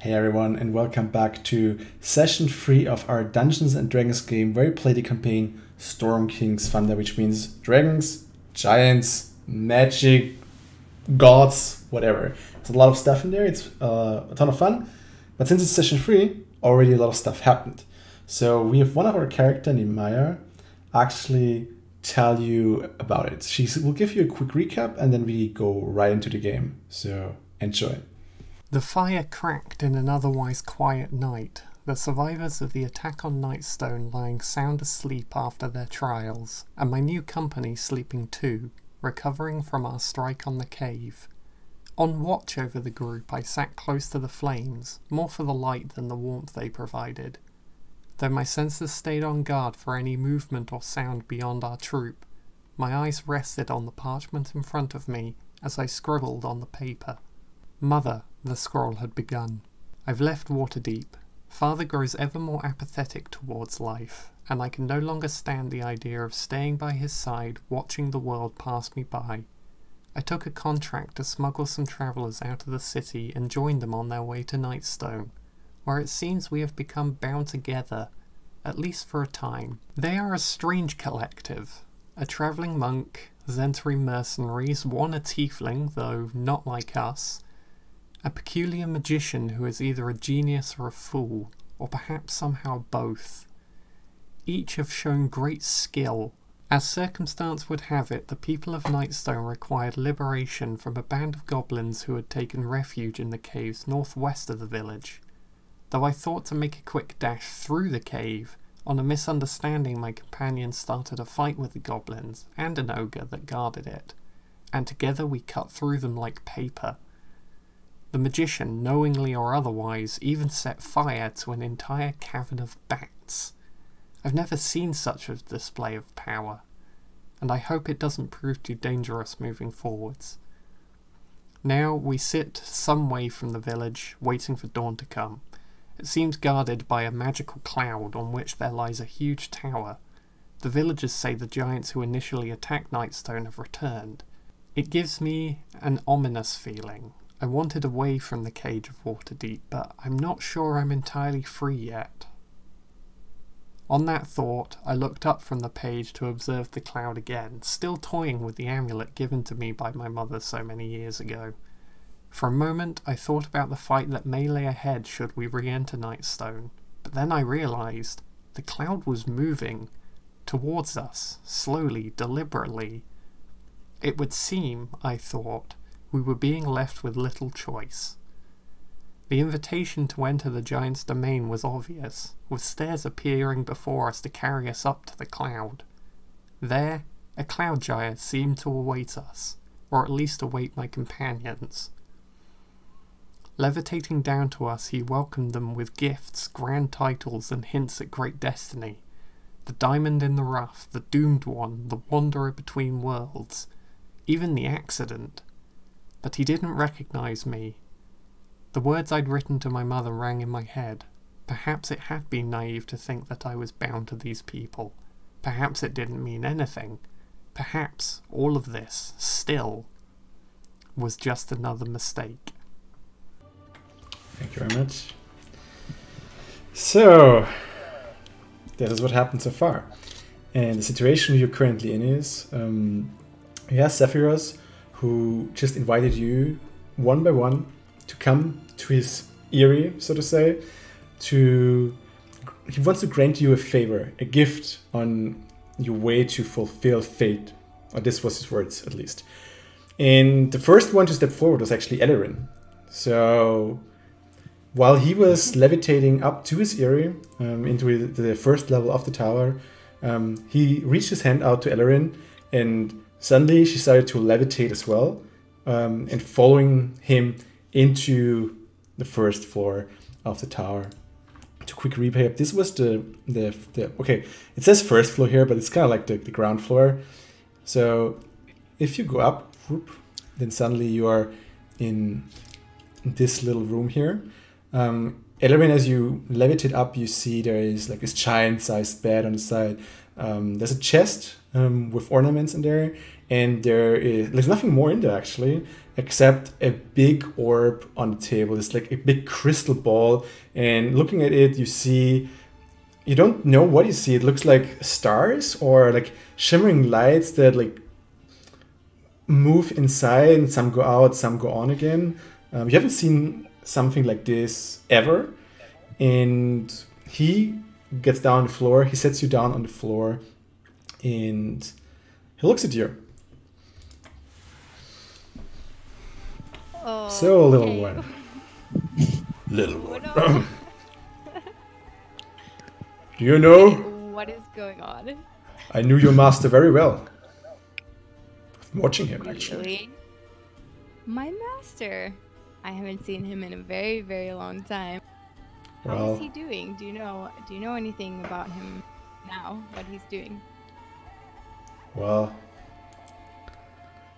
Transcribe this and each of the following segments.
Hey everyone, and welcome back to session 3 of our Dungeons and Dragons game where we play the campaign Storm King's Thunder, which means dragons, giants, magic, gods, whatever. There's a lot of stuff in there, it's a ton of fun, but since it's session 3, already a lot of stuff happened. So we have one of our character, Nemeia, actually tell you about it. She will give you a quick recap and then we go right into the game. So enjoy. The fire cracked in an otherwise quiet night, the survivors of the attack on Nightstone lying sound asleep after their trials, and my new company sleeping too, recovering from our strike on the cave. On watch over the group, I sat close to the flames, more for the light than the warmth they provided. Though my senses stayed on guard for any movement or sound beyond our troop, my eyes rested on the parchment in front of me as I scribbled on the paper. Mother, the scroll had begun. I've left Waterdeep. Father grows ever more apathetic towards life, and I can no longer stand the idea of staying by his side, watching the world pass me by. I took a contract to smuggle some travellers out of the city and join them on their way to Nightstone, where it seems we have become bound together, at least for a time. They are a strange collective. A travelling monk, Zentry mercenaries, one a tiefling, though not like us, a peculiar magician who is either a genius or a fool, or perhaps somehow both. Each have shown great skill. As circumstance would have it, the people of Nightstone required liberation from a band of goblins who had taken refuge in the caves northwest of the village. Though I thought to make a quick dash through the cave, on a misunderstanding my companion started a fight with the goblins and an ogre that guarded it, and together we cut through them like paper. The magician, knowingly or otherwise, even set fire to an entire cavern of bats. I've never seen such a display of power, and I hope it doesn't prove too dangerous moving forwards. Now we sit some way from the village, waiting for dawn to come. It seems guarded by a magical cloud on which there lies a huge tower. The villagers say the giants who initially attacked Nightstone have returned. It gives me an ominous feeling. I wanted away from the cage of Waterdeep, but I'm not sure I'm entirely free yet. On that thought, I looked up from the page to observe the cloud again, still toying with the amulet given to me by my mother so many years ago. For a moment, I thought about the fight that may lay ahead should we re-enter Nightstone, but then I realised the cloud was moving towards us, slowly, deliberately. It would seem, I thought, we were being left with little choice. The invitation to enter the giant's domain was obvious, with stairs appearing before us to carry us up to the cloud. There, a cloud giant seemed to await us, or at least await my companions. Levitating down to us, he welcomed them with gifts, grand titles, and hints at great destiny. The diamond in the rough, the doomed one, the wanderer between worlds, even the accident. But he didn't recognise me. The words I'd written to my mother rang in my head. Perhaps it had been naive to think that I was bound to these people. Perhaps it didn't mean anything. Perhaps all of this, still, was just another mistake. Thank you very much. So, this is what happened so far. And the situation you're currently in is, Zephyros, who just invited you one by one to come to his eyrie, so to say. He wants to grant you a favor, a gift on your way to fulfill fate. Or this was his words, at least. And the first one to step forward was actually Elerin. So, while he was levitating up to his eyrie, into the first level of the tower, he reached his hand out to Elerin, and suddenly she started to levitate as well, and following him into the first floor of the tower. To quick recap, this was the okay, it says first floor here, but it's kind of like the ground floor. So if you go up, whoop, then suddenly you are in this little room here. Elerin, as you levitate up, you see there is like this giant-sized bed on the side. There's a chest with ornaments in there, and there's nothing more in there actually. except a big orb on the table. It's like a big crystal ball, and looking at it, you don't know what you see. It looks like stars or like shimmering lights that like move inside, and some go out, some go on again. You haven't seen something like this ever. And he gets down on the floor, he sets you down on the floor, and he looks at you. Oh, So, little okay. one. Little one. No. Do you know? What is going on? I knew your master very well. I'm watching him, actually. Really? My master. I haven't seen him in a very, very long time. How Well, is he doing? Do you know anything about him now? What he's doing? well,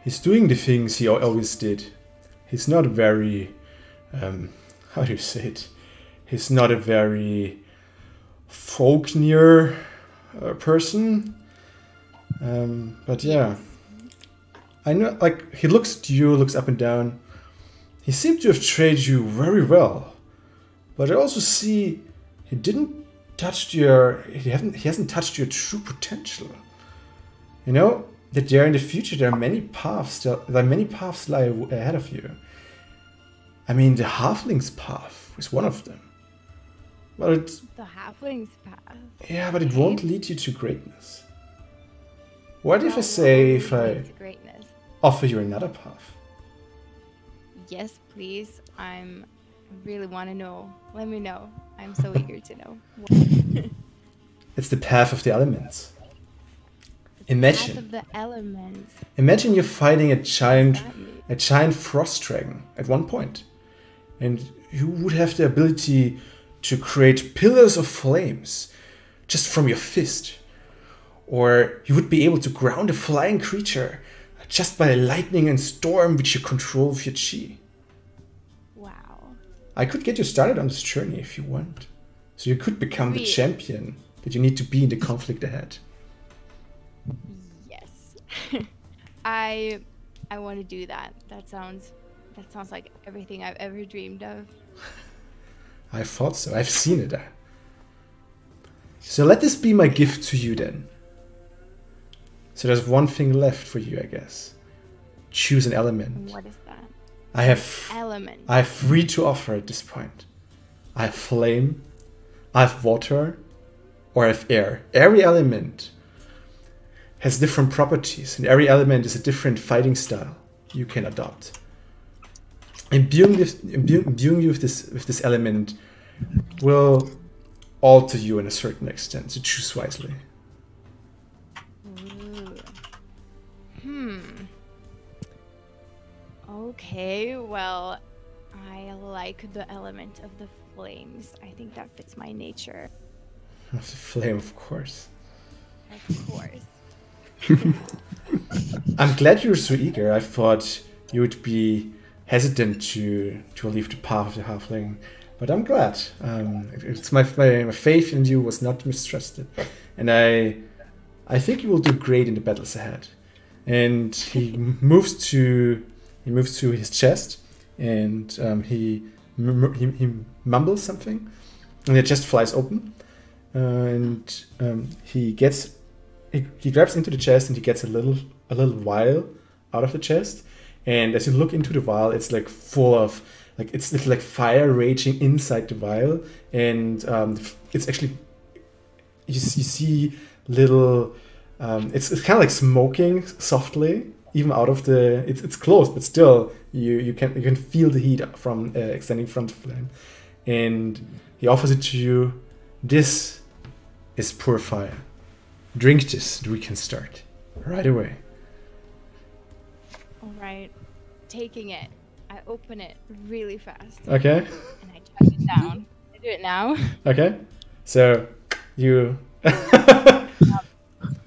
he's doing the things he always did. He's not very, how do you say it? He's not a very Faulkner person. But yeah, I know, like, he looks at you, looks up and down. He seemed to have trained you very well. But I also see he hasn't touched your true potential. You know, that there in the future there are many paths lie ahead of you. I mean, the halfling's path is one of them. But it's, The halfling's path. yeah, but it won't lead you to greatness. What if I Well, say, what if will I lead to greatness? offer you another path? Yes, please. I really want to know. Let me know. I'm so eager to know. It's the path of the elements. Path Imagine of the elements. you're fighting a What does giant that mean? a giant frost dragon at one point, and you would have the ability to create pillars of flames just from your fist, or you would be able to ground a flying creature just by lightning and storm which you control with your chi. Wow. I could get you started on this journey if you want, so you could become the Really? champion that you need to be in the conflict ahead. Yes. I want to do that. That sounds like everything I've ever dreamed of. I thought so. I've seen it. So let this be my gift to you then. So there's one thing left for you, I guess. Choose an element. What is that? I have Element. 3 to offer at this point. I have flame, I have water, or I have air. Every element has different properties, and every element is a different fighting style you can adopt. Imbuing you with this element will alter you in a certain extent, so choose wisely. Ooh. Okay, well, I like the element of the flames. I think that fits my nature. The flame, of course. Of course. I'm glad you're so eager. I thought you would be hesitant to leave the path of the halfling, but I'm glad. It's my faith in you was not mistrusted, and I think you will do great in the battles ahead. And he moves to his chest, and he mumbles something, and the chest flies open, and he grabs into the chest, and he gets a little vial out of the chest. And as you look into the vial, it's like full of it's like fire raging inside the vial, and it's actually you see little it's kind of like smoking softly even out of the it's closed, but still you can feel the heat from extending from the flame. And he offers it to you. This is pure fire. Drink this, and we can start right away. All right. Taking it. I open it really fast. Okay. And I touch it down. I do it now. Okay. So you.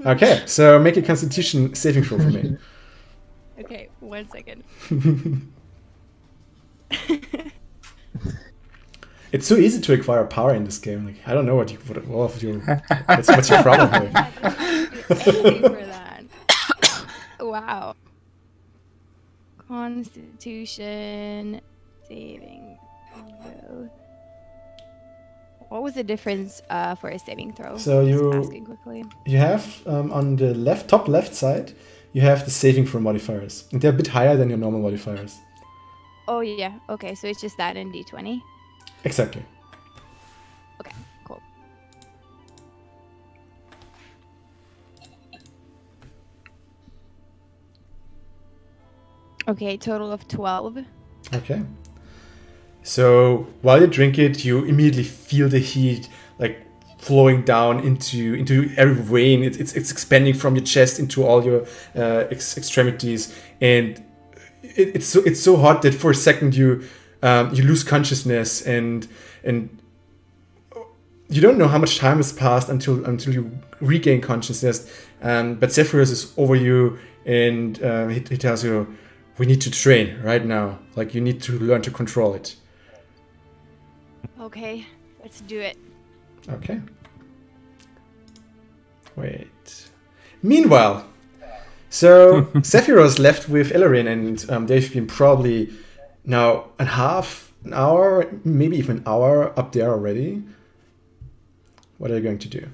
Okay. So make a Constitution saving throw for me. Okay, 1 second. It's so easy to acquire power in this game. Like, I don't know what's your problem here. Anything for that. Wow. Constitution saving throw. What was the difference for a saving throw? So Just asking quickly. you have on the top left side, you have the saving throw modifiers, and they're a bit higher than your normal modifiers. Oh yeah. Okay, so it's just that in D20. Exactly. Okay, cool. Okay, total of 12. Okay. So while you drink it, you immediately feel the heat like flowing down into every vein. It's expanding from your chest into all your extremities, and it's so hot that for a second you lose consciousness, and you don't know how much time has passed until you regain consciousness. But Zephyros is over you, and he tells you, "We need to train right now. Like, you need to learn to control it." Okay, let's do it. Okay. Wait. Meanwhile, so Zephyros left with Ellerin, and they've been probably now an hour, maybe even an hour up there already. What are you going to do?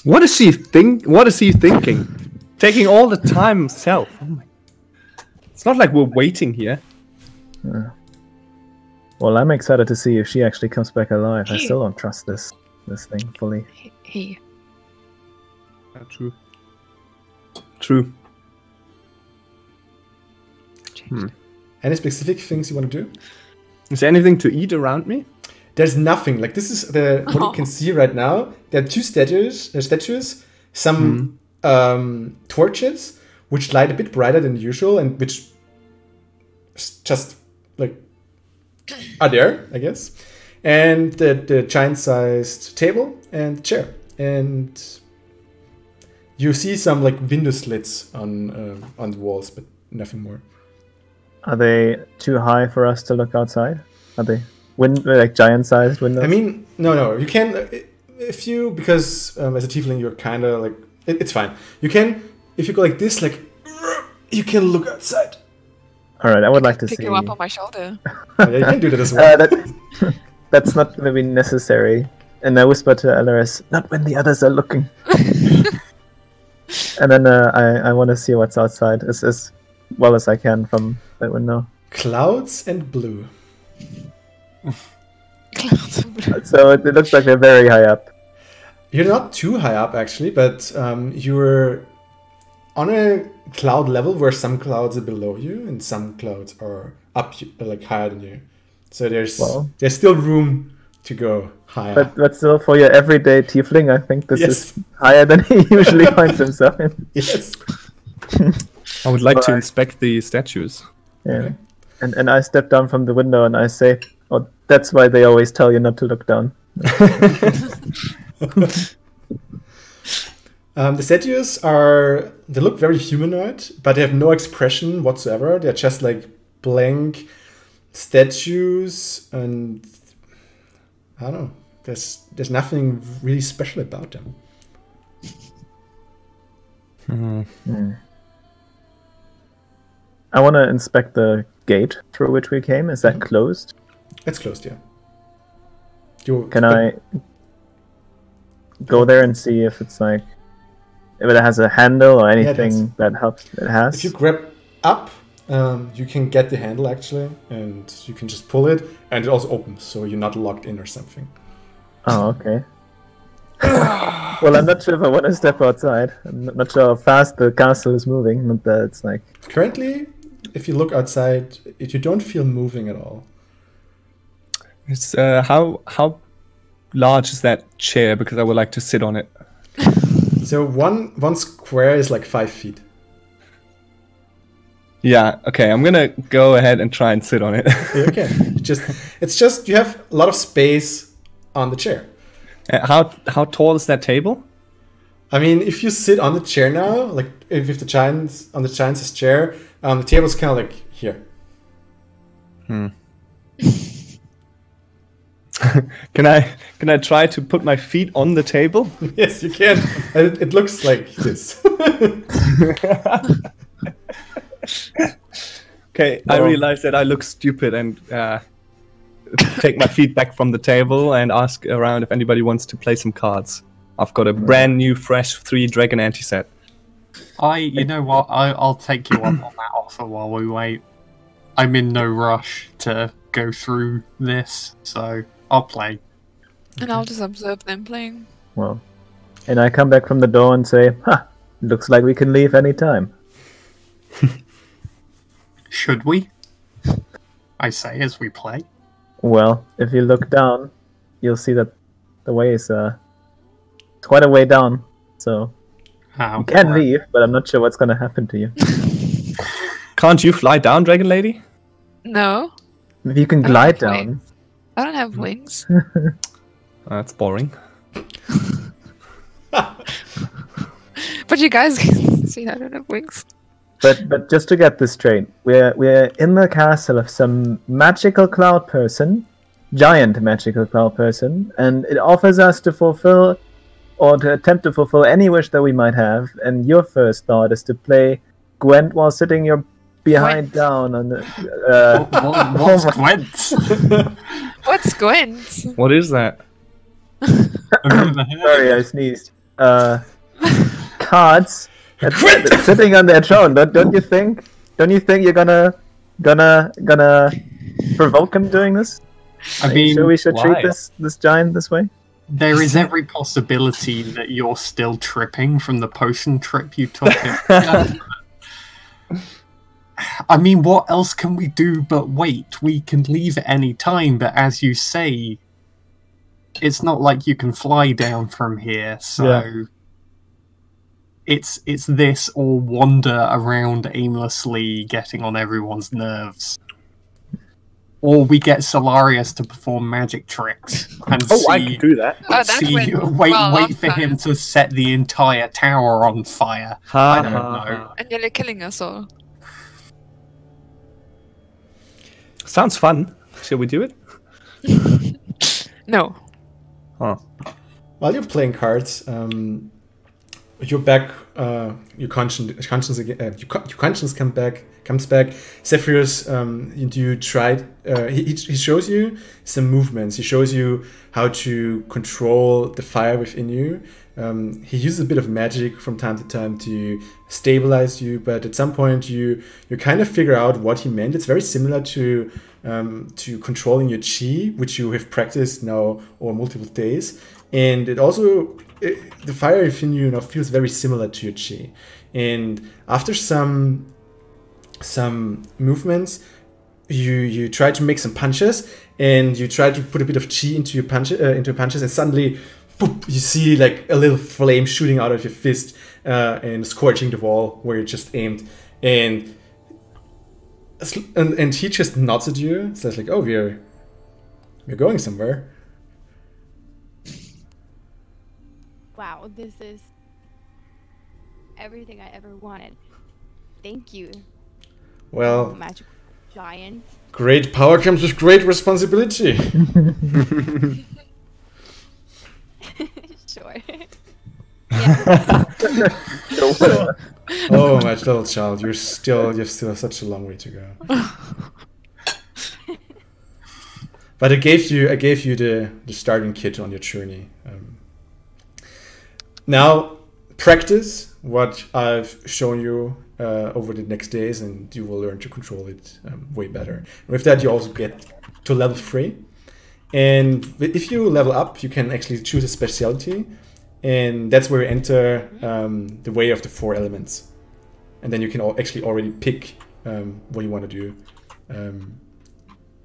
What is he thinking? Taking all the time himself. Oh my. It's not like we're waiting here. Well, I'm excited to see if she actually comes back alive. I still don't trust this thing fully. Hey. True. True. Any specific things you want to do? Is there anything to eat around me? There's nothing. Like, this is what you can see right now. There are two statues, some torches, which light a bit brighter than usual, and which just like are there, I guess. And the giant-sized table and chair, and you see some like window slits on the walls, but nothing more. Are they too high for us to look outside? Are they like giant-sized windows? I mean, no. You can if you, because as a tiefling you're kind of like it's fine. You can, if you go like this, like you can look outside. All right, I would like to see. Pick you up on my shoulder. Oh, yeah, you can do that as well. That's not maybe necessary. And I whisper to Alaris, "Not when the others are looking." And then I want to see what's outside as well as I can from that window. Clouds and blue. So it looks like they're very high up. You're not too high up actually, but you're on a cloud level where some clouds are below you and some clouds are up, like higher than you. So there's still room to go higher. But still, for your everyday tiefling, I think this is higher than he usually finds himself in. Yes. I would like to inspect the statues. Yeah. Okay. And I step down from the window and I say, "Oh, that's why they always tell you not to look down." The statues they look very humanoid, but they have no expression whatsoever. They're just like blank statues, and I don't know. There's nothing really special about them. I want to inspect the gate through which we came. Is that closed? It's closed, yeah. Can I go there and see if it's like, if it has a handle or anything that helps? It has. If you grab up, you can get the handle actually, and you can just pull it, and it also opens, so you're not locked in or something. Oh, okay. Well, I'm not sure if I want to step outside. I'm not sure how fast the castle is moving. Not that it's like currently, if you look outside, you don't feel moving at all. It's how large is that chair? Because I would like to sit on it. So one square is like 5 feet. Yeah. Okay. I'm gonna go ahead and try and sit on it. Okay. It's just you have a lot of space on the chair. How tall is that table? I mean, if you sit on the chair now, like if the giant's on the giant's chair, the table's kind of like here. Can I try to put my feet on the table? Yes, you can. It looks like this. Okay, I realize that I look stupid and take my feet back from the table and ask around if anybody wants to play some cards. I've got a brand new, fresh 3 Dragon anti-set. You know what? I'll take you up on that offer while we wait. I'm in no rush to go through this, so I'll play. And I'll just observe them playing. Well, and I come back from the door and say, "Ha! Looks like we can leave any time." Should we? I say as we play. Well, if you look down, you'll see that the way is quite a way down. So you can leave, but I'm not sure what's gonna happen to you. Can't you fly down, Dragon Lady? No. If you can I don't glide have down. wings. I don't have wings. That's boring. But you guys can see I don't have wings. But just to get this straight, we're in the castle of some magical cloud person, giant magical cloud person, and it offers us to fulfill or to attempt to fulfill any wish that we might have. And your first thought is to play Gwent while sitting your behind down on the. What's Gwent? What's Gwent? What is that? Sorry, I sneezed. Cards. Sitting on their throne. Don't you think? Don't you think you're gonna provoke him doing this? I mean, sure we should why? treat this giant this way? There is every possibility that you're still tripping from the potion trip you took. I mean, what else can we do but wait? We can leave at any time, but as you say, it's not like you can fly down from here, so... Yeah. It's this or wander around aimlessly, getting on everyone's nerves. Or we get Solarius to perform magic tricks and I can do that. Wait for him to set the entire tower on fire. I don't know. And you're killing us all. Sounds fun. Shall we do it? No. Huh. While you're playing cards, you're back. Your conscience again. Your conscience comes back. Zephyros, you tried. He shows you some movements. He shows you how to control the fire within you. He uses a bit of magic from time to time to stabilize you, but at some point you kind of figure out what he meant. It's very similar to controlling your chi, which you have practiced now over multiple days, and it also the fire within you now feels very similar to your chi. And after some movements, you try to make some punches, and you try to put a bit of chi into your punches, and suddenly, boop, you see like a little flame shooting out of your fist and scorching the wall where you just aimed, and he just nods at you, says like, "Oh, we're going somewhere." Wow, this is everything I ever wanted. Thank you. Well, magical giant. Great power comes with great responsibility. Sure. Yeah. Oh, my little child, you still have such a long way to go. But I gave you the starting kit on your journey. Now practice what I've shown you over the next days, and you will learn to control it way better. And with that, you also get to level 3. And if you level up, you can actually choose a specialty, and that's where you enter the way of the 4 elements. And then you can actually already pick what you want to do.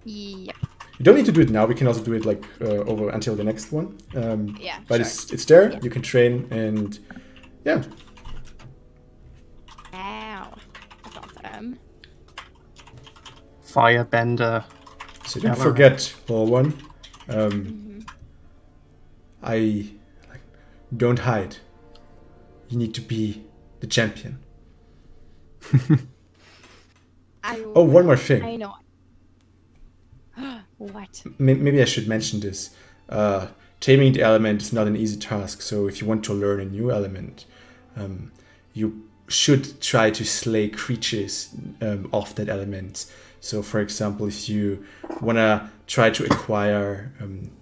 Yeah. You don't need to do it now. We can also do it like over until the next one. Yeah. But sure. it's there. Yeah. You can train, and yeah. Ow. That's awesome. Firebender. So don't forget, little one. Don't hide. You need to be the champion. Oh, one more thing. I know. What? Maybe I should mention this. Taming the element is not an easy task. So if you want to learn a new element, you should try to slay creatures of that element. So, for example, if you want to try to acquire,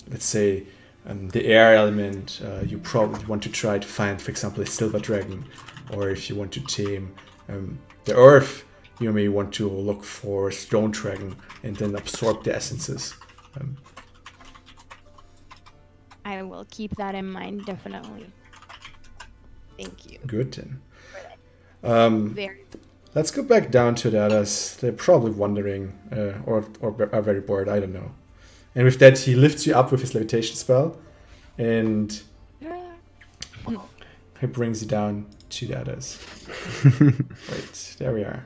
let's say, the air element, you probably want to try to find, for example, a silver dragon. Or if you want to tame the earth, you may want to look for a stone dragon and then absorb the essences. I will keep that in mind, definitely. Thank you. Good then. Very. Let's go back down to the others. They're probably wondering or are very bored. I don't know. And with that, he lifts you up with his levitation spell, and he brings you down to the others. Right, there we are.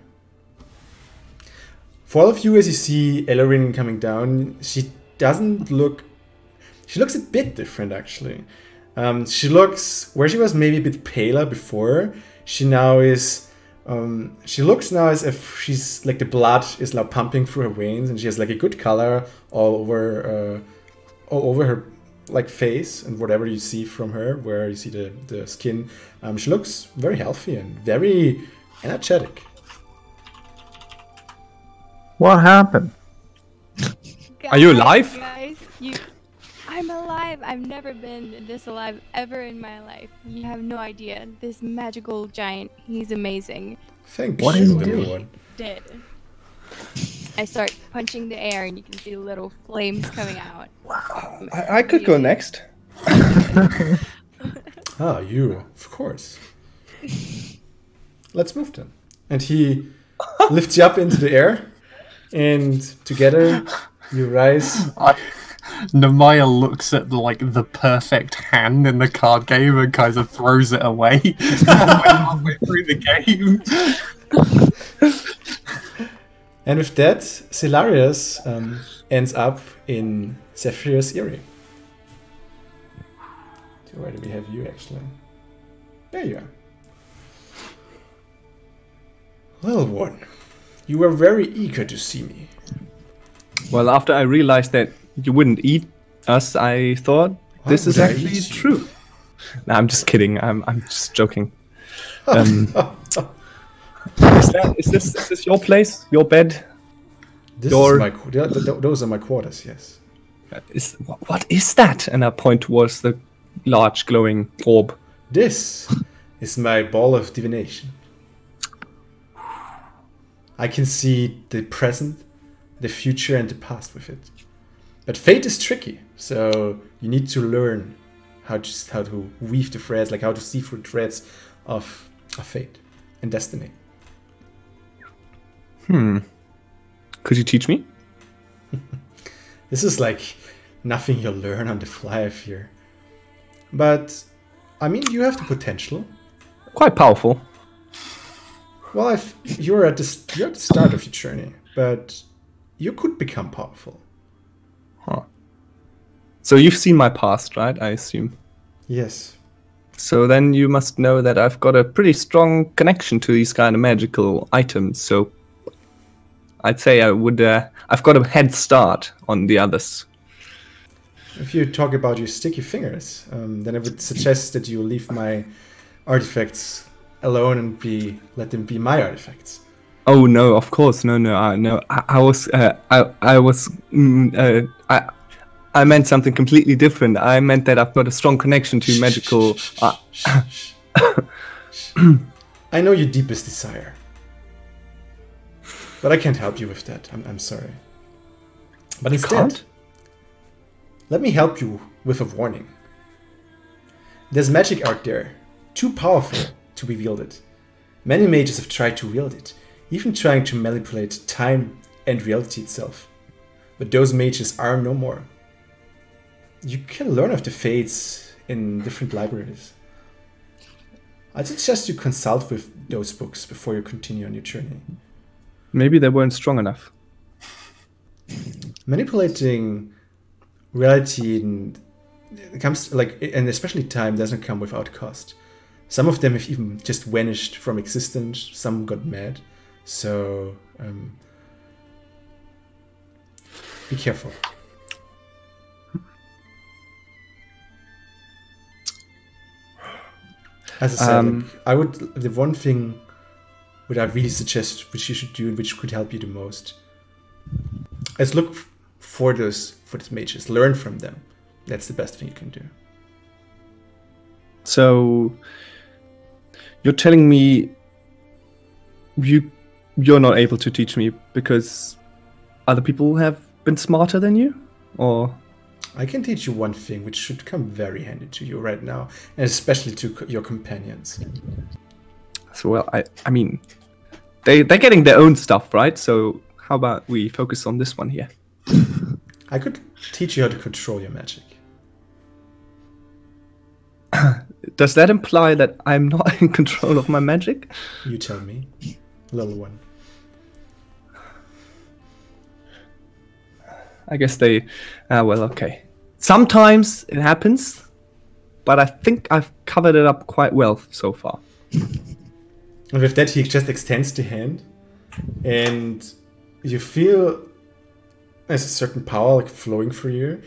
For all of you, as you see Ellerin coming down, she doesn't look... She looks a bit different, actually. She looks... Where she was maybe a bit paler before, she now is... she looks now as if she's like the blood is now pumping through her veins, and she has like a good color all over her like face and whatever you see from her, where you see the skin. She looks very healthy and very energetic. What happened? Are you alive? Guys, I'm alive. I've never been this alive ever in my life. You have no idea. This magical giant, he's amazing. Thank What you, is he doing? everyone. Dead. I start punching the air and you can see little flames coming out. I could go next. Ah, you, of course. Let's move then. And he lifts you up into the air, and together you rise. Nemeia looks at the perfect hand in the card game and kind of throws it away halfway through the game. And with that, Celarius ends up in Zephyros' Eyrie. So where do we have you, actually? There you are. Little one, you were very eager to see me. Well, after I realized that you wouldn't eat us, I thought this is would I actually eat you? true. No, I'm just kidding. I'm just joking. Is this your place? Your bed? This Your- is my those are my quarters, yes. What is that? And I point towards the large glowing orb. This is my ball of divination. I can see the present, the future, and the past with it. But fate is tricky, so you need to learn how to weave the threads, like how to see through threads of fate and destiny. Could you teach me? This is like nothing you'll learn on the fly, I fear. But, I mean, you have the potential. Quite powerful. Well, you're at the start of your journey, but you could become powerful. Huh. So you've seen my past, right? I assume. Yes. So then you must know that I've got a pretty strong connection to these kind of magical items. So I'd say I've got a head start on the others. If you talk about your sticky fingers, then I would suggest that you leave my artifacts alone and let them be my artifacts. Oh no! Of course, no. I meant something completely different. I meant that I've got a strong connection to magical. I know your deepest desire, but I can't help you with that. I'm sorry. But instead, can't? let me help you with a warning. There's magic out there, too powerful to be wielded. Many mages have tried to wield it, even trying to manipulate time and reality itself. But those mages are no more. You can learn of the fates in different libraries. I'd suggest you consult with those books before you continue on your journey. Maybe they weren't strong enough. Manipulating reality and especially time doesn't come without cost. Some of them have even just vanished from existence. Some got mad. So be careful. As I said, the one thing would I really suggest which you should do and which could help you the most. Let's look for those mages. Learn from them. That's the best thing you can do. So you're telling me you're not able to teach me because other people have been smarter than you, or? I can teach you one thing which should come very handy to you right now, and especially to your companions. So, well, I mean, they're getting their own stuff, right? So how about we focus on this one here? I could teach you how to control your magic. Does that imply that I'm not in control of my magic? You tell me, little one. I guess they... well, okay. Sometimes it happens, but I think I've covered it up quite well so far. And with that, he just extends the hand, and you feel there's a certain power like flowing through you,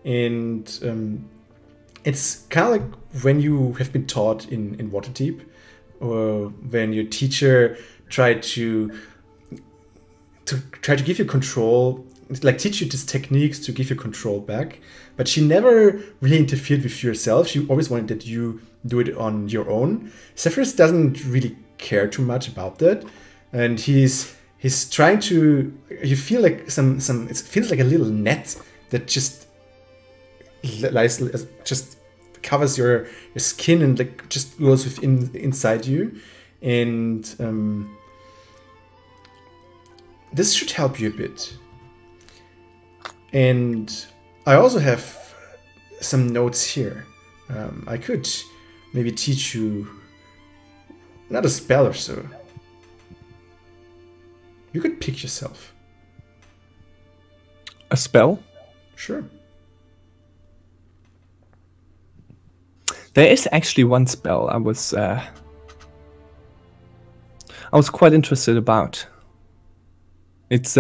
and it's kind of like when you have been taught in Waterdeep, or when your teacher tried to give you control, like teach you these techniques to give you control back, but she never really interfered with yourself. She always wanted that you do it on your own. Zephyros doesn't really care too much about that, and he's trying to. You feel like it feels like a little net that just covers your skin and like just goes inside you, and this should help you a bit. And I also have some notes here. I could maybe teach you not a spell or so. You could pick yourself. A spell? Sure. There is actually one spell I was quite interested about. It's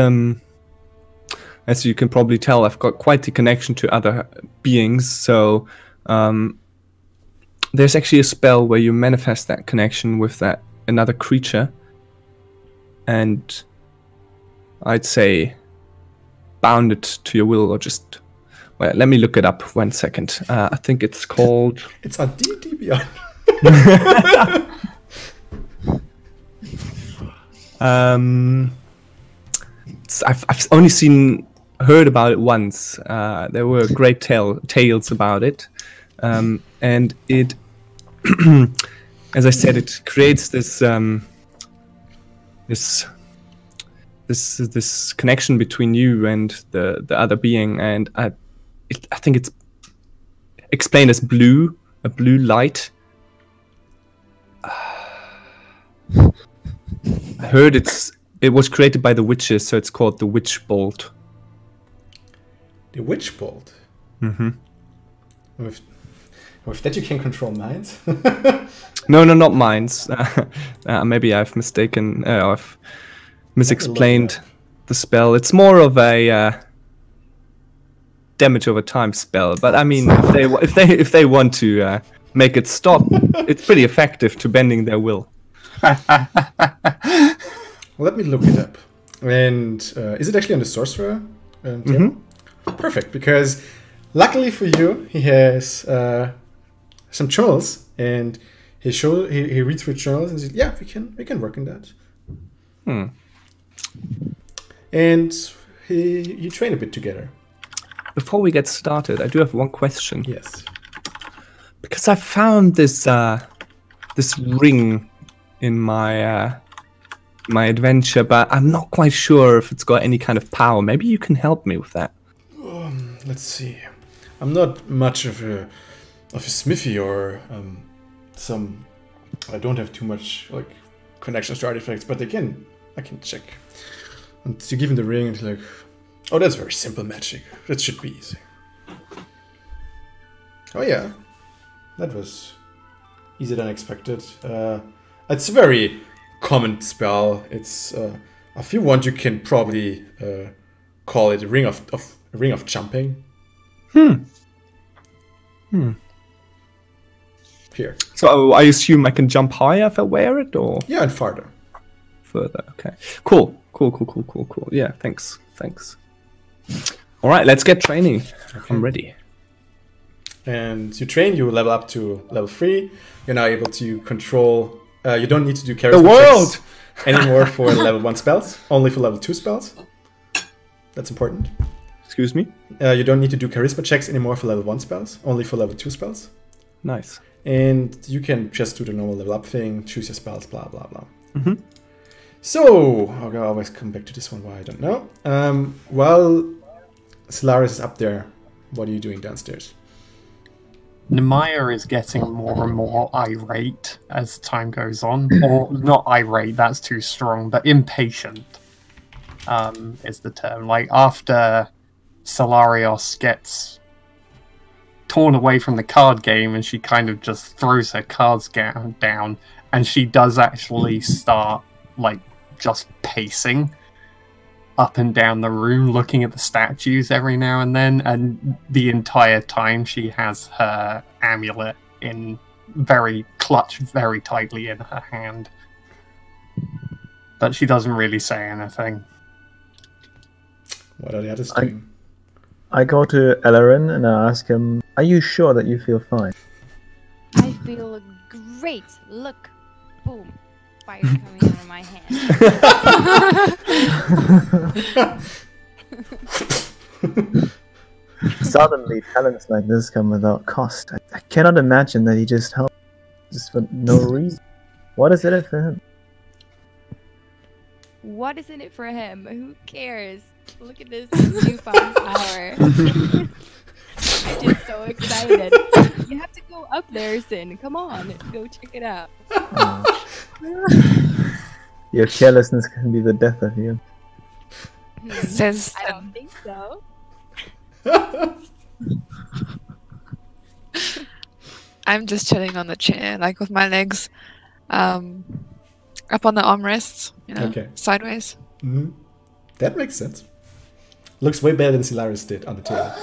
as you can probably tell, I've got quite the connection to other beings, so there's actually a spell where you manifest that connection with another creature, and I'd say bound it to your will, or just... Well, let me look it up 1 second. I think it's called... It's on D&D Beyond. I've only heard about it once. There were great tales about it, and it, as I said, it creates this this connection between you and the other being, and I think it's explained as blue, a blue light. I heard it was created by the witches, so it's called the Witch Bolt. The Witch Bolt? Mm-hmm. With that you can control minds? No, not minds. Maybe I've mistaken, I've misexplained the spell. It's more of a damage over time spell, but I mean, if they want to make it stop, it's pretty effective to bending their will. Let me look it up. And is it actually on the sorcerer? Perfect, because luckily for you, he has some journals, and he reads through journals and says, "Yeah, we can work on that." And you train a bit together. Before we get started, I do have one question. Yes. Because I found this this ring in my my adventure, but I'm not quite sure if it's got any kind of power. Maybe you can help me with that. Let's see. I'm not much of a smithy or some. I don't have too much like connections to artifacts, but again, I can check. And you give him the ring, and he's like, "Oh, that's very simple magic. That should be easy." Oh yeah, that was easier than expected. It's a very common spell. It's if you want, you can probably call it a ring of jumping. Here. So I assume I can jump higher if I wear it, or? Yeah, and farther. further. Okay. Cool. Yeah, thanks. All right, let's get training. Okay. I'm ready. And you train, you level up to level 3. You're now able to control... you don't need to do charisma The world! checks anymore for level 1 spells, only for level 2 spells. That's important. Excuse me? You don't need to do charisma checks anymore for level 1 spells, only for level 2 spells. Nice. And you can just do the normal level up thing, choose your spells, blah, blah, blah. Mm-hmm. So, I'll always come back to this one, why I don't know. While Solaris is up there, what are you doing downstairs? Nemeia is getting more and more irate as time goes on. Or not irate, that's too strong, but impatient is the term. Like, after Solarios gets torn away from the card game and she kind of just throws her cards down, and she does actually start, like, just pacing up and down the room, looking at the statues every now and then, and the entire time she has her amulet clutched very tightly in her hand. But she doesn't really say anything. What are the others doing? I go to Ellerin and I ask him, "Are you sure that you feel fine?" I feel great. Look. Boom. Fire coming out of my hand. Suddenly, talents like this come without cost. I cannot imagine that he just helped just for no reason. What is in it for him? What is in it for him? Who cares? Look at this newfound power. I'm just so excited. You have to go up there, Sin. Come on, go check it out. Your carelessness can be the death of you. Says I don't think so. I'm just chilling on the chair, like with my legs up on the armrests, Okay. sideways. Mm-hmm. That makes sense. Looks way better than Solaris did on the table.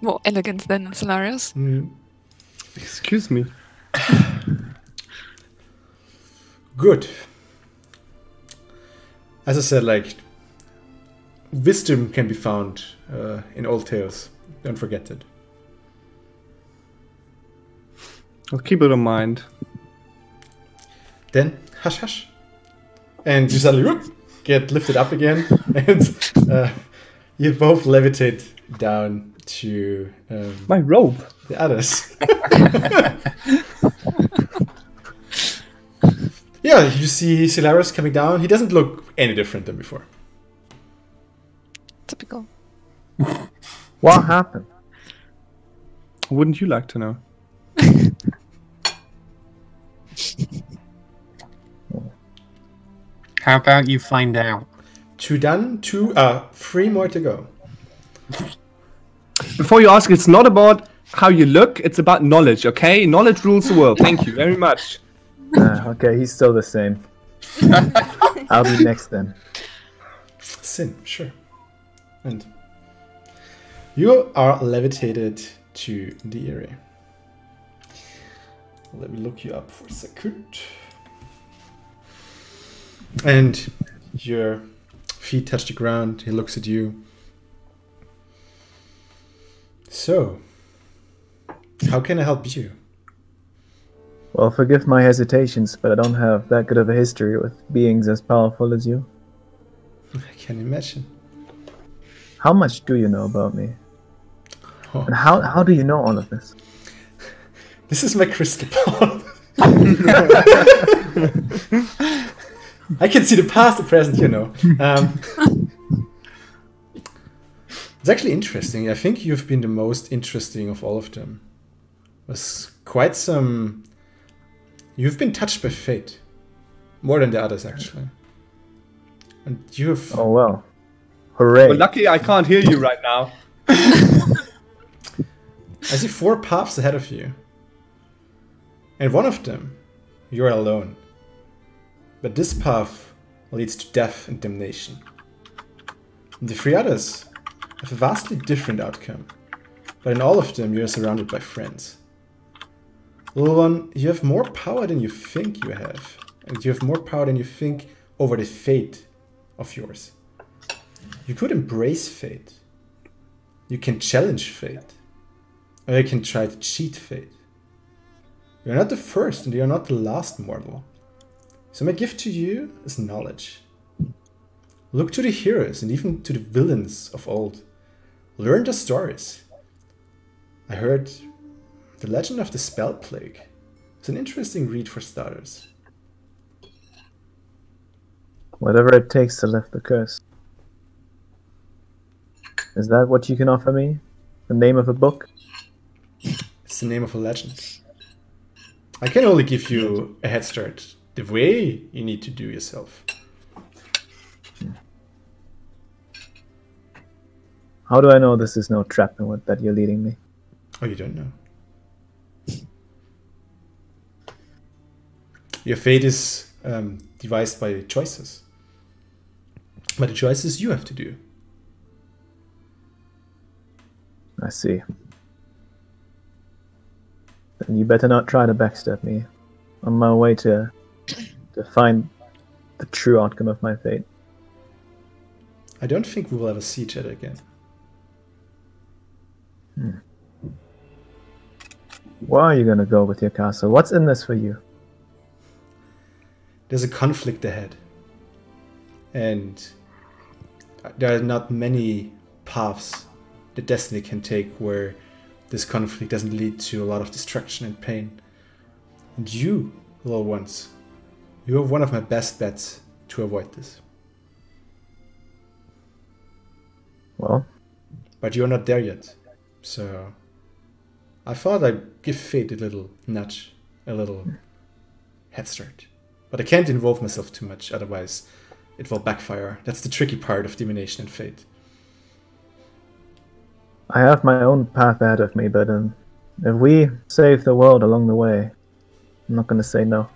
More elegant than Solarios. Excuse me. Good. As I said, like, wisdom can be found in old tales. Don't forget it. I'll keep it in mind. Then, hush, hush. And you suddenly whoop, get lifted up again, and you both levitate down to My robe. the others. Yeah, you see Solaris coming down. He doesn't look any different than before. Typical. What happened? Wouldn't you like to know? How about you find out? 2 done, 3 more to go. Before you ask, it's not about how you look, it's about knowledge, okay? Knowledge rules the world. Thank you very much. Okay, he's still the same. I'll be next then. Sin, sure. And you are levitated to the area. Let me look you up for a second. And your feet touch the ground. He looks at you. So, how can I help you? Well, forgive my hesitations, but I don't have that good of a history with beings as powerful as you. I can imagine. How much do you know about me? Oh. And how do you know all of this? This is my crystal ball. I can see the past, the present, you know. It's actually interesting. I think you've been the most interesting of all of them. Was quite some... You've been touched by fate. More than the others, actually. And you've... Oh, well. Hooray. Well, lucky I can't hear you right now. I see 4 paths ahead of you. And one of them, you're alone. But this path leads to death and damnation. And the 3 others have a vastly different outcome. But in all of them, you're surrounded by friends. Little one, you have more power than you think you have. and you have more power than you think over the fate of yours. You could embrace fate. You can challenge fate. Or you can try to cheat fate. You're not the first and you're not the last mortal. So my gift to you is knowledge. Look to the heroes and even to the villains of old. Learn their stories. I heard the legend of the Spell Plague. It's an interesting read for starters. Whatever it takes to lift the curse. Is that what you can offer me? The name of a book? It's the name of a legend. I can only give you a head start. The way you need to do yourself. How do I know this is no trap in what that you're leading me? Oh, you don't know. Your fate is devised by choices. But the choices you have to do. I see. Then you better not try to backstab me. On my way to find the true outcome of my fate. I don't think we will ever see each other again. Where are you going to go with your castle? What's in this for you? There's a conflict ahead. And there are not many paths that Destiny can take where this conflict doesn't lead to a lot of destruction and pain. And you, little ones, you are one of my best bets to avoid this. Well, but you're not there yet. So I thought I'd give fate a little nudge, a little head start. But I can't involve myself too much, otherwise it will backfire. That's the tricky part of divination and fate. I have my own path ahead of me, but if we save the world along the way, I'm not going to say no.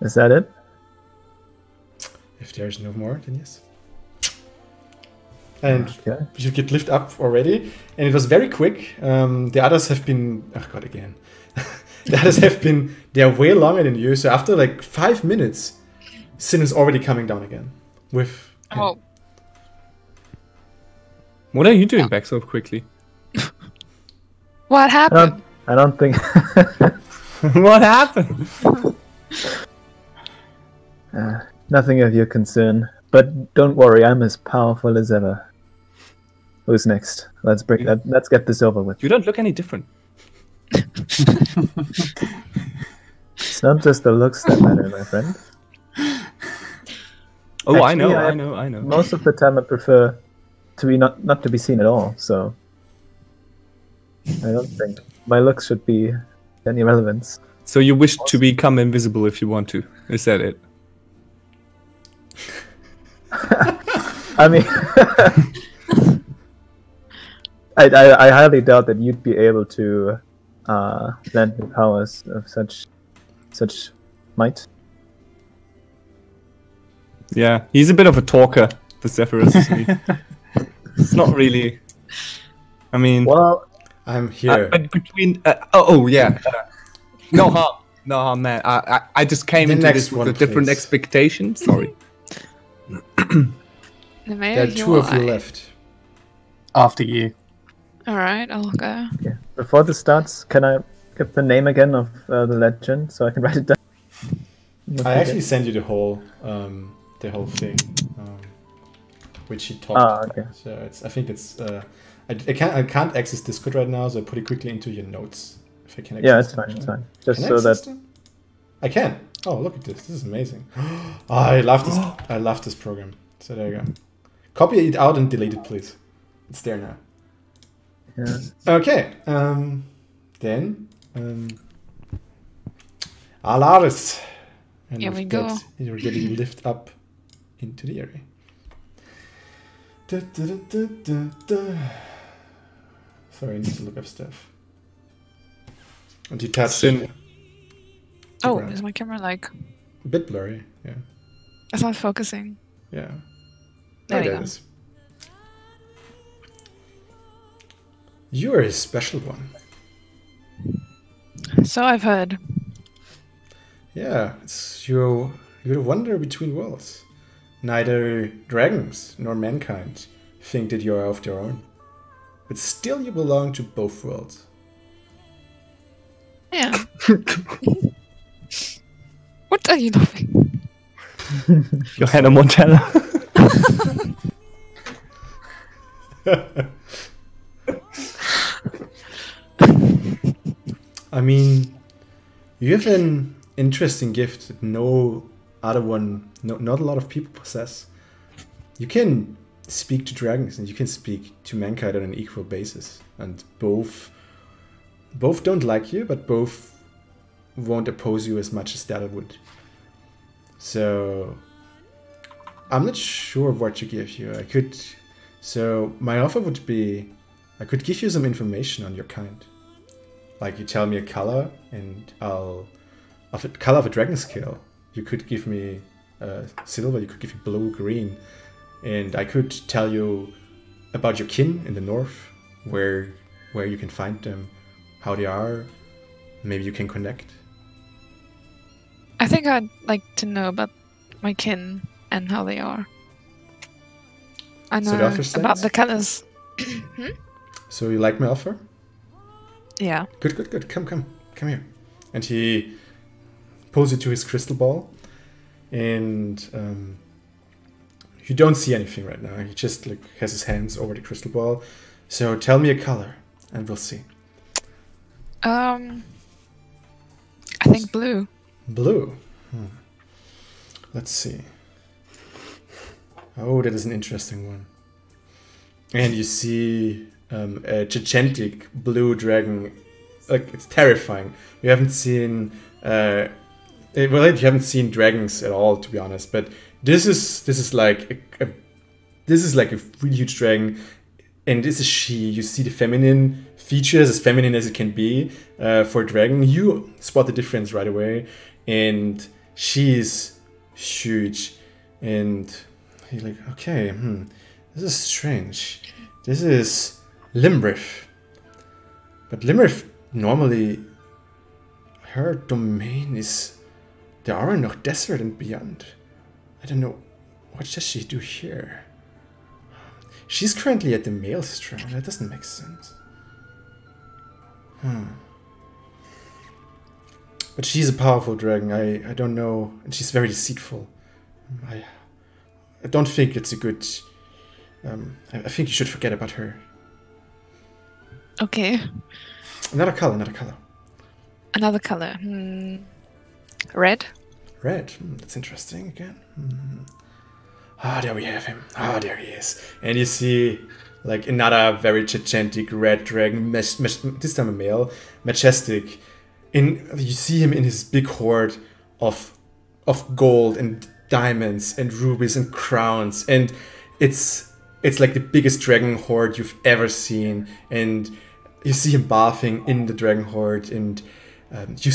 Is that it? If there's no more, then yes. And okay. You get lift up already, and it was very quick. The others have been... Oh god, again. The others have been... They're way longer than you, so after like 5 minutes, Sin is already coming down again. With... Oh. What are you doing back so quickly? What happened? I don't think... What happened? Nothing of your concern. But don't worry, I'm as powerful as ever. Who's next? Let's break that. Let's get this over with. You don't look any different. It's not just the looks that matter, my friend. Oh, Actually, I know. Most of the time I prefer to be not to be seen at all, so I don't think my looks should be any relevance. So you wish to become invisible if you want to. Is that it? I mean, I highly doubt that you'd be able to lend me powers of such might. Yeah, he's a bit of a talker, the Zephyros, isn't he? It's not really... I mean... Well, I'm here. Between... No harm, man. I just came into this with a different expectation. Sorry. There are two of you left. After you. Alright, I'll go. yeah. Before this starts, can I get the name again of the legend so I can write it down? I actually sent you the whole thing, which he talked. Okay. So I think it's I can't access Discord right now, so I put it quickly into your notes. If I can access yeah, it's fine. It's fine. Just so that them? I can. Oh, look at this! This is amazing. Oh, I love this. I love this program. So there you go. Copy it out and delete it, please. It's there now. yeah. Okay. Then Alaris. And Here we go. You're getting lift up into the area. Sorry, I need to look up stuff. And you touch Sin. Oh, ground. is my camera like... A bit blurry, yeah. It's not focusing. Yeah. There we it go. is. You are a special one. So I've heard. Yeah, it's you're the wander between worlds. Neither dragons nor mankind think that you're of their own, but still you belong to both worlds. Yeah. What are you laughing? Johanna Montana. I mean, you have an interesting gift that no other one, not a lot of people possess. You can speak to dragons and you can speak to mankind on an equal basis, and both don't like you, but both won't oppose you as much as the other would. So I'm not sure what to give you. So my offer would be, I could give you some information on your kind. Like you tell me a color, and of a color of a dragon scale. You could give me silver, you could give me blue, green, and I could tell you about your kin in the north, where you can find them, how they are. Maybe you can connect. I think I'd like to know about my kin and how they are. I So the know offer stands? about the colors. So you like my offer? Yeah. Good. Come here. And he pulls you to his crystal ball, and you don't see anything right now. He just like has his hands over the crystal ball. So tell me a color, and we'll see. I think blue. Blue. Let's see. Oh, that is an interesting one. And you see a gigantic blue dragon. Like, it's terrifying. You haven't seen you haven't seen dragons at all, to be honest. But this is like a really huge dragon, and this is she. You see the feminine features, as feminine as it can be for a dragon. You spot the difference right away, and she's huge. And you're like, okay, this is strange. This is Limrith. But Limrith, normally, her domain is the Aranok Desert and beyond. I don't know, what does she do here? She's currently at the Maelstrom. That doesn't make sense. But she's a powerful dragon. I don't know, and she's very deceitful. I don't think it's a good... I think you should forget about her. Okay. Another color. Another color. Red. Red. That's interesting again. Ah, there we have him. Ah, there he is. And you see, like, another very gigantic red dragon, this time a male, majestic. You see him in his big hoard of gold and diamonds and rubies and crowns, and it's like the biggest dragon hoard you've ever seen. And you see him bathing in the dragon hoard, and you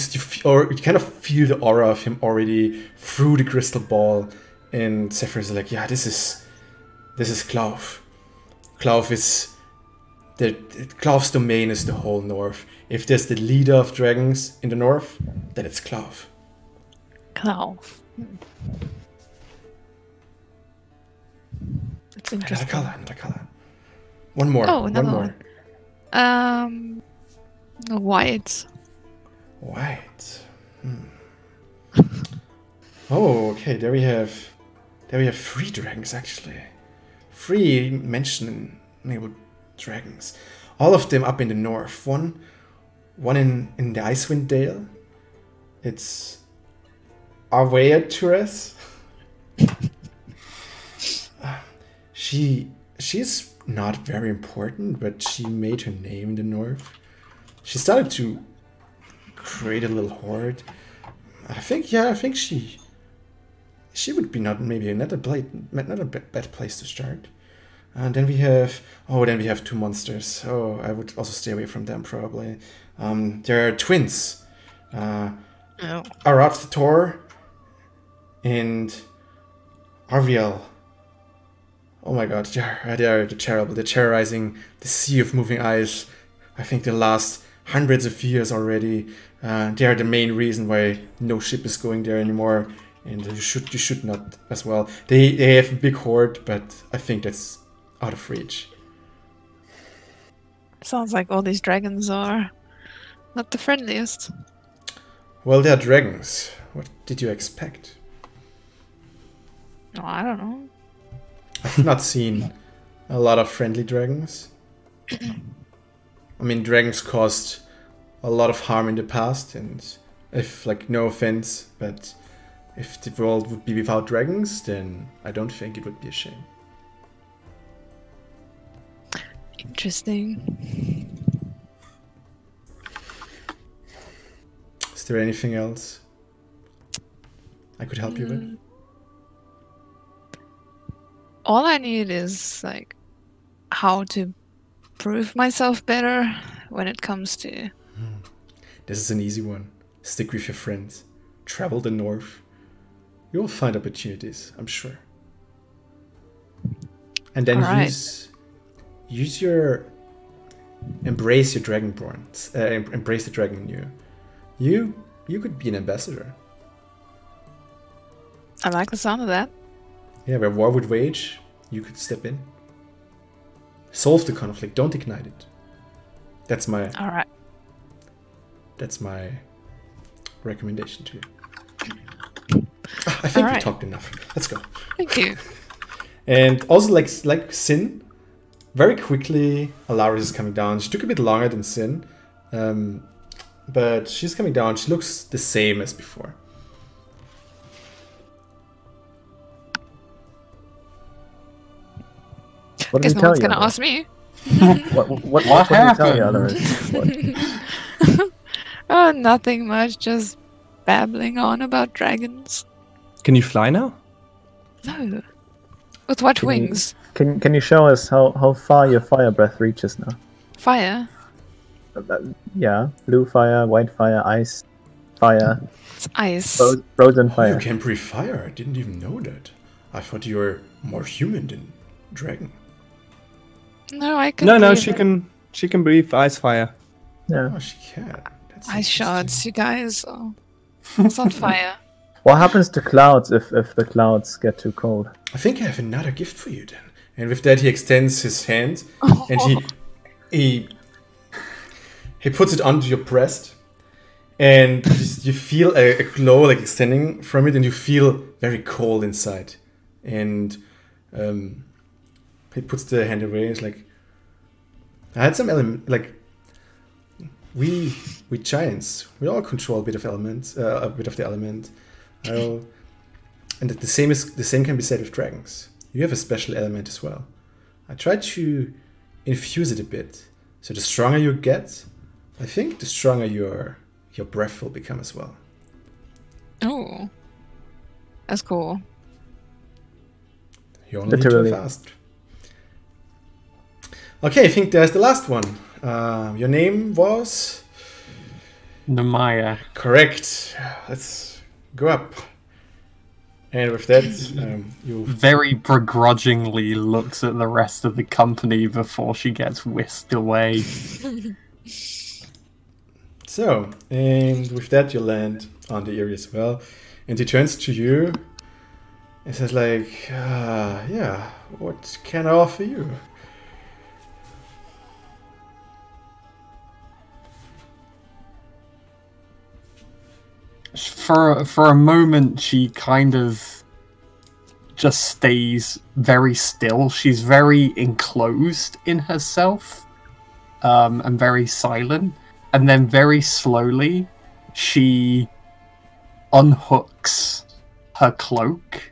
kind of feel the aura of him already through the crystal ball. And Zephyros is like, yeah, this is Clove. Clove's domain is the whole north. If there's the leader of dragons in the north, then it's Clove. Clove. That's interesting. Another color. One more. Oh, another one more. White. White. Oh, okay. There we have 3 dragons actually. 3 mentionable dragons. All of them up in the north. One in the Icewind Dale. It's Arvea Tures. She's not very important, but she made her name in the north. She started to create a little horde. I think she would be not a bad place to start. And then we have 2 monsters. Oh, I would also stay away from them probably. There are twins. Arat Thor and Arviel. Oh my god, they're terrible. They're terrorizing the Sea of Moving Eyes. I think they last hundreds of years already. They are the main reason why no ship is going there anymore, and you should not as well. They have a big horde, but I think that's out of reach. Sounds like all these dragons are not the friendliest. Well, they're dragons. What did you expect? No, I don't know. I've not seen a lot of friendly dragons. I mean, dragons caused a lot of harm in the past, and if, like, no offense, but if the world would be without dragons, then I don't think it would be a shame. Interesting. Is there anything else I could help you with? All I need is, like, how to prove myself better when it comes to... This is an easy one. Stick with your friends. Travel the north. You will find opportunities, I'm sure. And then use your... Embrace your dragonborns. Embrace the dragon in you. You could be an ambassador. I like the sound of that. Yeah, where war would wage, you could step in. Solve the conflict, don't ignite it. That's my... Alright. That's my recommendation to you. I think we talked enough. Let's go. Thank you. And also, like Sin, very quickly, Alaris is coming down. She took a bit longer than Sin, but she's coming down. She looks the same as before. What did Guess he no tell one's you? gonna ask me. What did he tell you, Alaris? Oh, nothing much. Just babbling on about dragons. Can you fly now? No. With what wings? Can you show us how far your fire breath reaches now? Fire? Yeah, blue fire, white fire, ice fire. It's ice. Frozen You fire. can breathe fire. I didn't even know that. I thought you were more human than dragon. No, I can. No, she can breathe ice fire. Yeah. Oh, she can. That's Ice interesting. shards, you guys. Oh. It's not fire. What happens to clouds if the clouds get too cold? I think I have another gift for you then. And with that, he extends his hand and he puts it onto your breast, and you feel a glow like extending from it, and you feel very cold inside. And he puts the hand away. It's like, I had some element, like we giants, we all control a bit of elements, a bit of the element. And the same can be said with dragons. You have a special element as well. I tried to infuse it a bit. So the stronger you get, I think the stronger your breath will become as well. Oh. That's cool. You only need Literally. to fast. Okay, I think there's the last one. Your name was? Nemeia. Correct. Let's go up. And with that, you... Very begrudgingly looks at the rest of the company before she gets whisked away. So, and with that you land on the area as well. And he turns to you and says like, yeah, what can I offer you? For a moment, she kind of just stays very still. She's very enclosed in herself, and very silent. And then very slowly, she unhooks her cloak,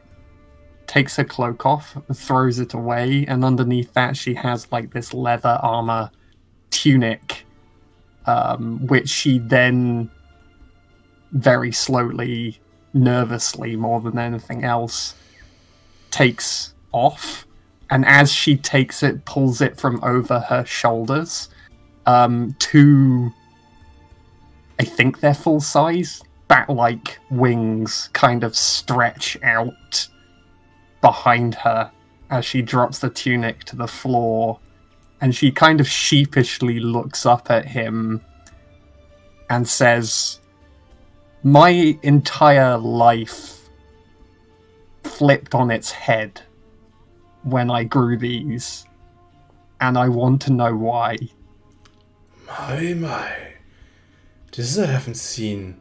takes her cloak off, throws it away, and underneath that she has like this leather armor tunic, which she then very slowly, nervously, more than anything else, takes off. And as she takes it, pulls it from over her shoulders, two, I think they're full size, bat-like wings kind of stretch out behind her as she drops the tunic to the floor, and she kind of sheepishly looks up at him and says, My entire life flipped on its head when I grew these, and I want to know why. My. This I haven't seen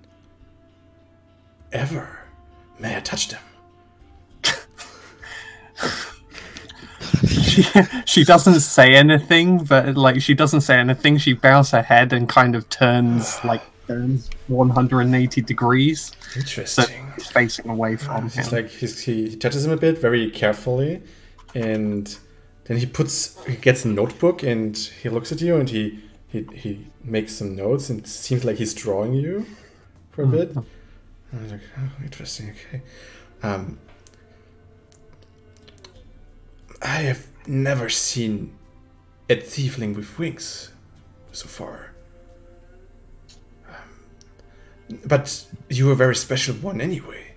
ever. May I touch them? She doesn't say anything, but like she doesn't say anything. She bows her head and kind of turns 180 degrees. Interesting. So he's facing away from him. It's like he touches him a bit, very carefully, and then he gets a notebook and he looks at you and he makes some notes and it seems like he's drawing you for a bit. And I was like, oh, interesting. Okay. I have never seen a tiefling with wings so far. But you are a very special one anyway.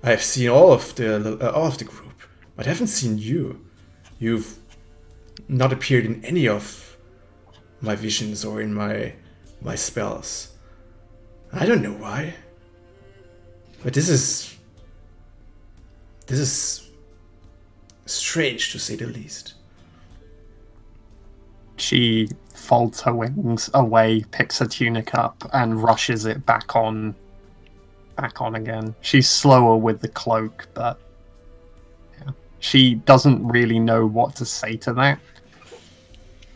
I have seen all of the group, but I haven't seen you. You've not appeared in any of my visions or in my spells. I don't know why. But this is strange to say the least. She folds her wings away, picks her tunic up, and rushes it back on again. She's slower with the cloak, but yeah. She doesn't really know what to say to that.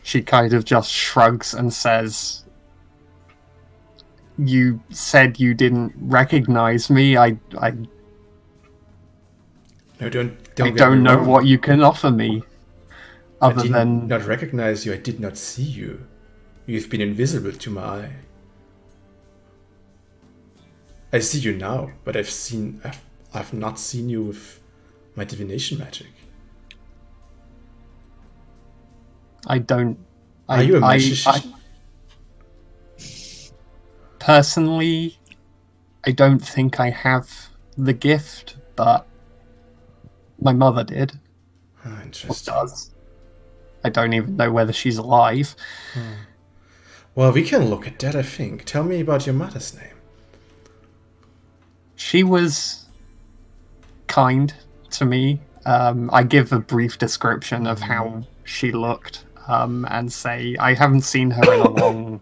She kind of just shrugs and says, "You said you didn't recognize me. I don't know what you can offer me. Other than not recognize you, I did not see you. You've been invisible to my eye. I see you now, but I've not seen you with my divination magic. I don't. Are you a magician? Personally, I don't think I have the gift, but my mother did. Oh, interesting. Does. I don't even know whether she's alive. Well, we can look at that, I think. Tell me about your mother's name. She was kind to me. I give a brief description of how she looked, and say I haven't seen her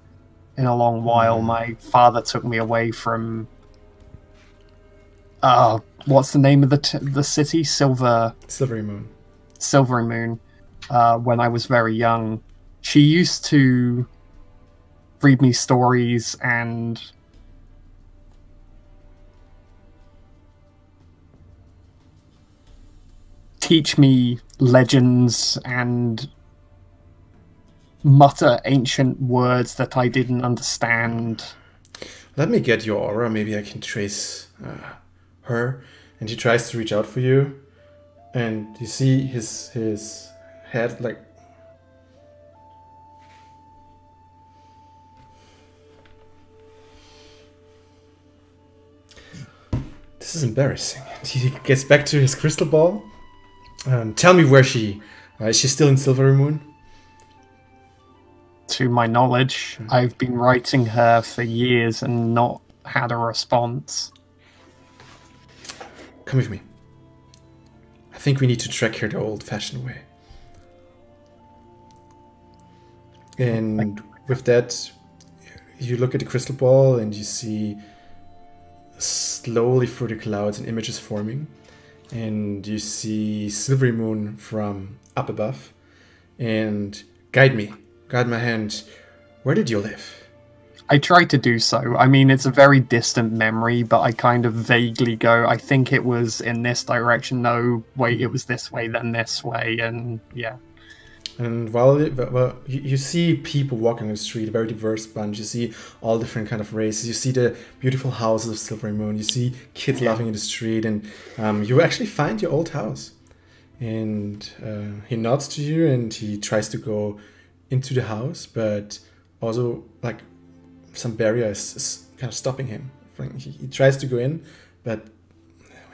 in a long while. My father took me away from what's the name of the city? Silvery Moon. Silvery Moon. When I was very young, she used to read me stories and teach me legends and mutter ancient words that I didn't understand. Let me get your aura. Maybe I can trace her. And he tries to reach out for you, and you see his head like. This is embarrassing. He gets back to his crystal ball. Tell me where is she still in Silvery Moon? To my knowledge, I've been writing her for years and not had a response. Come with me. I think we need to track her the old-fashioned way. And with that, you look at the crystal ball and you see slowly through the clouds and images forming. And you see Silvery Moon from up above. And guide my hand. Where did you live? I try to do so. I mean, it's a very distant memory, but I kind of vaguely go, I think it was in this direction. No, wait, it was this way, then this way, and yeah. And while you see people walking on the street, a very diverse bunch. You see all different kind of races. You see the beautiful houses of Silvery Moon. You see kids laughing in the street, and you actually find your old house. And he nods to you, and he tries to go into the house, but also like some barrier is kind of stopping him. He tries to go in, but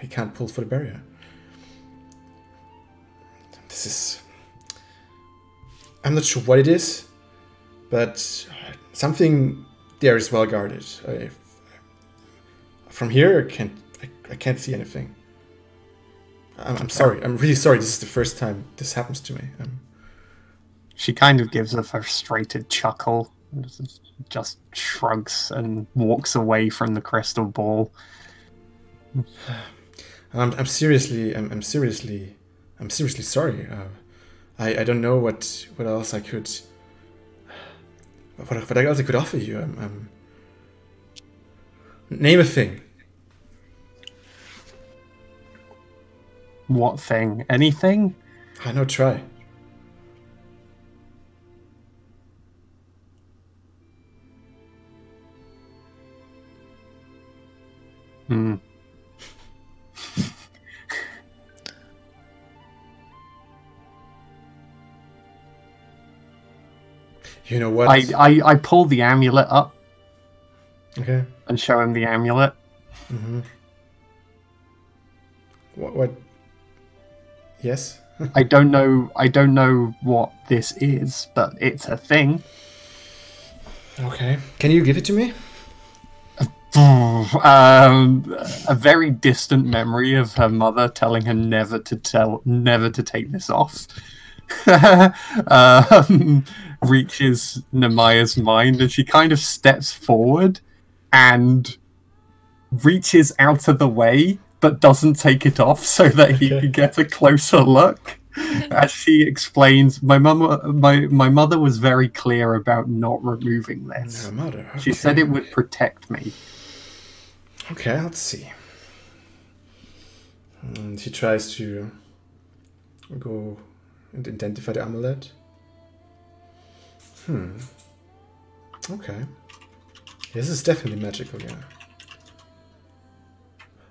he can't pull for the barrier. This is... I'm not sure what it is, but something there is well guarded. from here, I can't see anything. I'm sorry. I'm really sorry. This is the first time this happens to me. She kind of gives a frustrated chuckle, just shrugs and walks away from the crystal ball. I'm seriously sorry. I don't know what else I could. What else I could offer you? Name a thing. What thing? Anything? I know. Try. Hmm. You know what? I pull the amulet up. Okay. And show him the amulet. Mm-hmm. What? Yes. I don't know what this is, but it's a thing. Okay. Can you give it to me? A very distant memory of her mother telling her never to take this off. Reaches Nemeia's mind, and she kind of steps forward and reaches out of the way, but doesn't take it off so that he can get a closer look. As she explains, my mother was very clear about not removing this. Your mother. Okay. She said it would protect me. Okay, let's see. And she tries to go and identify the amulet. Okay. This is definitely magical, yeah.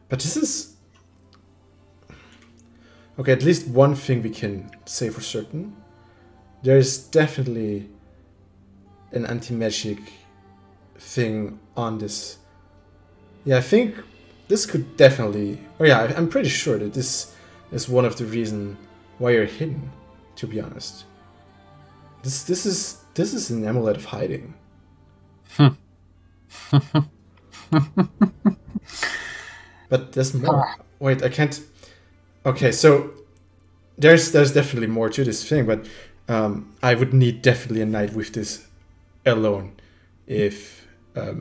But this is... Okay, at least one thing we can say for certain. There's definitely an anti-magic thing on this. Yeah, I think this could definitely... Oh yeah, I'm pretty sure that this is one of the reasons why you're hidden, to be honest. This is an amulet of hiding. But there's more. Wait, I can't... Okay, so there's definitely more to this thing, but I would need definitely a night with this alone if I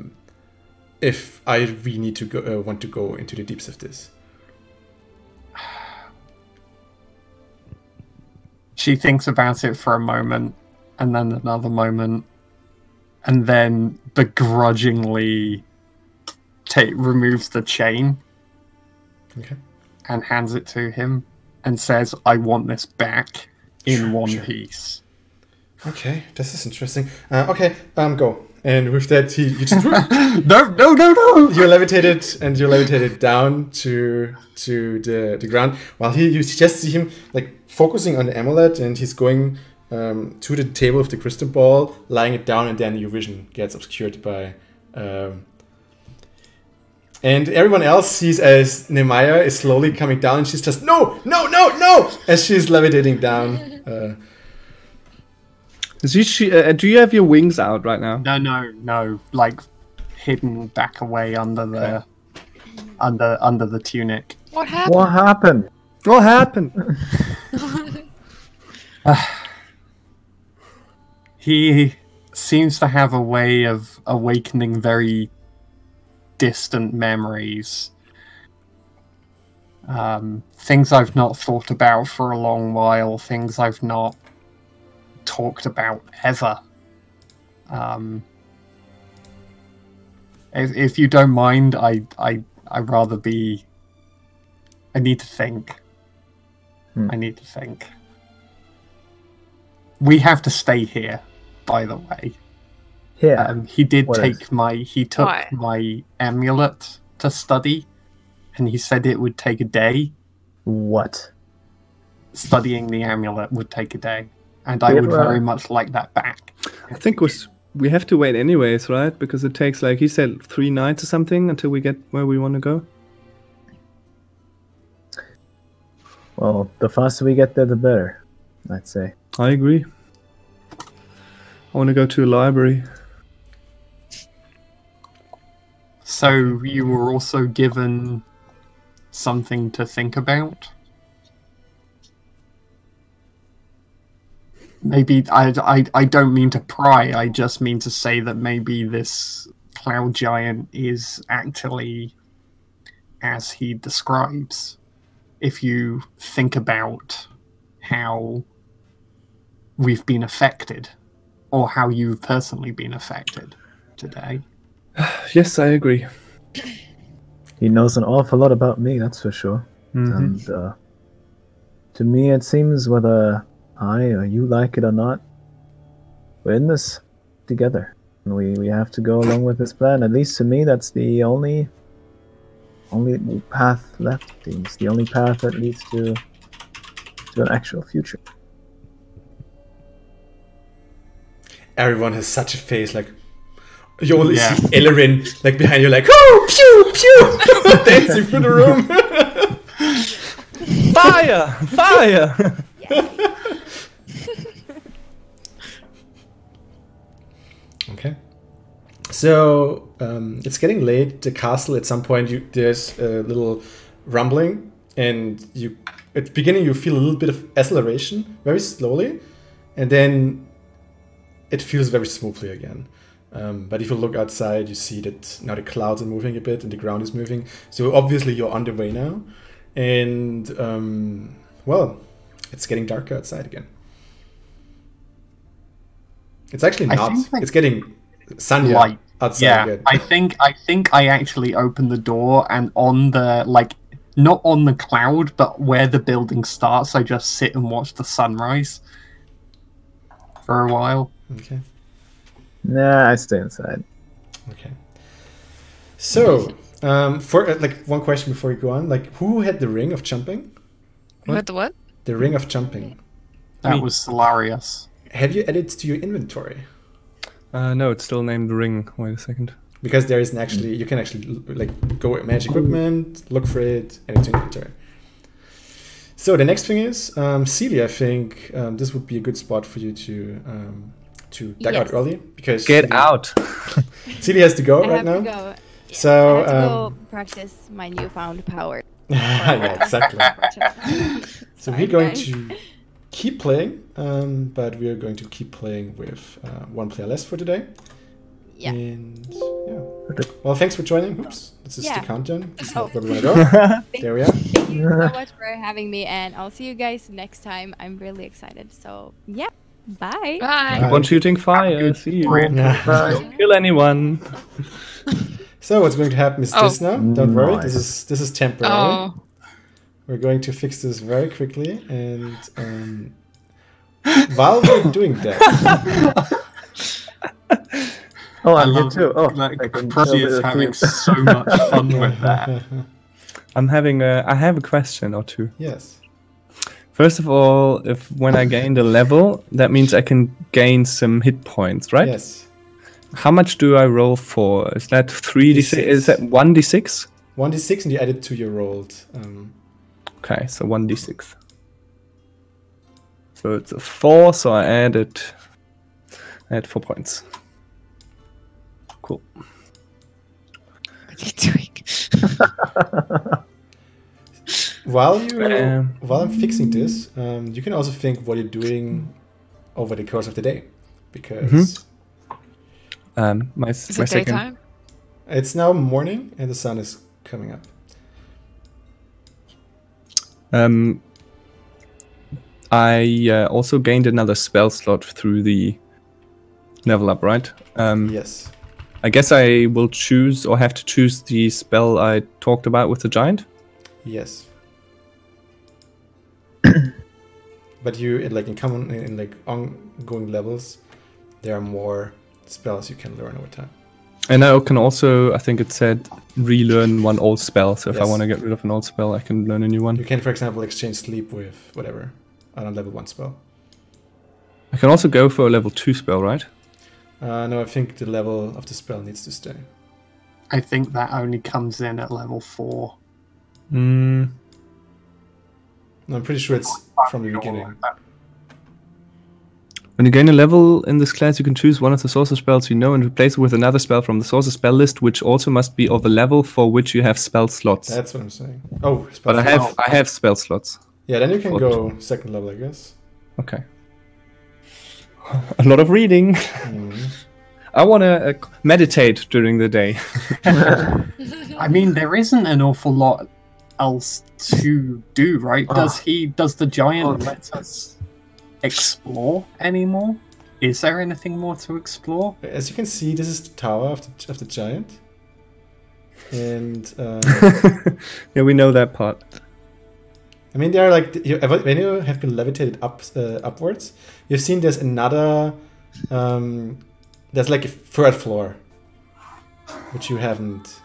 really need to go want to go into the deeps of this. She thinks about it for a moment, and then another moment, and then begrudgingly removes the chain. Okay. And hands it to him, and says, "I want this back in one piece." Okay, this is interesting. Okay, go. And with that, you just no. You're levitated down to the ground. While you just see him like focusing on the amulet, and he's going to the table of the crystal ball, lying it down, and then your vision gets obscured by. And everyone else sees as Nemeia is slowly coming down, and she's just no, as she's levitating down. Do you have your wings out right now? No, like hidden back away under the under the tunic. What happened? What happened? He seems to have a way of awakening very distant memories. Things I've not thought about for a long while, things I've not talked about ever. If you don't mind, I'd rather be... I need to think. I need to think. We have to stay here, by the way. Yeah. He did What take is? he took my amulet to study, and he said it would take a day. What? Studying the amulet would take a day, and I would very much like that back. I think we have to wait anyways, right? Because it takes, like he said, 3 nights or something until we get where we want to go. Well, the faster we get there, the better, I'd say. I agree. I want to go to a library. So you were also given something to think about? Maybe I don't mean to pry, I just mean to say that maybe this cloud giant is actually as he describes. If you think about how we've been affected, or how you've personally been affected today. Yes, I agree. He knows an awful lot about me, that's for sure. And to me, it seems whether I or you like it or not, we're in this together. And we have to go along with this plan. At least to me, that's the only path left. It's the only path that leads to an actual future. Everyone has such a face, like you only see Ellerin like behind you, like oh, pew pew, dancing through the room. Fire! Fire! Okay. So it's getting late. The castle. At some point, there's a little rumbling, and at the beginning you feel a little bit of acceleration, very slowly, and then it feels very smoothly again. But if you look outside, you see that now the clouds are moving a bit and the ground is moving. So obviously you're on the way now, and well, it's getting darker outside again. It's actually not. It's getting sunlight outside again. I think I actually opened the door, and on the not on the cloud, but where the building starts, I just sit and watch the sunrise for a while. Okay. Nah, I stay inside. Okay. So, for one question before we go on, who had the ring of jumping? What? The what? The ring of jumping. That was Solarius. Have you added to your inventory? No, it's still named Ring. Wait a second. Because there isn't actually, you can actually go manage equipment, look for it, and it's inventory. So the next thing is, Celia, I think this would be a good spot for you to duck out early, because get out. Celia has to go right now. Go. So I have to go practice my newfound power. Yeah, exactly. So Sorry, we're going guys. to keep playing, but we are going to keep playing with one player less for today. Yeah. And yeah. Well, thanks for joining. Oops, this is the countdown. This is not where we want to go. There we are. Thank you so much for having me, and I'll see you guys next time. I'm really excited. So yeah, bye. Bye. Keep on shooting fire. See you. Don't kill anyone. So what's going to happen is this now. Don't worry. This is temporary. Oh. We're going to fix this very quickly, and while we're doing that. Oh, I'm here too. Oh, Prusy is having so much fun with that. I have a question or two. Yes. First of all, when I gain the level, that means I can gain some hit points, right? Yes. How much do I roll for? Is that 3d6? Is that 1d6? 1d6, and you add it to your rolled. Okay, so 1d6. So it's a 4, so I add 4 points. Cool. What are you doing? While I'm fixing this, you can also think what you're doing over the course of the day, because my Is it second. daytime? it's now morning and the sun is coming up. I also gained another spell slot through the level up, right? Yes. I guess I will choose, or have to choose, the spell I talked about with the giant. Yes. But you in ongoing levels, there are more spells you can learn over time. And I can also, I think it said, relearn one old spell. So if I Yes. want to get rid of an old spell, I can learn a new one. You can, for example, exchange sleep with whatever on a level 1 spell. I can also go for a level 2 spell, right? No, I think the level of the spell needs to stay. I think that only comes in at level 4. No, I'm pretty sure it's from the beginning. When you gain a level in this class, you can choose one of the sorcerer spells you know and replace it with another spell from the sorcerer spell list, which also must be of a level for which you have spell slots. That's what I'm saying. Oh, But I have spell slots. Yeah, then you can go second level, I guess. Okay. A lot of reading. I want to meditate during the day. I mean, there isn't an awful lot else to do, right? Does the giant let us explore anymore? Is there anything more to explore? As you can see, this is the tower of the giant. And yeah, we know that part. I mean, there are like when you have been levitated upwards, you've seen there's another. There's like a third floor, which you haven't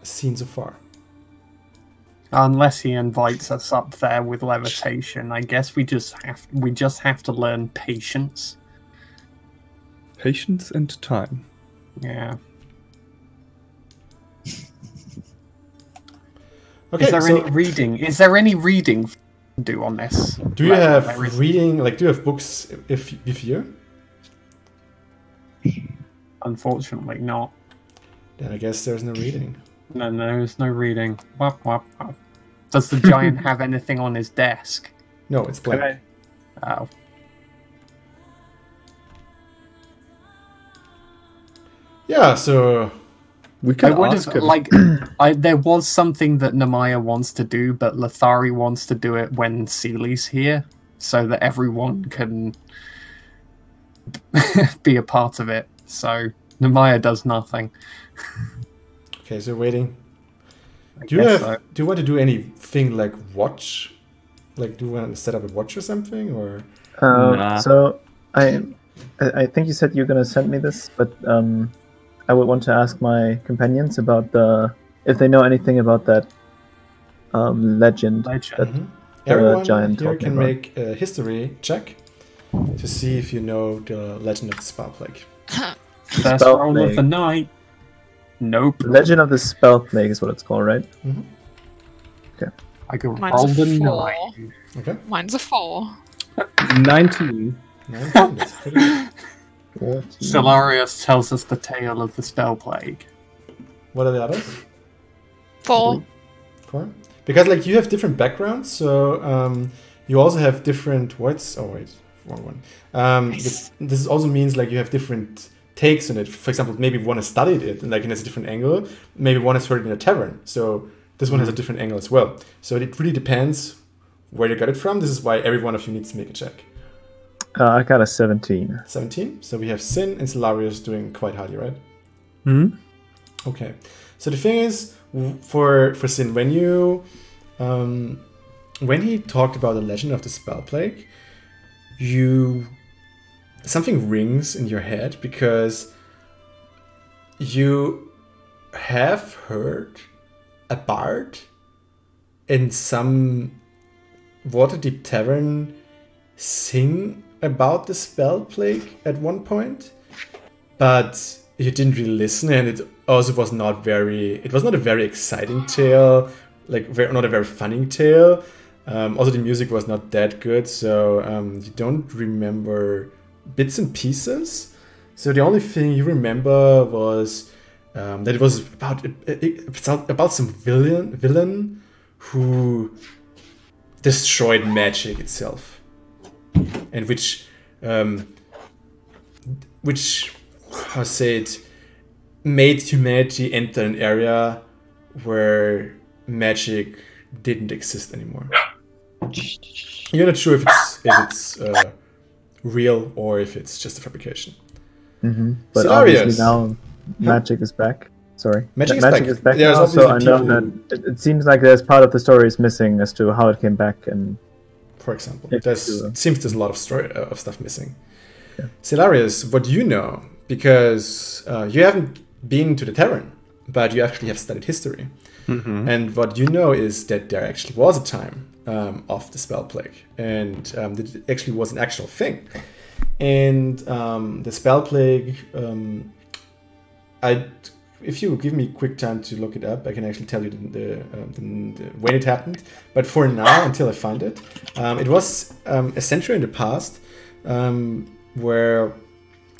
seen so far. Unless he invites us up there with levitation, I guess we just have to learn patience. Patience and time. Yeah. Okay. Is there any reading? Is there any reading to do on this? Do you have reading? Like, do you have books with you? Unfortunately, not. Then I guess there's no reading. No, there's no reading. Wop, wop, wop. Does the giant have anything on his desk? No, it's blank. Oh. Yeah, so we can ask him. Like, there was something that Nemeia wants to do, but Lethari wants to do it when Seely's here, so that everyone can be a part of it. So Nemeia does nothing. Okay, so waiting. Do you want to do anything like watch? Like, do you want to set up a watch or something, or? Nah. So I think you said you're gonna send me this, but I would want to ask my companions about if they know anything about that legend. That Everyone giant here can about. make a history check to see if you know the legend of the Spell Plague. First roll of the night. Nope. Legend of the Spell Plague is what it's called, right? Mm-hmm. Okay. I go Mine's roll the a 4. night. Okay. Mine's a 4. 19. 19. That's pretty good. Solarius tells us the tale of the Spell Plague. What are the others? 4. 4? Because like you have different backgrounds, so you also have different words. Oh wait, wrong one. Nice. This also means like you have different takes on it. For example, maybe one has studied it and like it has a different angle. Maybe one has heard it in a tavern. So this one has a different angle as well. So it really depends where you got it from. This is why every one of you needs to make a check. I got a 17. 17. So we have Sin and Solarius doing quite highly, right? Hmm. Okay. So the thing is, for Sin, when he talked about the legend of the Spell Plague, something rings in your head because you have heard a bard in some Waterdeep tavern sing about the Spell Plague at one point, but you didn't really listen, and it also was not a very exciting tale, like not a very funny tale. Also the music was not that good, so you don't remember bits and pieces. So the only thing you remember was that it was about some villain who destroyed magic itself, and which how to say it, made humanity enter an area where magic didn't exist anymore. You're not sure if it's real or if it's just a fabrication. Mm-hmm. But Solarius. obviously now magic is back. Sorry. Magic is back There's now, so I obviously know that it seems like there's part of the story is missing as to how it came back. And for example, Yeah, it seems there's a lot of stuff missing. Yeah. Solarius, what do you know? Because you haven't been to the tavern, but you actually have studied history. Mm-hmm. And what you know is that there actually was a time of the Spell Plague, and that it actually was an actual thing. And the Spell Plague, if you give me quick time to look it up, I can actually tell you the when it happened. But for now, until I find it, it was a century in the past where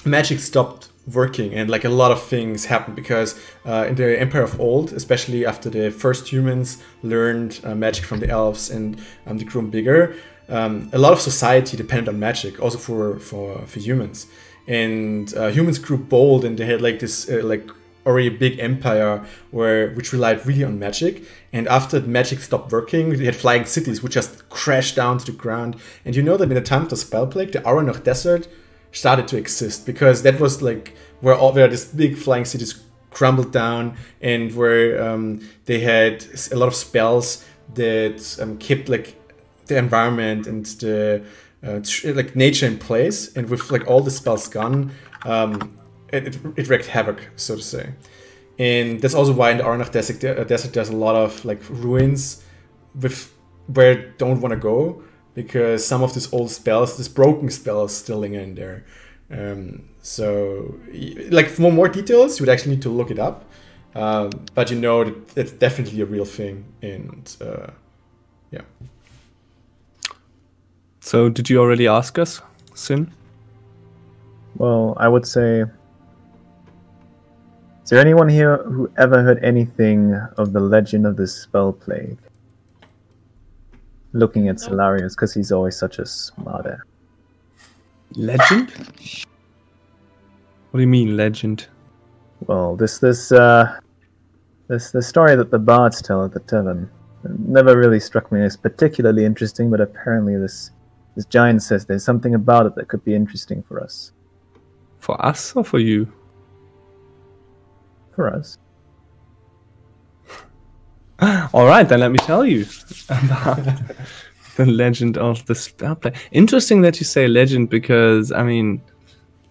magic stopped working, and like a lot of things happened because in the Empire of Old, especially after the first humans learned magic from the elves and they grew bigger, a lot of society depended on magic, also for humans. And humans grew bold, and they had like this like already a big empire which relied really on magic. And after magic stopped working, they had flying cities which just crashed down to the ground. And you know that in the time of the Spell Plague, the Aranach Desert started to exist, because that was like where these big flying cities crumbled down, and where they had a lot of spells that kept like the environment and the like nature in place. And with like all the spells gone, it wreaked havoc, so to say. And that's also why in the Aranach Desert there's a lot of like ruins where you don't want to go, because some of these old spells, these broken spells, still linger in there. So like for more details, you would actually need to look it up. But you know that it's definitely a real thing. And yeah. So did you already ask us, Sin? Well, I would say, is there anyone here who ever heard anything of the legend of the Spell Plague? Looking at Solarius, because he's always such a smarter. Legend? What do you mean, legend? Well, this story that the bards tell at the tavern never really struck me as particularly interesting, but apparently this giant says there's something about it that could be interesting for us. For us or for you? For us. All right, then let me tell you about the legend of the Spell Plague. Interesting that you say legend, because, I mean,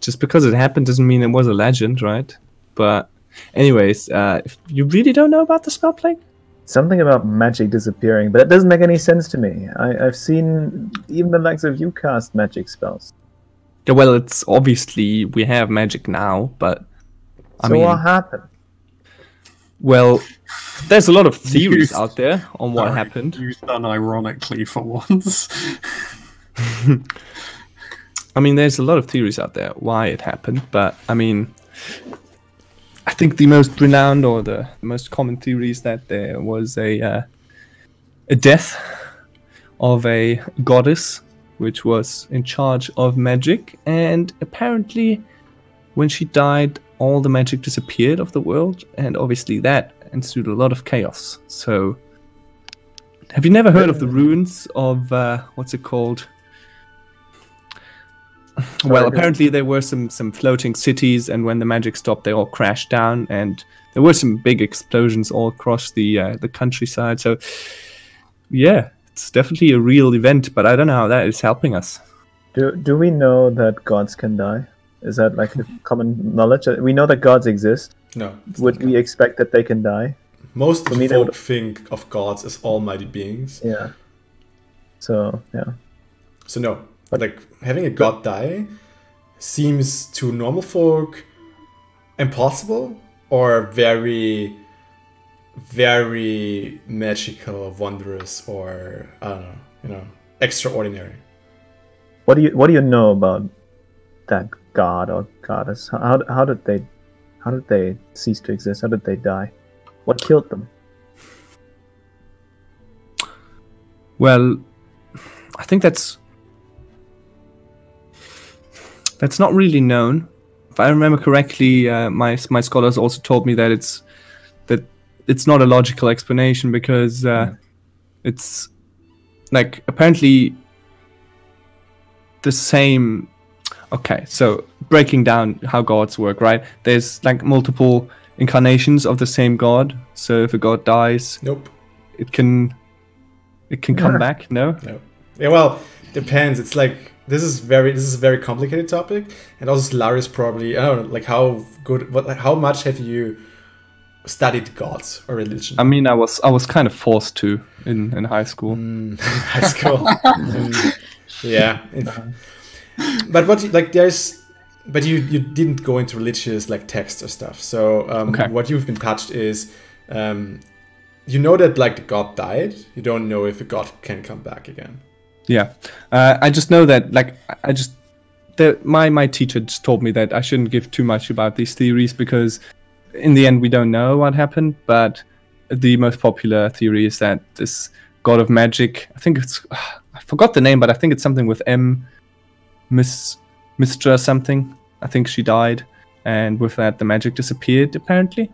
just because it happened doesn't mean it was a legend, right? But anyways, if you really don't know about the Spell Plague? Something about magic disappearing, but it doesn't make any sense to me. I've seen even the likes of you cast magic spells. Yeah, well, it's obviously we have magic now, but I mean, what happened? Well, there's a lot of theories out there on what happened. Used unironically for once. I mean, there's a lot of theories out there why it happened, but I mean, I think the most renowned or the most common theory is that there was a death of a goddess which was in charge of magic, and apparently when she died, all the magic disappeared of the world, and obviously that ensued a lot of chaos. So, have you never heard of the ruins of, what's it called? Well, apparently there were some floating cities, and when the magic stopped, they all crashed down, and there were some big explosions all across the countryside. So, yeah, it's definitely a real event, but I don't know how that is helping us. Do we know that gods can die? Is that like the common knowledge? We know that gods exist. No. Would we expect that they can die? Most people think of gods as almighty beings. Yeah. So, yeah. So no. But like having a god die seems to normal folk impossible, or very, very magical, wondrous, or I don't know, extraordinary. What do you know about that god or goddess? How did they cease to exist? How did they die? What killed them? Well, I think that's not really known. If I remember correctly, my scholars also told me that it's not a logical explanation, because it's like apparently the same. Okay, so breaking down how gods work, right? There's like multiple incarnations of the same god. So if a god dies, nope, it can come back. No. Yeah, well, depends. It's like this is a very complicated topic, and also Solarius probably, I don't know, like how much have you studied gods or religion? I mean, I was kind of forced to in high school. High school, yeah. But what like there's but you didn't go into religious like text or stuff. So what you've been touched is you know that like the god died. You don't know if a god can come back again. Yeah, I just know that like my teacher just told me that I shouldn't give too much about these theories because in the end we don't know what happened. But the most popular theory is that this god of magic, I think it's I forgot the name, but I think it's something with M, Mistra something. I think she died, and with that the magic disappeared apparently.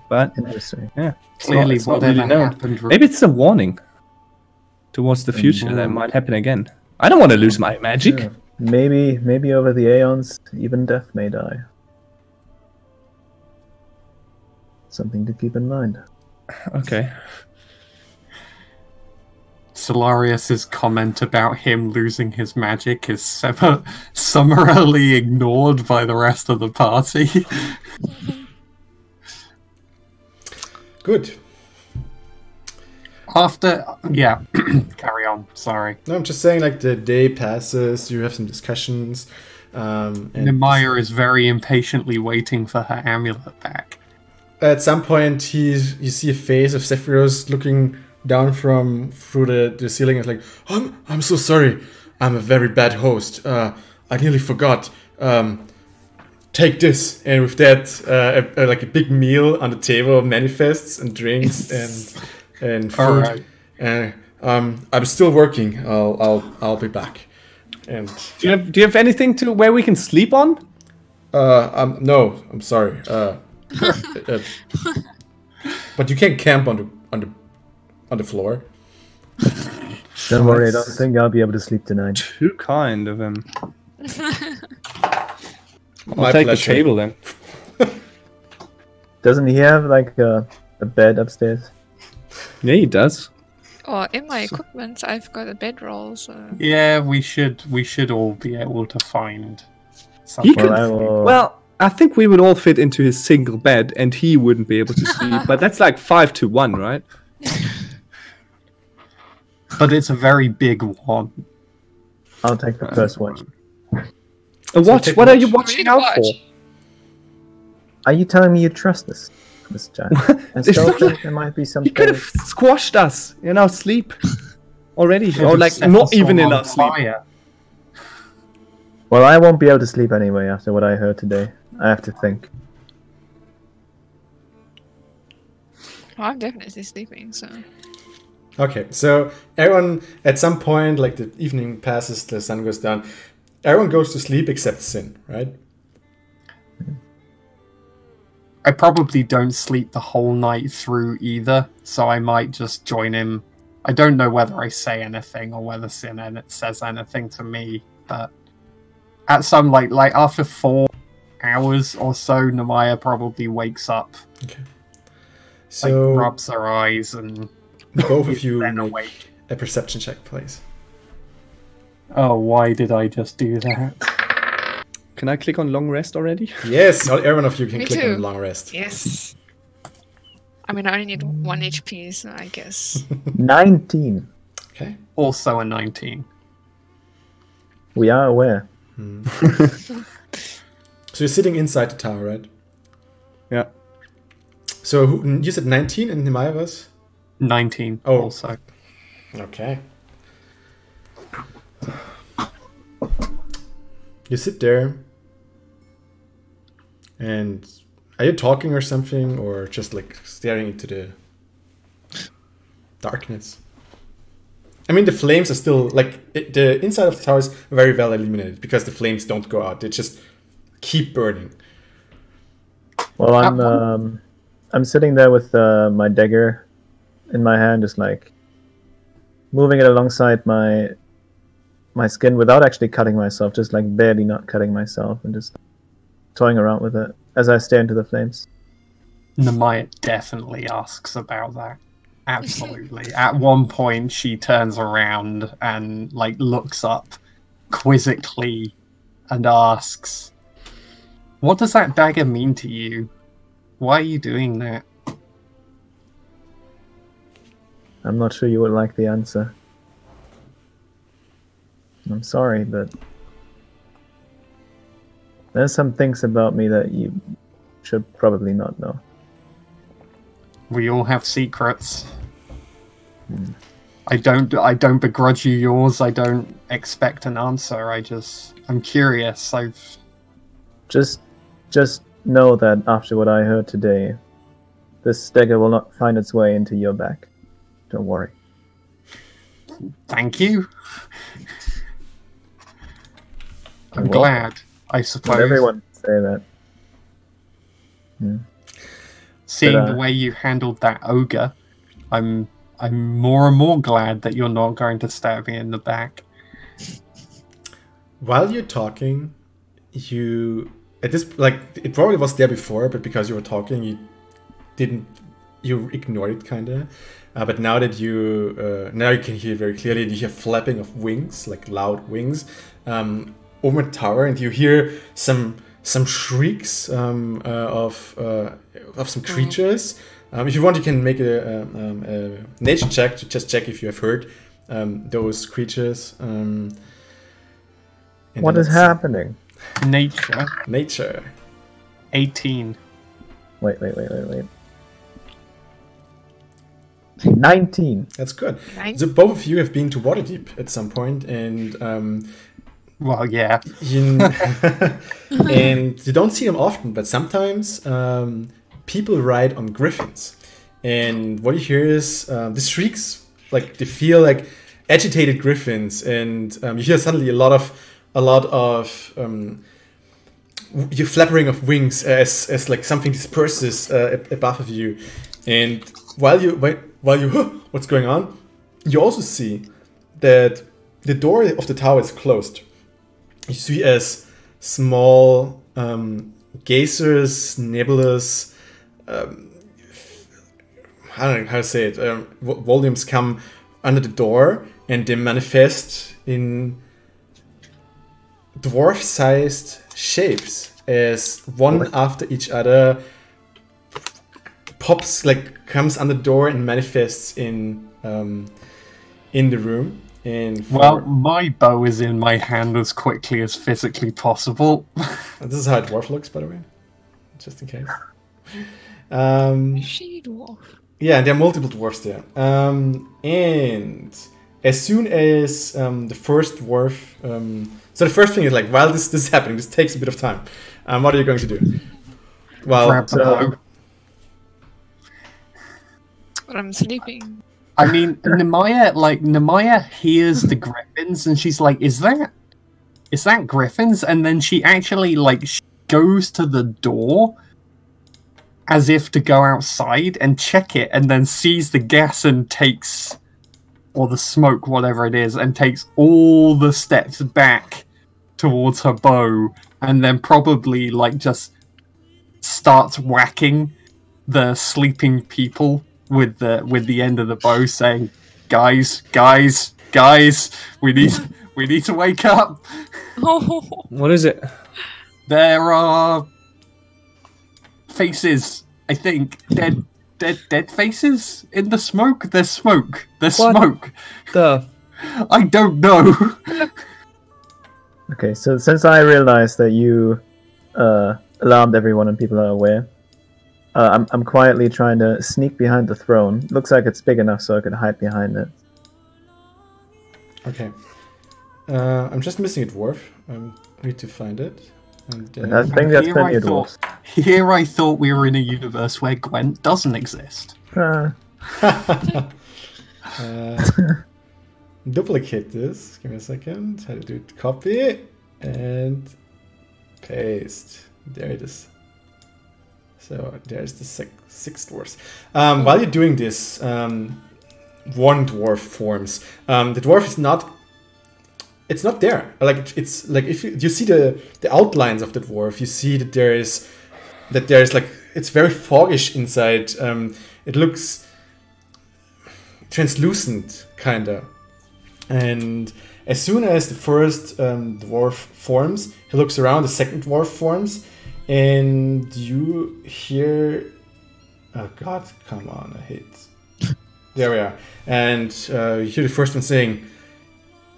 But Interesting. yeah, Clearly, it's not whatever really known. happened. Maybe it's a warning towards the future that might happen again. I don't want to lose my magic. Yeah. Maybe over the aeons, even death may die. Something to keep in mind. Okay. Solarius's comment about him losing his magic is summarily ignored by the rest of the party. Good. Yeah, carry on. Sorry. No, I'm just saying, like, the day passes, you have some discussions. And Nemeia is very impatiently waiting for her amulet back. at some point, you see a face of Zephyros looking down through the ceiling. And it's like, I'm so sorry. I'm a very bad host. I nearly forgot. Take this. And with that, like a big meal on the table manifests and drinks and food. All right. I'm still working. I'll be back. And Do you have anything to where we can sleep on? no, I'm sorry. But you can't camp on the floor. Don't worry, I don't think I'll be able to sleep tonight. Too kind of him. My I'll take the pleasure. table then. Doesn't he have like a bed upstairs? Yeah, he does. Or in my equipment, I've got a bedroll, so... Yeah, we should all be able to find He something. could. I will- Well, I think we would all fit into his single bed, and he wouldn't be able to sleep. But that's like 5 to 1, right? But it's a very big one. I'll take the first watch. A watch? take What a are you watch. watching out for? Are you telling me you trust this giant? I It's still not think like- there might be He something. could have squashed us in our sleep already, Could or have like set not us even all in on our sleep. fire. Well, I won't be able to sleep anyway after what I heard today. I have to think. Well, I'm definitely sleeping, so... Okay, so everyone, at some point, like the evening passes, the sun goes down, everyone goes to sleep except Sin, right? I probably don't sleep the whole night through either, so I might just join him. I don't know whether I say anything or whether Sin says anything to me, but at some like after 4 hours or so, Nemeia probably wakes up, Okay. like So rubs her eyes, and both of you then make awake. a perception check, please. Oh, why did I just do that? Can I click on long rest already? Yes, every one of you can Me click too. on long rest. Yes. I mean, I only need 1 HP, so I guess. 19. Okay. Also a 19. We are aware. So you're sitting inside the tower, right? Yeah. So you said 19 and Nemeia was? 19 Oh. also. Okay. You sit there, and are you talking or something, or just like staring into the darkness? I mean, the flames are still like the inside of the tower is very well illuminated because the flames don't go out; they just keep burning. Well, I'm sitting there with my dagger in my hand, just like moving it alongside my skin without actually cutting myself, just like barely not cutting myself, and just toying around with it as I stare into the flames. Nemeia definitely asks about that. Absolutely. At one point, she turns around and like looks up quizzically and asks, "What does that dagger mean to you? Why are you doing that?" I'm not sure you would like the answer. I'm sorry, but There's some things about me that you should probably not know. We all have secrets. I don't begrudge you yours. I don't expect an answer. I'm curious. Just know that after what I heard today, this dagger will not find its way into your back. Don't worry. Thank you. I'm You're glad, welcome. I suppose. Not everyone say that. Hmm. Seeing the way you handled that ogre, I'm more and more glad that you're not going to stab me in the back. While you're talking, it probably was there before, but because you were talking, you ignored it kinda. But now that you can hear very clearly, you hear flapping of wings, like loud wings, over the tower, and you hear some shrieks of some creatures. If you want, you can make a nature check to just check if you have heard those creatures. What is happening? Nature. 18. Wait. 19. That's good. So both of you have been to Waterdeep at some point, and well, yeah. And you don't see them often, but sometimes people ride on griffins, and what you hear is the shrieks, like they feel like agitated griffins, and you hear suddenly a lot of your flappering of wings as like something disperses above of you, and while you what's going on, you also see that the door of the tower is closed. You see as small geysers, nebulas, I don't know how to say it, volumes come under the door, and they manifest in dwarf-sized shapes as one after each other comes under the door and manifests in the room. And my bow is in my hand as quickly as physically possible. This is how a dwarf looks, by the way, just in case. She dwarf. Yeah, and there are multiple dwarfs there. And as soon as the first dwarf, so the first thing is like, while this is happening, this takes a bit of time. What are you going to do? Well, but I'm sleeping. I mean, Nemeia hears the griffins, and she's like, "Is that griffins?" And then she actually goes to the door as if to go outside and check it, and then sees the gas and takes, or the smoke, whatever it is, and takes all the steps back towards her bow, and then probably just starts whacking the sleeping people with the end of the bow, saying, guys, we need to wake up. Oh. What is it? There are faces, I think, dead faces in the smoke. There's smoke. There's smoke. I don't know. Okay, so since I realized that you alarmed everyone and people are aware, I'm quietly trying to sneak behind the throne. Looks like it's big enough so I could hide behind it. Okay. I'm just missing a dwarf. I need to find it. And, I think that's plenty of dwarves. Here I thought we were in a universe where Gwent doesn't exist. Duplicate this. Give me a second. How to do it? Copy and paste. There it is. So there's the six dwarfs. While you're doing this, one dwarf forms. The dwarf is not. It's not there. It's like if you see the outlines of the dwarf, you see that there's it's very foggish inside. It looks translucent, kinda. And as soon as the first dwarf forms, he looks around. The second dwarf forms. And you hear, oh god, come on, I hate. There we are. And you hear the first one saying,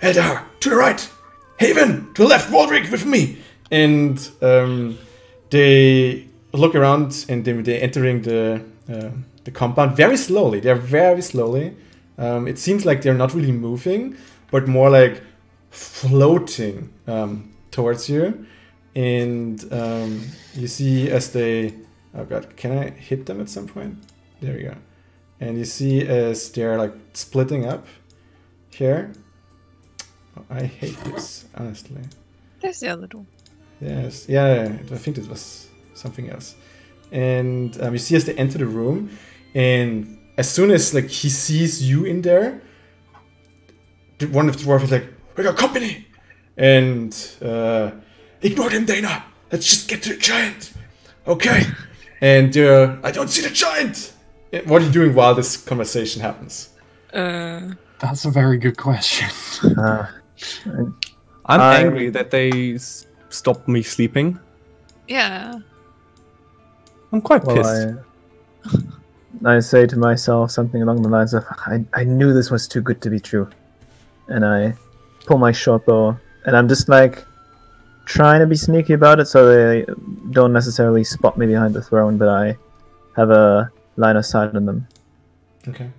Eldar, to the right! Haven, to the left, Waldrick with me! and they look around and they're entering the compound very slowly. They're very slowly. It seems like they're not really moving, but more like floating towards you. And you see as they... Oh god, can I hit them at some point? There we go. And you see as they're like splitting up here. Oh, I hate this, honestly. There's the other door. Yes, yeah, I think this was something else. And you see as they enter the room, and as soon as like he sees you in there, one of the dwarves is like, "We got company!" And ignore them, Dana. Let's just get to the giant. Okay. And I don't see the giant. What are you doing while this conversation happens? That's a very good question. I'm angry that they stopped me sleeping. Yeah. I'm quite pissed. I say to myself something along the lines of, I knew this was too good to be true. And I pull my short bow, and I'm just like trying to be sneaky about it so they don't necessarily spot me behind the throne, but I have a line of sight on them. Okay.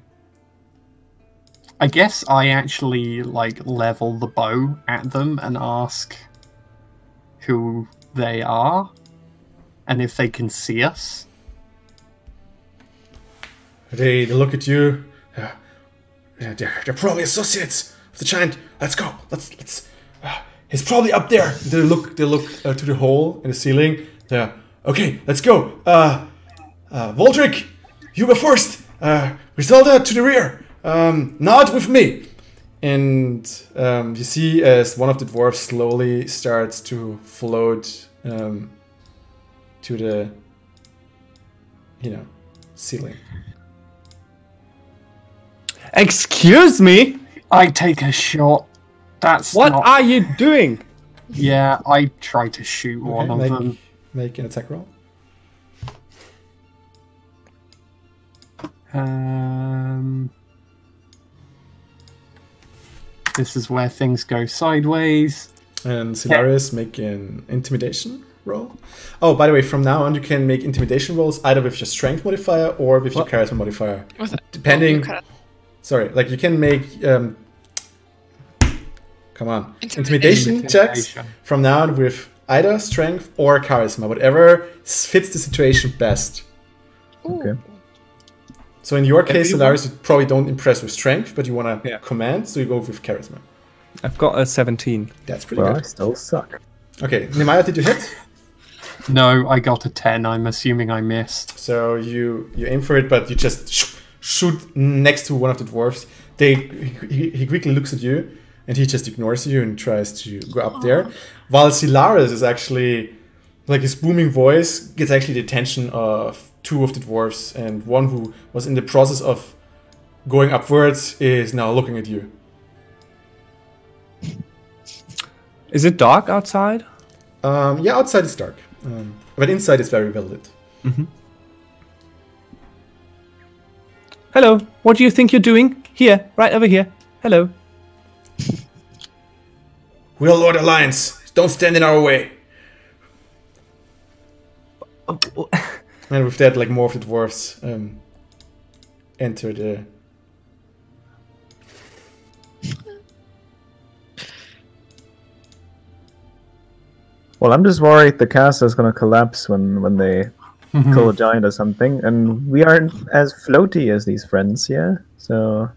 I guess I actually like level the bow at them and ask who they are and if they can see us. They look at you. They're probably associates of the giant. Let's go. Let's. He's probably up there. They look to the hole in the ceiling. Yeah. Okay, let's go. Voldrick, you go first. Griselda to the rear. Nod with me. And you see as one of the dwarves slowly starts to float to the, ceiling. Excuse me? I take a shot. That's What not... are you doing? Yeah, I try to shoot one of them. Make an attack roll. This is where things go sideways. And Zephyros, make an intimidation roll. Oh, by the way, from now on you can make intimidation rolls either with your strength modifier or with your charisma modifier. What's that? Depending... Sorry, like you can make... come on. Intimidation checks from now on with either strength or charisma. Whatever fits the situation best. Okay. So in your case, Zephyros, you probably don't impress with strength, but you want to Yeah. command, so you go with charisma. I've got a 17. That's pretty Well, I good. still suck. Okay, Nemeia, did you hit? No, I got a 10. I'm assuming I missed. So you aim for it, but you just shoot next to one of the dwarves. He quickly looks at you, and he just ignores you and tries to go up there. While Zephyros is actually, like his booming voice gets actually the attention of two of the dwarves, and one who was in the process of going upwards is now looking at you. Is it dark outside? Yeah, outside is dark, but inside is very well lit. Mm-hmm. Hello, what do you think you're doing? Here, right over here. Hello. We're Lord Alliance. Don't stand in our way. And with that, like more of the dwarves enter the. Well, I'm just worried the castle is going to collapse when they kill a giant or something, and we aren't as floaty as these friends, yeah? So...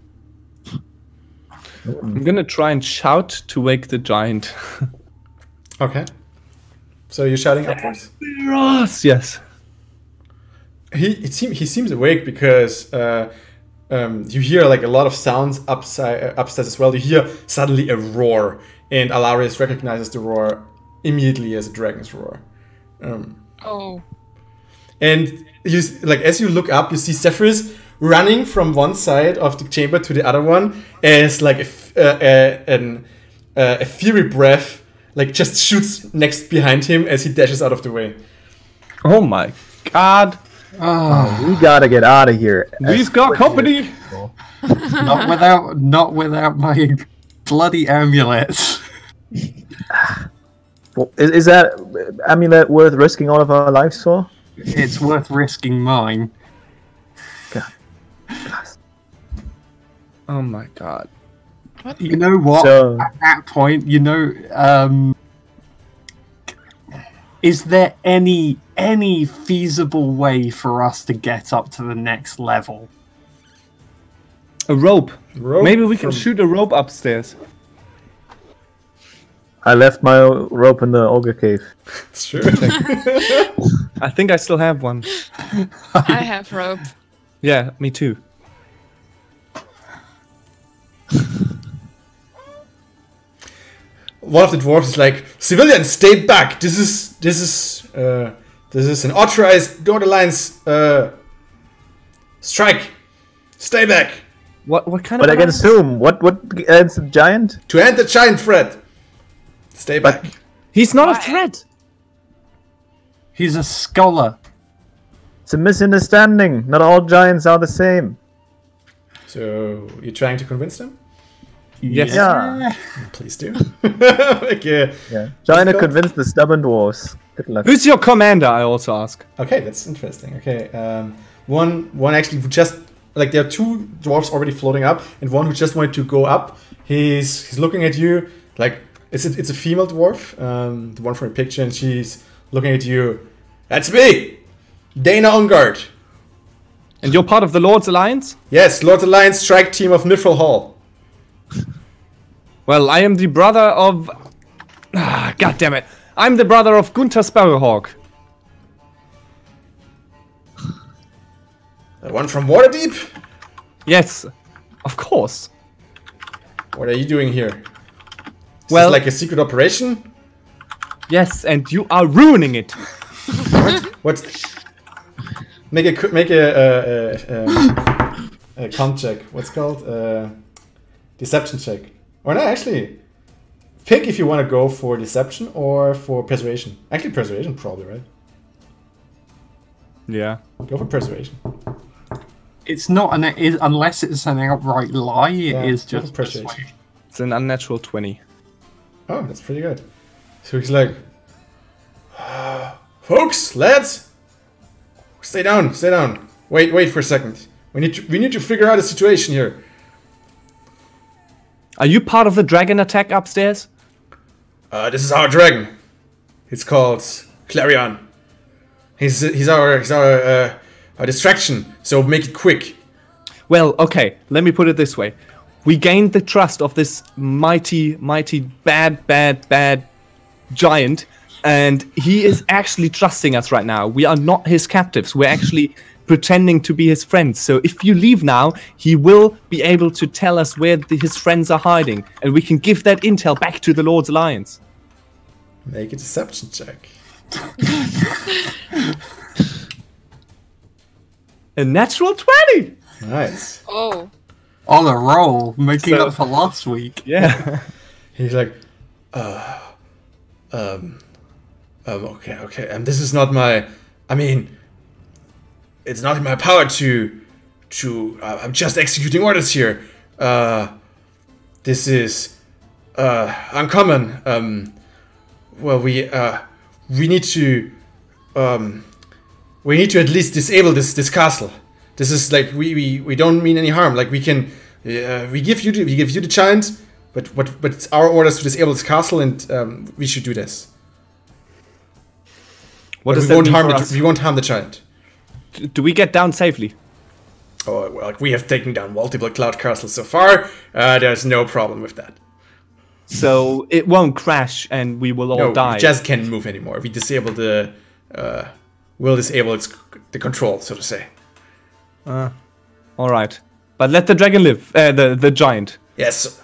I'm gonna try and shout to wake the giant. Okay. So you're shouting upwards? Zephyros! Yes. He seems awake because you hear like a lot of sounds upstairs as well. You hear suddenly a roar, and Alaris recognizes the roar immediately as a dragon's roar. Oh. And you like as you look up, you see Zephyros running from one side of the chamber to the other one as like a fury breath like just shoots next behind him as he dashes out of the way. Oh my god. we gotta get out of here. We've got company. Not without my bloody amulets. Well, is that amulet worth risking all of our lives for? It's worth risking mine. God. Oh my god. You know what? So- At that point, is there any feasible way for us to get up to the next level? A rope. Rope Maybe we can from- shoot a rope upstairs. I left my rope in the ogre cave. Sure. I think I still have one. I have rope. Yeah, me too. One of the dwarves is like, civilians, stay back. This is an authorized Northern Alliance strike. Stay back. What kind of? But against whom? What against the giant? To end the giant threat. Stay back. He's not Why? a threat. He's a scholar. It's a misunderstanding. Not all giants are the same. So you're trying to convince them? Yes. Yeah. Please do. Okay. Yeah. Trying to convince the stubborn dwarves. Good luck. Who's your commander? I also ask. Okay, that's interesting. Okay, one actually who just like there are two dwarves already floating up, and one who just wanted to go up. He's looking at you like it's a female dwarf, the one from the picture, and she's looking at you. That's me, Dana Ungard. And you're part of the Lord's Alliance? Yes, Lord's Alliance strike team of Nifl Hall. Well, I am the brother of... God damn it. I'm the brother of Gunther Sparrowhawk. The one from Waterdeep. Yes, of course. What are you doing here? Is Well- this like a secret operation? Yes, and you are ruining it. What? Make a con check. What's it called? Deception check. Or no, actually, pick if you want to go for deception or for persuasion. Actually, persuasion probably, right? Yeah. Go for persuasion. It's not unless it's an outright lie. Yeah, It is go just for persuasion. persuasion. It's an unnatural 20. Oh, that's pretty good. So he's like, folks, lads, stay down, stay down. Wait for a second. We need to figure out a situation here. Are you part of the dragon attack upstairs? This is our dragon. It's called Clarion. He's our distraction. So make it quick. Well, okay, let me put it this way. We gained the trust of this mighty, bad giant, and he is actually trusting us right now. We are not his captives. We're actually pretending to be his friends. So if you leave now, he will be able to tell us where his friends are hiding, and we can give that intel back to the Lord's Alliance. Make a deception check. A natural 20! Nice. Oh. On a roll, making So- up for last week. Yeah. He's like, okay. And this is not my. I mean, it's not in my power to. I'm just executing orders here. This is uncommon. Well, we need to at least disable this castle. This is like we don't mean any harm. Like we can we give you the giant, but it's our orders to disable this castle, and we should do this. What But does we that won't mean harm for the, us? we won't harm the giant. Do we get down safely? Oh well, we have taken down multiple cloud castles so far. There's no problem with that. So it won't crash and we will all No, die. we just can't move anymore. We disable the. We'll disable the control, so to say. Alright. But let the dragon live. The giant. Yes.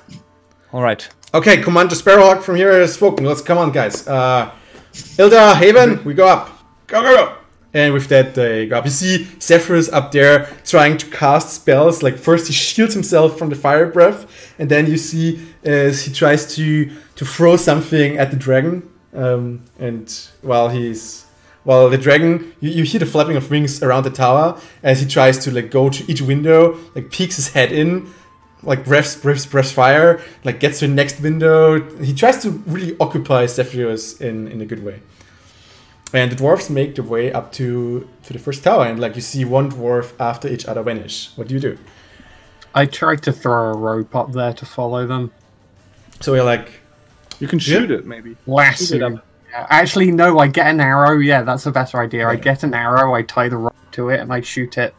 Alright. Okay, Commander Sparrowhawk from here has spoken. Let's come on, guys. Ilda, Haven, we go up. Go. And with that, they go up. You see Zephyros up there trying to cast spells. Like first he shields himself from the fire breath, and then you see as he tries to throw something at the dragon. And while the dragon, you hear the flapping of wings around the tower as he tries to like go to each window, like peeks his head in. like breaths fire, like gets to the next window. He tries to really occupy Zephyros in a good way. And the dwarves make their way up to the first tower, and like you see one dwarf after each other vanish. What do? I tried to throw a rope up there to follow them. So you're like, You can shoot it, maybe. Lasso. Shoot it up. Yeah, actually, no, I get an arrow. Yeah, that's a better idea. I Okay. get an arrow, I tie the rope to it, and I shoot it.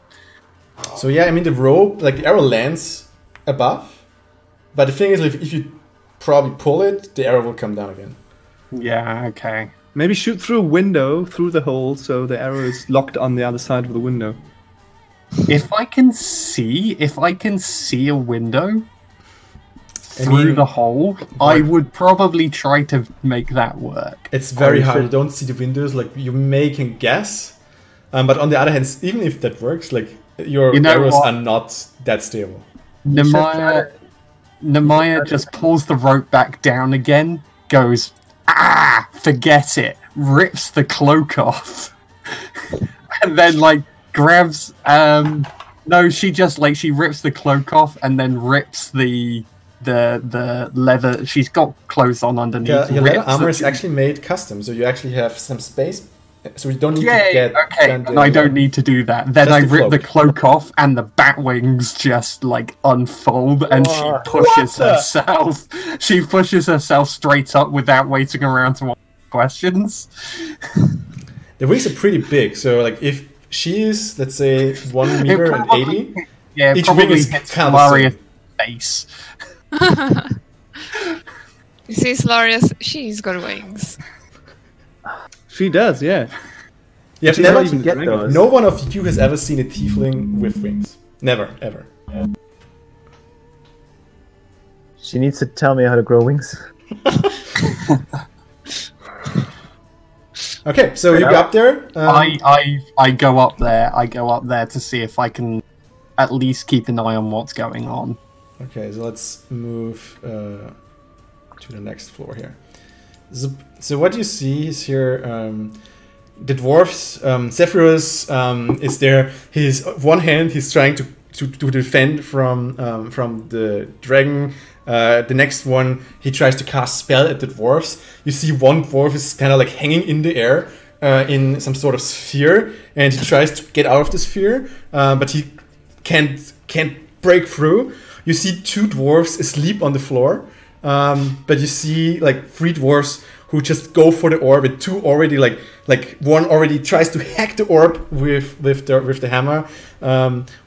so yeah, I mean the rope, like the arrow lands above, but the thing is, if you probably pull it, the arrow will come down again. Yeah, okay. Maybe shoot through a window, through the hole, so the arrow is locked on the other side of the window. If I can see a window through the hole, I would probably try to make that work. It's very you hard. should- You don't see the windows. Like you may can guess, but on the other hand, even if that works, like your You know arrows what? are not that stable. Nemeia just pulls the rope back down again, goes, forget it, rips the cloak off, and then like grabs. No, she just like she rips the cloak off and then rips the leather. She's got clothes on underneath. Yeah, your leather rips armor the- is actually made custom, so you actually have some space, so you don't need to Yay, get. okay, and I don't need to do that. Then Just I the rip the cloak. cloak off, and the bat wings just like unfold, and she pushes herself. She pushes herself straight up without waiting around to ask questions. The wings are pretty big, so like if she is, let's say, 1 meter and probably- 80, Yeah, it Each probably wing is hits kind of the same. Solaria's face. You see, Solarius, she's got wings. She does, yeah. you have She's never. not even get dragon. those. No one of you has ever seen a tiefling with wings. Never, ever. She needs to tell me how to grow wings. Okay, so you go up there. I go up there. I go up there to see if I can at least keep an eye on what's going on. Okay, so let's move to the next floor here. So what you see is here, the dwarfs, Zephyros is there. He's one hand he's trying to defend from the dragon. The next one he tries to cast spell at the dwarfs. You see one dwarf is kind of like hanging in the air in some sort of sphere, and he tries to get out of the sphere, but he can't break through. You see two dwarves asleep on the floor, but you see like three dwarves who just go for the orb, and two already like one already tries to hack the orb with the hammer,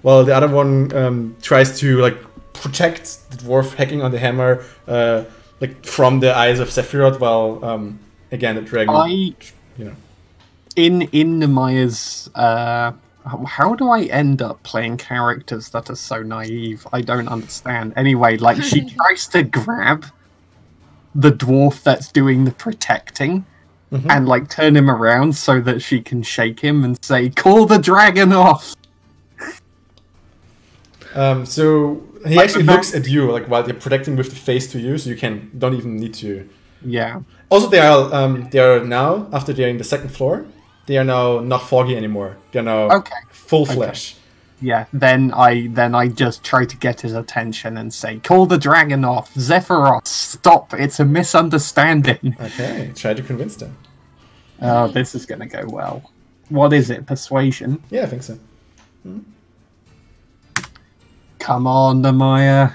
while the other one tries to like protect the dwarf hacking on the hammer like from the eyes of Sephiroth, while again the dragon, you know. In Nemeia's how do I end up playing characters that are so naive? I don't understand. Anyway, like she tries to grab the dwarf that's doing the protecting and like turn him around so that she can shake him and say, "Call the dragon off." So he actually looks at you like while they're protecting with the face to you, so you don't even need to. Yeah. Also, they are now, after they're in the second floor, they are now not foggy anymore. They're now full flesh. Yeah, then I just try to get his attention and say, "Call the dragon off, Zephyros, stop! It's a misunderstanding." Okay, try to convince them. Oh, this is gonna go well. What is it? Persuasion? Yeah, I think so. Come on, Nemeia.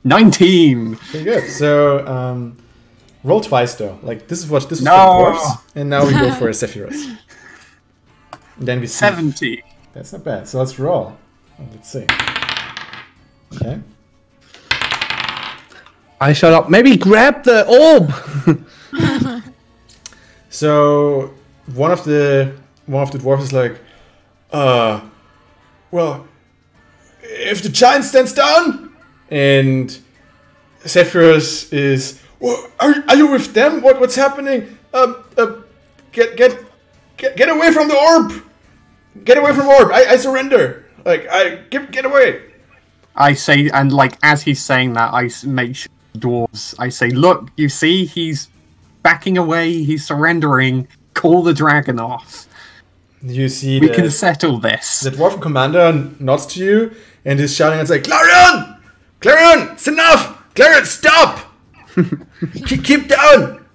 19. Pretty good. So roll twice though. Like this is for the dwarves, and now we go for a Zephyros. And then we see 70. That's not bad. So let's roll. Let's see. Okay. I shut up. Maybe grab the orb. So one of the dwarves is like, well, if the giant stands down, and Zephyros is, well, are you with them? What's happening? Get away from the orb! Get away from the orb! I surrender! Get away! I say, and like as he's saying that, I make sure the dwarves. I say, "Look, you see, he's backing away. He's surrendering. Call the dragon off. You see, We can settle this." the dwarven commander nods to you and is shouting and saying, "Clarion! Clarion, it's enough! Clarion, stop! keep down!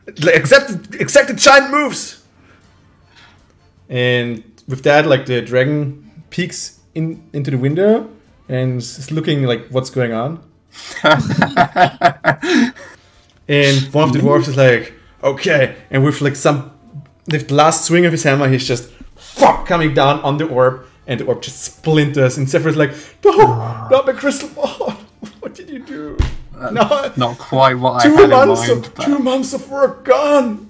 Accept the giant moves! And with that, like, the dragon peeks into the window and is looking like what's going on. And one of the dwarves is like, okay, and with like with the last swing of his hammer, he's just coming down on the orb, and the orb just splinters, and Zephyros is like, no, not my crystal ball. What did you do? No, not quite what I had in mind. 2 months of work gone.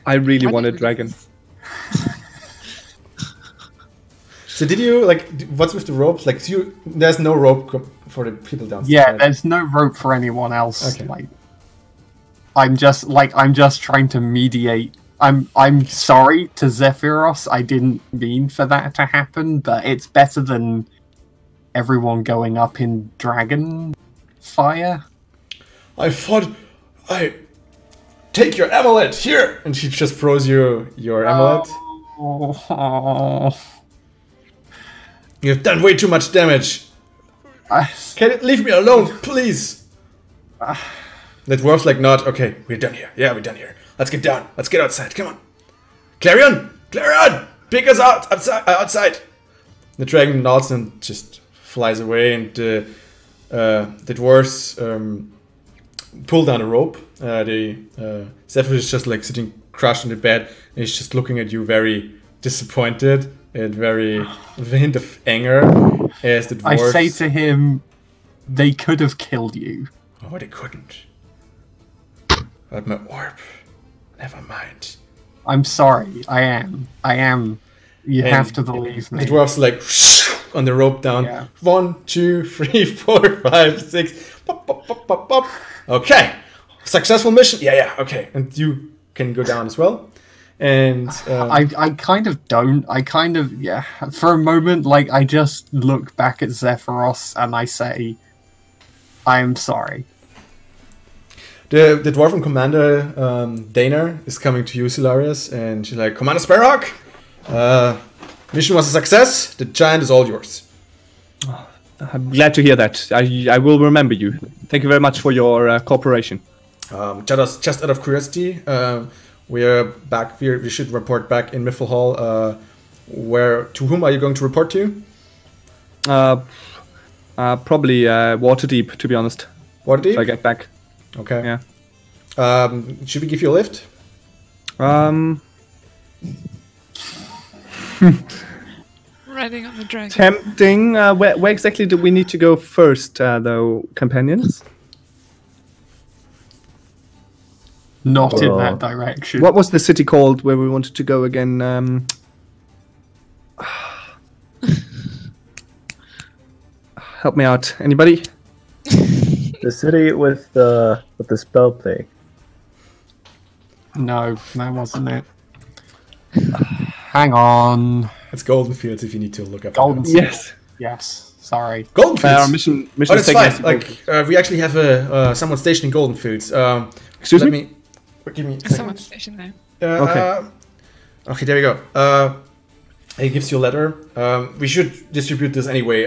I really want a dragon. So did you, like, what's with the ropes? Like, there's no rope for the people downstairs. Yeah, right? there's no rope for anyone else. Okay. Like, I'm just trying to mediate. I'm sorry to Zephyros. I didn't mean for that to happen, but it's better than everyone going up in dragon fire. I thought take your amulet here, and she just throws you your amulet. Oh. You've done way too much damage. Can you leave me alone, please? The dwarf's like, not okay. We're done here. Yeah, we're done here. Let's get down. Let's get outside. Come on, Clarion, pick us outside. The dragon nods and just flies away, and the dwarves pull down a rope. Zephyros is just like sitting crushed in the bed, and he's just looking at you, very disappointed and very with a hint of anger. As the dwarves, I say to him, they could have killed you. Oh, they couldn't. But my orb. Never mind. I'm sorry. I am. You have to believe me. The dwarves like on the rope down. Yeah. 1, 2, 3, 4, 5, 6. Pop, pop, pop, pop, pop. Okay. Successful mission. Yeah. Okay. And you can go down as well. And I kind of don't. For a moment, like, I just look back at Zephyros and I say, I'm sorry. The dwarven commander, Dana, is coming to you, Silarius, and she's like, Commander Sparrock, mission was a success. The giant is all yours. I'm glad to hear that. I will remember you. Thank you very much for your cooperation. Just out of curiosity, we are back. We should report back in Miffle Hall. To whom are you going to report to? Probably Waterdeep, to be honest. Waterdeep? If I get back. Okay. Yeah. Should we give you a lift? Riding on the dragon. Tempting. Where exactly do we need to go first, though, companions? Not in that direction. What was the city called where we wanted to go again? Help me out. Anybody? The city with the spell plague. No, that wasn't it. Hang on. It's Golden Fields if you need to look up. Golden Yes. Yes. Sorry. Golden Fields. Our mission Oh, that's is fine. Like, we actually have someone stationed in Golden Fields. Excuse Let me? Give me a Someone second. stationed there. Okay. Okay, there we go. He gives you a letter. We should distribute this anyway.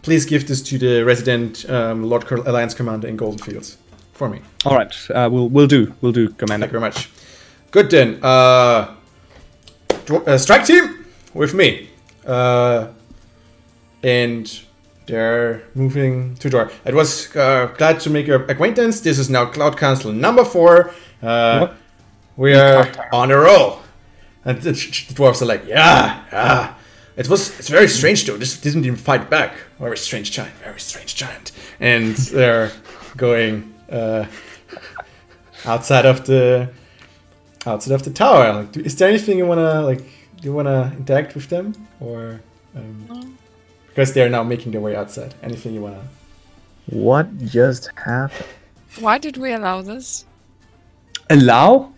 Please give this to the resident Lord Alliance Commander in Golden Fields for me. All right. We'll do, Commander. Thank you very much. Good then. Strike team with me. And they're moving to the door. I was glad to make your acquaintance. This is now Cloud Council number 4. We are on a roll. And the dwarves are like, yeah. It's very strange though. This didn't even fight back. Very strange giant. And they're going outside of the tower. Like, is there anything you wanna interact with them, or because they're now making their way outside? Anything you wanna? What just happened? Why did we allow this? Allow?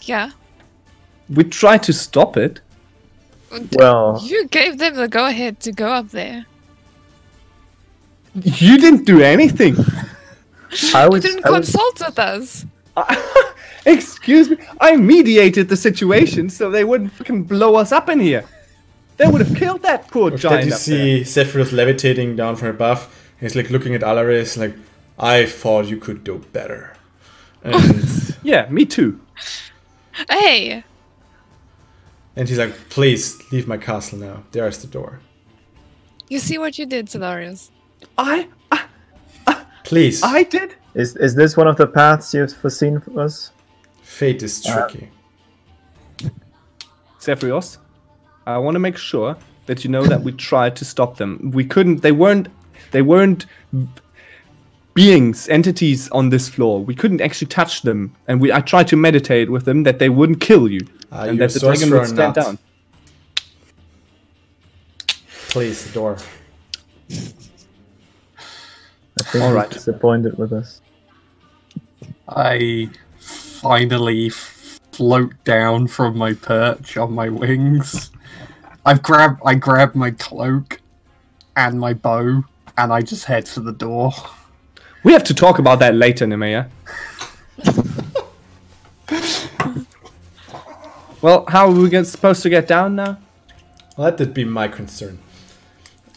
Yeah. We tried to stop it. Well, You gave them the go-ahead to go up there. You didn't do anything. You didn't consult with us. Excuse me. I mediated the situation so they wouldn't fucking blow us up in here. They would have killed that poor With giant that, you up see Zephyros levitating down from above. He's like looking at Alaris like, I thought you could do better. And, there. Yeah, me too. Hey! and he's like, please leave my castle now. There's the door. You see what you did, Zephyros? Please. I did? Is this one of the paths you've foreseen for us? Fate is tricky. Zephyros, I want to make sure that you know that we tried to stop them. We couldn't. They weren't beings, entities on this floor. We couldn't actually touch them, and I tried to meditate with them that they wouldn't kill you, and you're that the dragon would stand not. down. Please, the door. I think All he's right. disappointed with us. I finally float down from my perch on my wings. I grab my cloak and my bow, and I just head for the door. We have to talk about that later, Nemeia. Well, how are we supposed to get down now? Well, that would be my concern.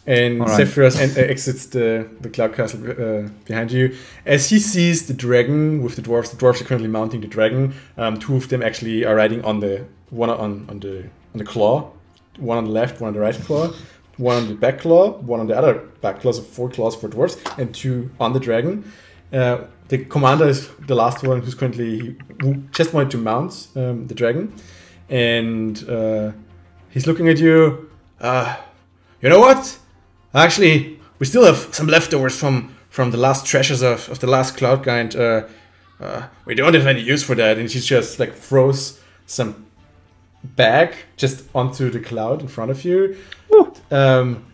And All right. Zephyros exits the cloud castle behind you. As he sees the dragon with the dwarves are currently mounting the dragon. Two of them actually are riding on the one on the claw, one on the left, one on the right claw, one on the back claw, one on the other back claw. So 4 claws for dwarves and 2 on the dragon. The commander is the last one who just wanted to mount the dragon, and he's looking at you. You know what? Actually, we still have some leftovers from the last treasures of the last cloud guy, and we don't have any use for that. And she just like throws some bag just onto the cloud in front of you.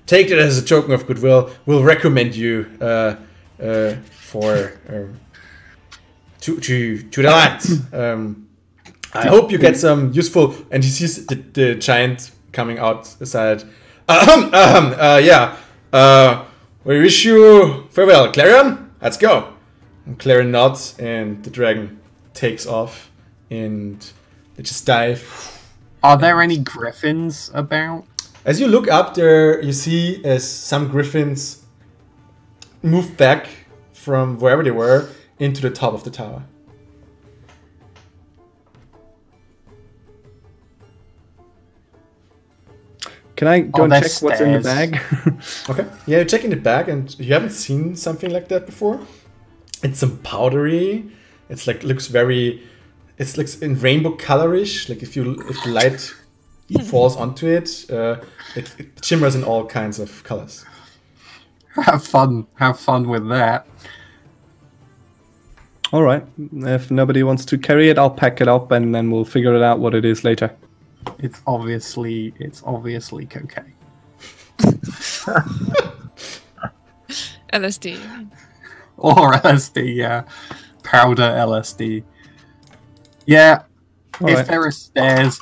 Take it as a token of goodwill. We'll recommend you for to the light. I hope you get some useful. And he sees the giant coming outside. Yeah. We wish you farewell, Clarion. Let's go. And Clarion nods, and the dragon takes off, and they just dive. Are there any griffins about? As you look up there, you see as some griffins move back from wherever they were into the top of the tower. Can I go and check there's what's in the stairs. bag? Okay. Yeah, you're checking the bag, and you haven't seen something like that before. It's some powdery. It's like looks in rainbow colorish. Like if the light falls onto it, it shimmers in all kinds of colors. Have fun with that. All right. If nobody wants to carry it, I'll pack it up, and then we'll figure it out what it is later. It's obviously cocaine. LSD. Or LSD, yeah. Powder LSD. Yeah. All if right. there are stairs,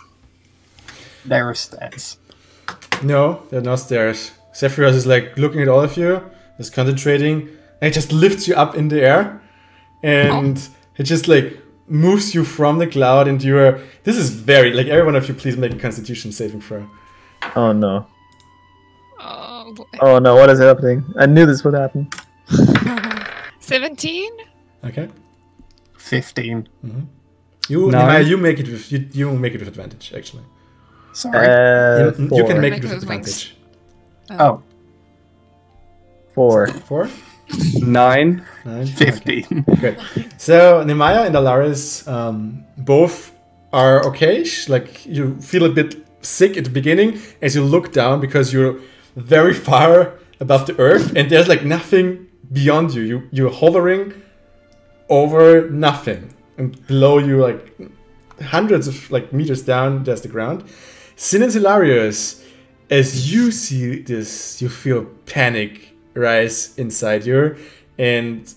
there are stairs. No, there are no stairs. Zephyros is like looking at all of you, is concentrating, and it just lifts you up in the air, and it just like moves you from the cloud, and you're. This is very like every one of you. Please make a Constitution saving throw. Oh no. Oh boy. Oh no, what is happening? I knew this would happen. 17? Okay. 15. You, Nine. Nemeia, you make it with you make it with advantage. Actually, Sorry. you 4. can make Make it with those wings. advantage. Oh, 4. 4, 9. 9, 15. Good. So Nemeia and Alaris both are okay. Like you feel a bit sick at the beginning as you look down because you're very far above the earth and there's like nothing beyond you. You're hovering over nothing, and below you, like hundreds of like meters down, there's the ground. Sin and Hilarious, as you see this, you feel panic rise inside you, and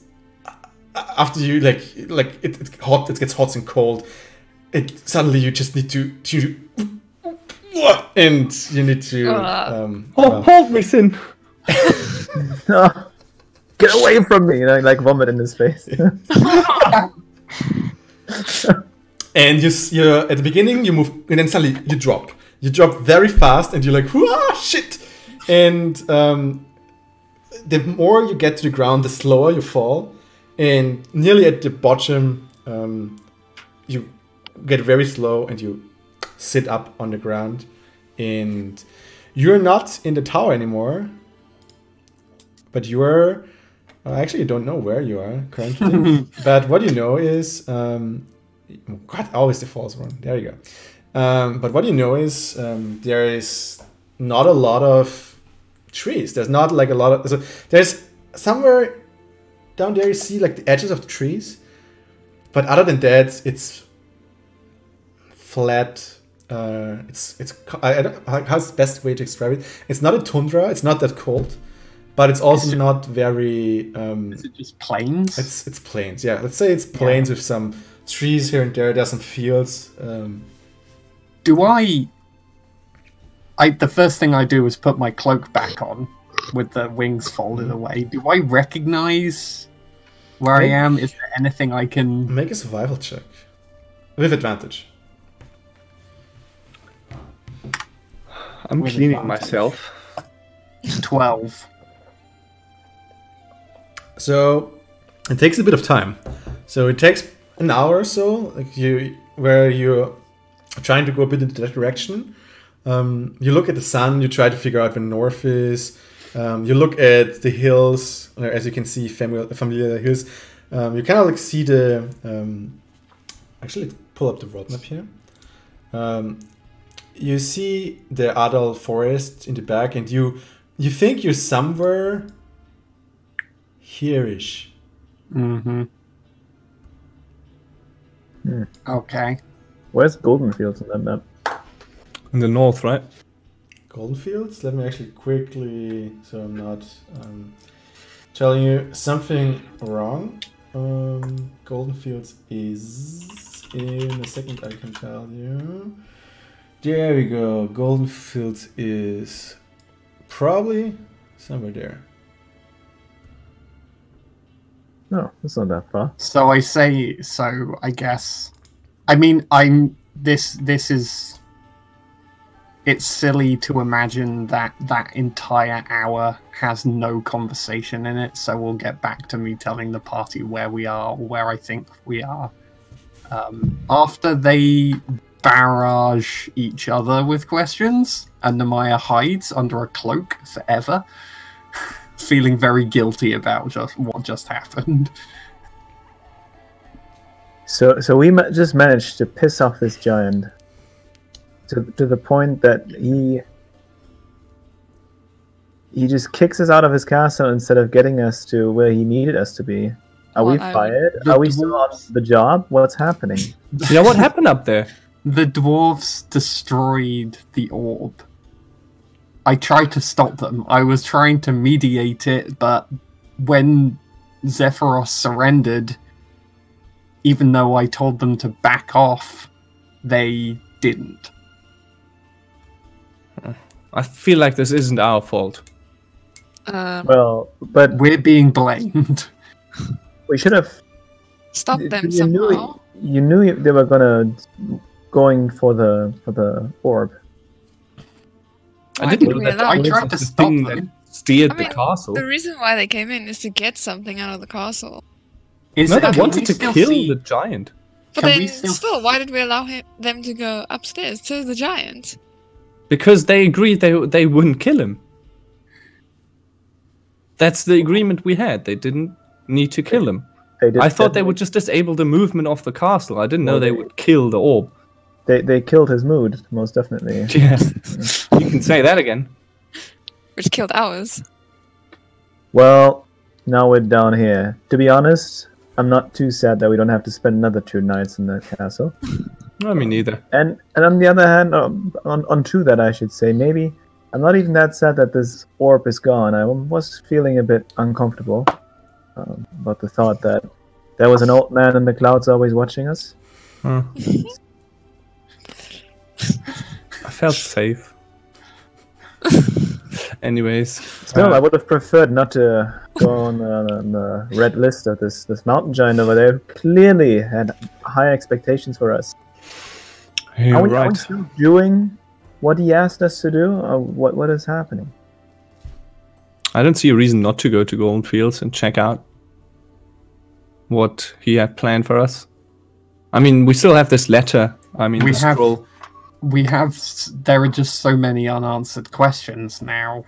after you it hot, it gets hot and cold. It suddenly you just need to and you need to Hold me, Sin. No. Get away from me! And I like vomit in his face. and you at the beginning you move and then suddenly you drop you drop very fast, and you're like, "Whoa, shit!" And the more you get to the ground, the slower you fall, and nearly at the bottom, you get very slow, and you sit up on the ground, and you're not in the tower anymore, but you're actually, you don't know where you are currently. But what you know is God, always the false one. There you go. But what you know is there is not a lot of trees. There's not like a lot of. So there's somewhere down there you see like the edges of the trees, but other than that, it's flat. I don't know how's the best way to describe it. It's not a tundra. It's not that cold, but it's also not very. Is it just plains? It's plains. Yeah, let's say it's plains with some trees here and there. There's some fields. Do I? The first thing I do is put my cloak back on with the wings folded away. Do I recognize where I am? Is there anything I can make a survival check with advantage? I'm cleaning myself. 12. So it takes a bit of time. So it takes an hour or so, like where you're trying to go a bit in that direction. You look at the sun. You try to figure out where north is. You look at the hills, as you can see, familiar hills. You kind of like see the. Actually, pull up the roadmap here. You see the Adal forest in the back, and you think you're somewhere here-ish. Mm-hmm. Okay. Where's Golden Fields in that map? In the north, right? Golden Fields? Let me actually quickly, so I'm not telling you something wrong. Golden Fields is in a second, I can tell you. There we go. Golden Fields is probably somewhere there. No, it's not that far. So I say, so I guess, I mean, this is, it's silly to imagine that that entire hour has no conversation in it, so we'll get back to me telling the party where we are, or where I think we are. After they barrage each other with questions, and Nemeia hides under a cloak forever, feeling very guilty about what just happened. So we just managed to piss off this giant to the point that he just kicks us out of his castle instead of getting us to where he needed us to be. Are we fired? Are we still on the job? What's happening? Yeah, what happened up there? The dwarves destroyed the orb. I tried to stop them. I was trying to mediate it, but when Zephyros surrendered, even though I told them to back off, they didn't. I feel like this isn't our fault. Well, but we're being blamed. We should have stopped them somehow. You knew they were going for the orb. I tried to stop them. Steered the castle. The reason why they came in is to get something out of the castle. They wanted to kill the giant. But then, still, why did we allow them to go upstairs to the giant? Because they agreed they wouldn't kill him. That's the agreement we had. They didn't need to kill him. I thought they would just disable the movement of the castle. I didn't know they would kill the orb. They killed his mood, most definitely. Yeah, you can say that again. Which killed ours. Well, now we're down here. To be honest, I'm not too sad that we don't have to spend another 2 nights in the castle. No, me neither. And on the other hand, onto that I should say, maybe I'm not even that sad that this orb is gone. I was feeling a bit uncomfortable about the thought that there was an old man in the clouds always watching us. Huh. I felt safe. Anyways. Still, I would have preferred not to go on the red list of this mountain giant over there. Clearly had high expectations for us. You're right. Are we still doing what he asked us to do, or what is happening? I don't see a reason not to go to Golden Fields and check out what he had planned for us. I mean, we still have this letter. I mean, We the have- scroll. There are just so many unanswered questions now.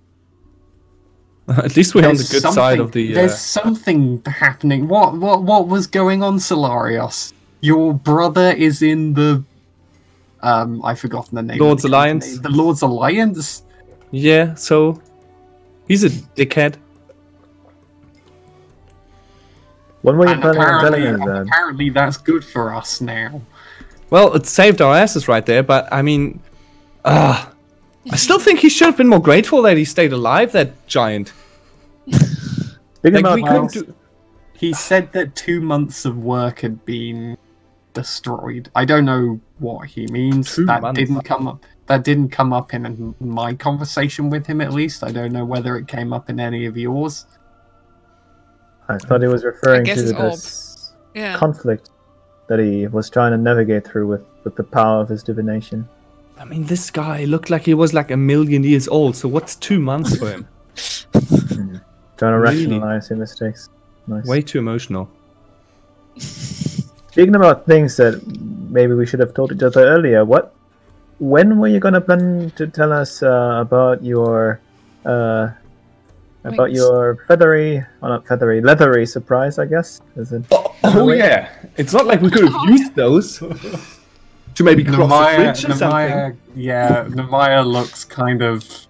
At least we're on the There's good side of the. There's something happening. What was going on, Solarios? Your brother is in the I've forgotten the name. Lord's of the company. Alliance? The Lord's Alliance? Yeah, so he's a dickhead. When were you And planning on telling us apparently, that? apparently that's good for us now. Well, it saved our asses right there, but I mean, I still think he should have been more grateful that he stayed alive, that giant. Speaking Like, about we well, couldn't do... He said that 2 months of work had been destroyed. I don't know what he means. 2 That months. didn't come up. That didn't come up in my conversation with him, at least. I don't know whether it came up in any of yours. I thought he was referring guess to it's orb. this Yeah. conflict that he was trying to navigate through with the power of his divination. I mean, this guy looked like he was like 1,000,000 years old, so what's 2 months for him? Trying to Really? rationalize your mistakes. Nice. Way too emotional. Speaking about things that maybe we should have told each other earlier, when were you gonna plan to tell us about your Wings. leathery surprise? I guess is it? Oh yeah, it's not like we could have used those to maybe cross a bridge or something. Nemeia looks kind of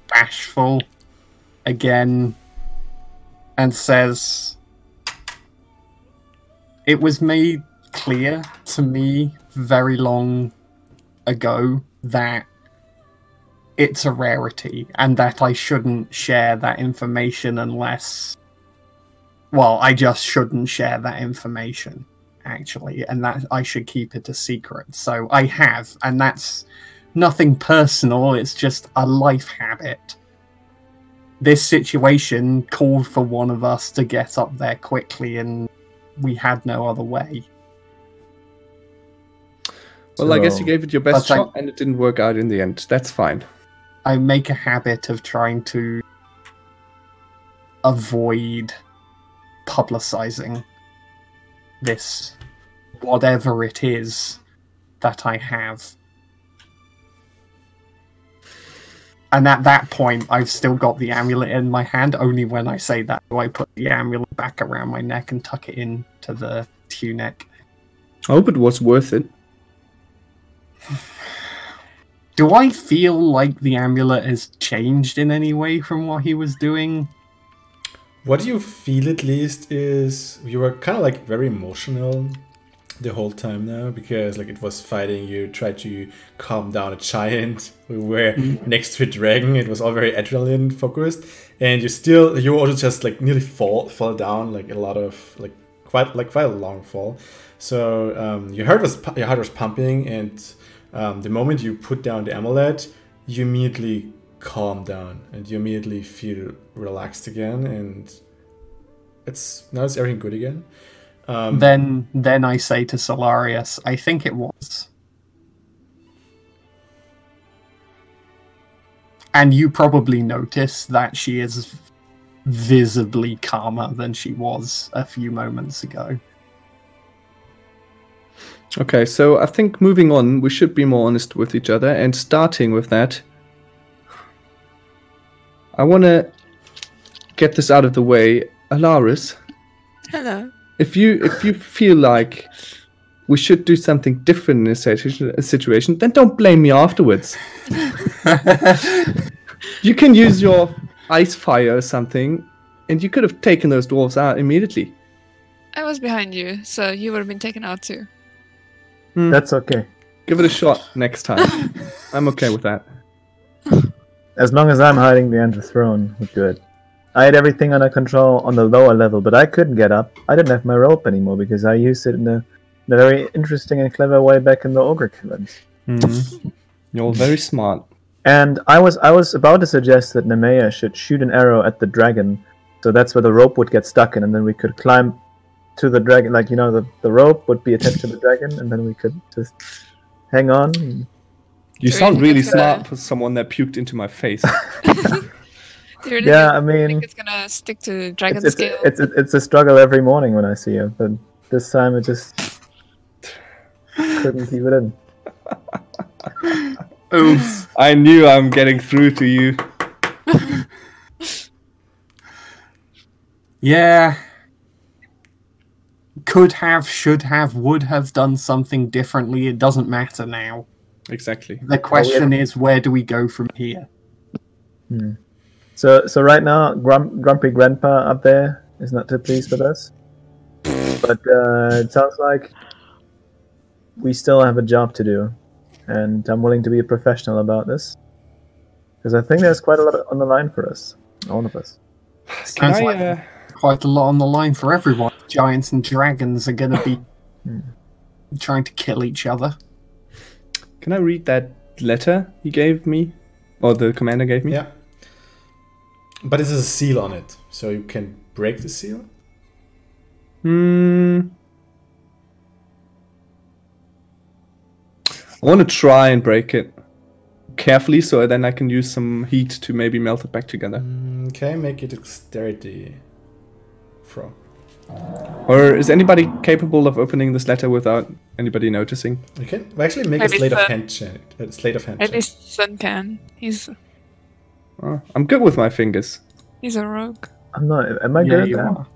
bashful again and says, "It was made clear to me very long ago that it's a rarity and that I shouldn't share that information unless... Well, I just shouldn't share that information, actually, and that I should keep it a secret. So I have, and that's nothing personal, it's just a life habit. This situation called for one of us to get up there quickly, and we had no other way. Well, I guess you So- gave it your best But I- shot, and it didn't work out in the end. That's fine. I make a habit of trying to avoid publicizing this, whatever it is that I have. And at that point, I've still got the amulet in my hand. Only when I say that do I put the amulet back around my neck and tuck it into the tunic. I hope it was worth it. Do I feel like the amulet has changed in any way from what he was doing? What you feel at least is you were kind of like very emotional the whole time now, because like it was fighting, you tried to calm down a giant, we were next to a dragon, it was all very adrenaline focused, and you also just like nearly fall down, like a lot of like quite a long fall. So your heart was pumping, and the moment you put down the amulet, you immediately calm down and you immediately feel relaxed again, and it's everything good again. Then I say to Solarius, I think it was. And you probably notice that she is visibly calmer than she was a few moments ago. Okay, so I think moving on, we should be more honest with each other, and starting with that, I want to get this out of the way. Alaris, Hello. if you feel like we should do something different in a situation, then don't blame me afterwards. You can use your ice fire or something, and you could have taken those dwarves out immediately. I was behind you, so you would have been taken out too. That's okay. Give it a shot next time. I'm okay with that. As long as I'm hiding behind the throne, we're good. I had everything under control on the lower level, but I couldn't get up. I didn't have my rope anymore because I used it in a very interesting and clever way back in the ogre caverns. You're very smart. And I was about to suggest that Nemeia should shoot an arrow at the dragon, so that's where the rope would get stuck in, and then we could climb to the dragon, like, you know, the rope would be attached to the dragon, and then we could just hang on. You Do you sound think really it's gonna- smart for someone that puked into my face. Do you really Yeah, I think mean, it's gonna stick to dragon it's scale? it's a struggle every morning when I see you, but this time it just couldn't keep it in. Oof. I knew I'm getting through to you. Yeah. Could have, should have, would have done something differently. It doesn't matter now. Exactly. The question is, where do we go from here? So right now, Grumpy Grandpa up there is not too pleased with us, but it sounds like we still have a job to do, and I'm willing to be a professional about this because I think there's quite a lot on the line for us, all of us. Can Sounds I? like quite a lot on the line for everyone. Giants and dragons are going to be trying to kill each other. Can I read that letter he gave me, or the commander gave me? Yeah. But this is a seal on it, so you can break the seal. I want to try and break it carefully, so then I can use some heat to maybe melt it back together. Okay, make it dexterity throw. Or is anybody capable of opening this letter without anybody noticing? Okay, well, actually make Maybe a slate of Sun. hand check. Slate of hand At check. least Sun can. He's I'm good with my fingers. a rogue. I'm not. Am I Yeah, good at you that? are.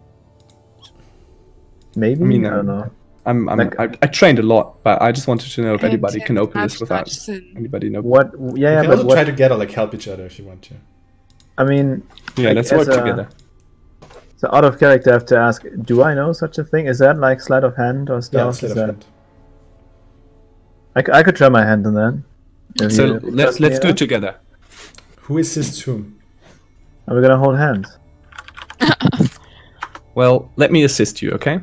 Maybe. I mean, I don't know. I trained a lot, but I just wanted to know if And anybody can open this nudge, without nudge Sun. anybody know. What? You Yeah, can but also what? try together, like help each other if you want to. I mean, Yeah, like, let's as work a- together. so out of character, I have to ask: do I know such a thing? Is that like sleight of hand or Yeah, stuff? slate Is of that? hand. I could try my hand on that. If So you let's trust me do it enough. together. Who assists whom? Are we gonna hold hands? Well, let me assist you, okay?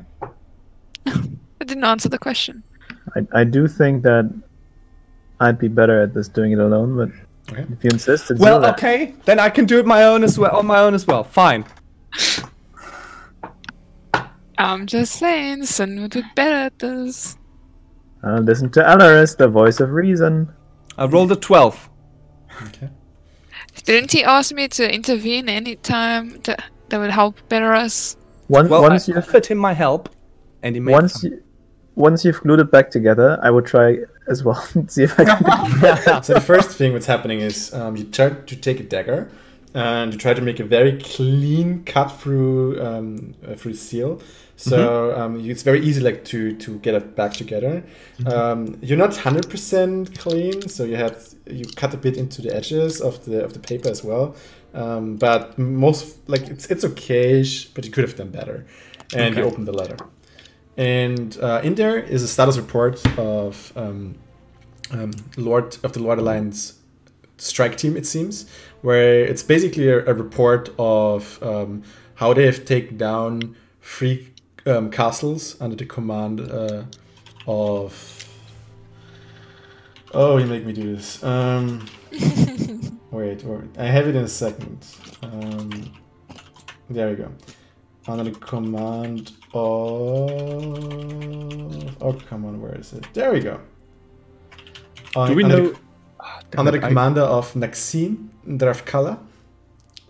I didn't answer the question. I do think that I'd be better at this doing it alone, but Okay. if you insist, it's Well, do that. okay, then I can do it on my own as well. Fine. I'm just saying, Sun would do better at this. Listen to Alaris, the voice of reason. I rolled a 12. Okay. Didn't he ask me to intervene anytime that would help better us? Once Well, once I you've offered him my help, and he made once you've glued it back together, I would try as well and see if I can. So the first thing that's happening is you try to take a dagger and you try to make a very clean cut through through the seal. So it's very easy like to get it back together. You're not 100% clean, so you cut a bit into the edges of the paper as well. But most like it's okay-ish, but you could have done better. And you open the letter. And in there is a status report of the Lord Alliance strike team, it seems, where it's basically a report of how they have taken down 3 castles under the command of. Oh, you make me do this. Wait, I have it in a second. There we go. Under the command of... Oh, come on, where is it? There we go. Do we know... Under the commander of Naxim Dravkala.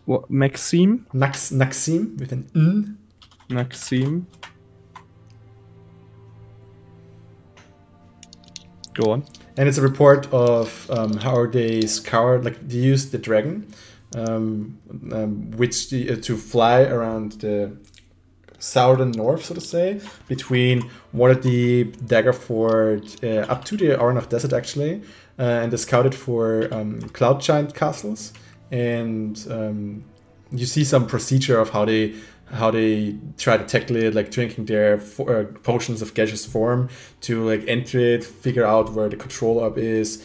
What, Maxime? Naxim with an N. Maxime. Go on. And it's a report of how they scoured, like they used the dragon, to fly around the southern north, so to say, between Waterdeep, Daggerford, up to the Arnach Desert actually, and they scouted for cloud giant castles. And you see some procedure of how they try to tackle it, like drinking their potions of gaseous form to like enter it, figure out where the control orb is,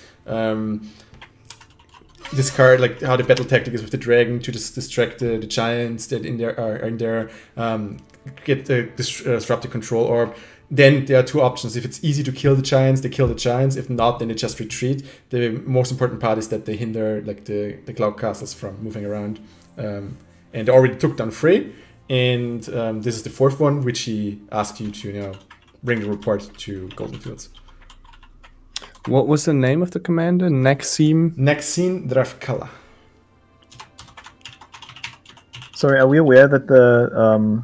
discard like how the battle tactic is with the dragon to just distract the giants that are in there, disrupt the control orb. Then there are 2 options. If it's easy to kill the giants, they kill the giants. If not, then they just retreat. The most important part is that they hinder like the cloud castles from moving around. And they already took down 3. And this is the 4th one, which he asked you to bring the report to Golden Fields. What was the name of the commander? Nexim Dravkala. Sorry, are we aware that the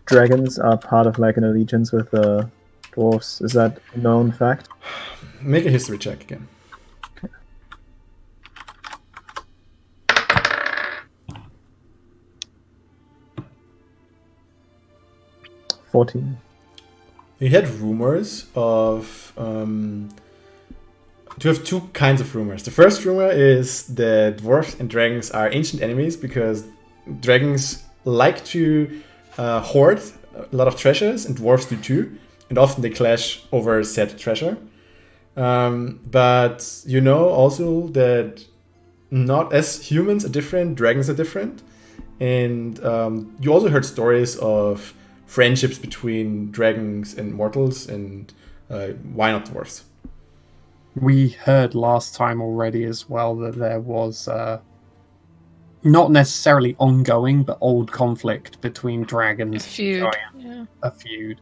dragons are part of like an allegiance with the dwarves? Is that a known fact? Make a history check again. Okay. 14. You had rumors of... you have two kinds of rumors. The first rumor is that dwarves and dragons are ancient enemies because dragons like to hoard a lot of treasures and dwarves do too. And often they clash over said treasure. But you know also that not as humans are different, dragons are different. And you also heard stories of friendships between dragons and mortals, and why not dwarves? We heard last time already as well that there was not necessarily ongoing, but old conflict between dragons A feud. and giants. Yeah. A feud.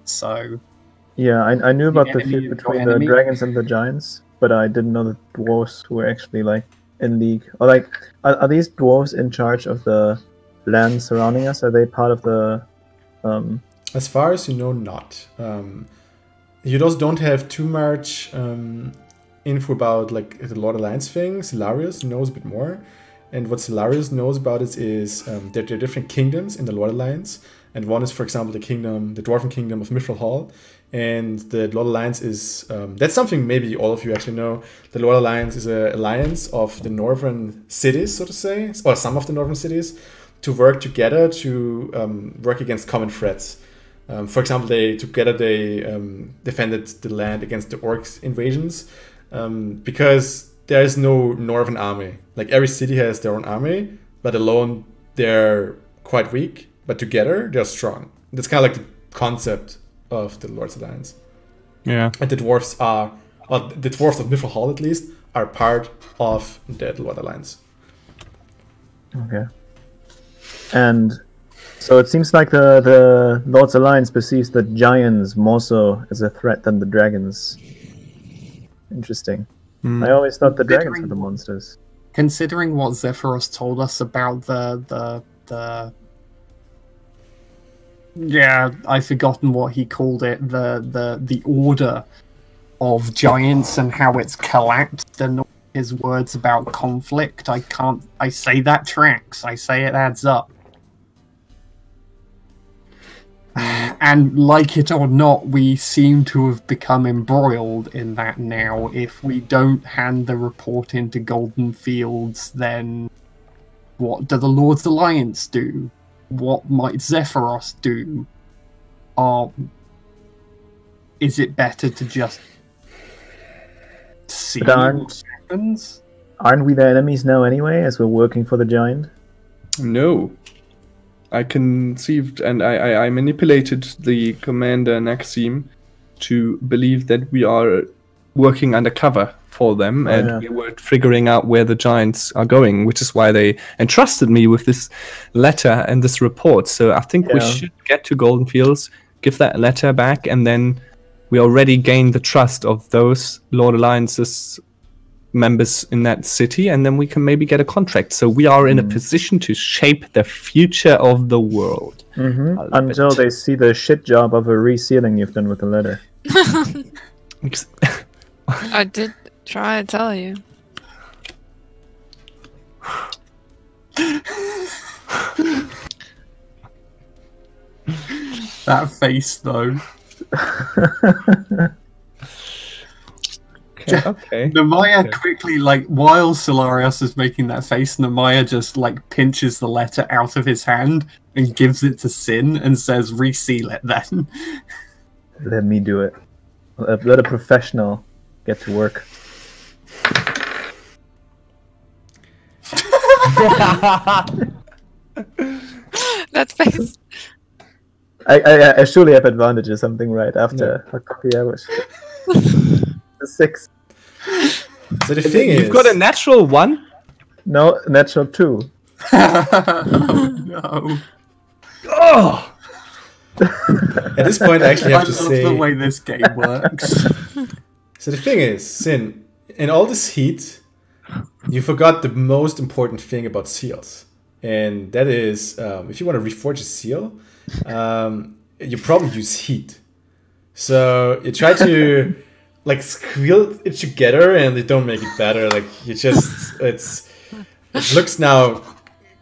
So Yeah, I knew about the enemy feud is your between the enemy. dragons and the giants, but I didn't know that dwarves were actually like in league. Or like, are these dwarves in charge of the land surrounding us? Are they part of the? As far as you know, not. You also don't have too much info about like the Lord Alliance thing. Hilarious knows a bit more, and what Hilarious knows about it is that there are different kingdoms in the Lord Alliance, and one is, for example, the Dwarven Kingdom of Mithril Hall, and the Lord Alliance is that's something maybe all of you actually know. The Lord Alliance is an alliance of the northern cities, so to say, or some of the northern cities, to work together to work against common threats. For example, they defended the land against the orcs invasions because there is no northern army. Like every city has their own army, but alone they're quite weak. But together they're strong. That's kind of like the concept of the Lord's Alliance. Yeah. And the dwarves of Mithril Hall at least are part of the Lord Alliance. Okay. And so it seems like the Lord's Alliance perceives the giants more so as a threat than the dragons. Interesting. I always thought the dragons were the monsters. Considering what Zephyros told us about the yeah, I've forgotten what he called it, the order of giants and how it's collapsed, and his words about conflict, I say that tracks. I say it adds up. And like it or not, we seem to have become embroiled in that now. If we don't hand the report into Golden Fields, then what do the Lord's Alliance do? What might Zephyros do? Is it better to just see what happens? Aren't we the enemies now anyway, as we're working for the giant? No. I conceived and I manipulated the commander Naxim to believe that we are working undercover for them, and we were figuring out where the giants are going, which is why they entrusted me with this letter and this report. So I think we should get to Golden Fields, give that letter back, and then we already gained the trust of those Lord Alliance's members in that city, and then we can maybe get a contract. So we are in a position to shape the future of the world. Until they see the shit job of a resealing you've done with the letter. I did try to tell you. That face, though. Okay. Nemeia quickly, like, while Solarius is making that face, Nemeia just, like, pinches the letter out of his hand and gives it to Sin and says, reseal it then. Let me do it. Let a professional get to work. That face. I surely have advantage or something right after a copy I was. The 6. So the thing is, you've got a natural 1? No, natural 2. Oh, no. Oh! At this point, I actually have to love say, the way this game works. So the thing is, Sin, in all this heat, you forgot the most important thing about seals. And that is, if you want to reforge a seal, you probably use heat. So you try to like squeal it together and they don't make it better. Like you just, it looks now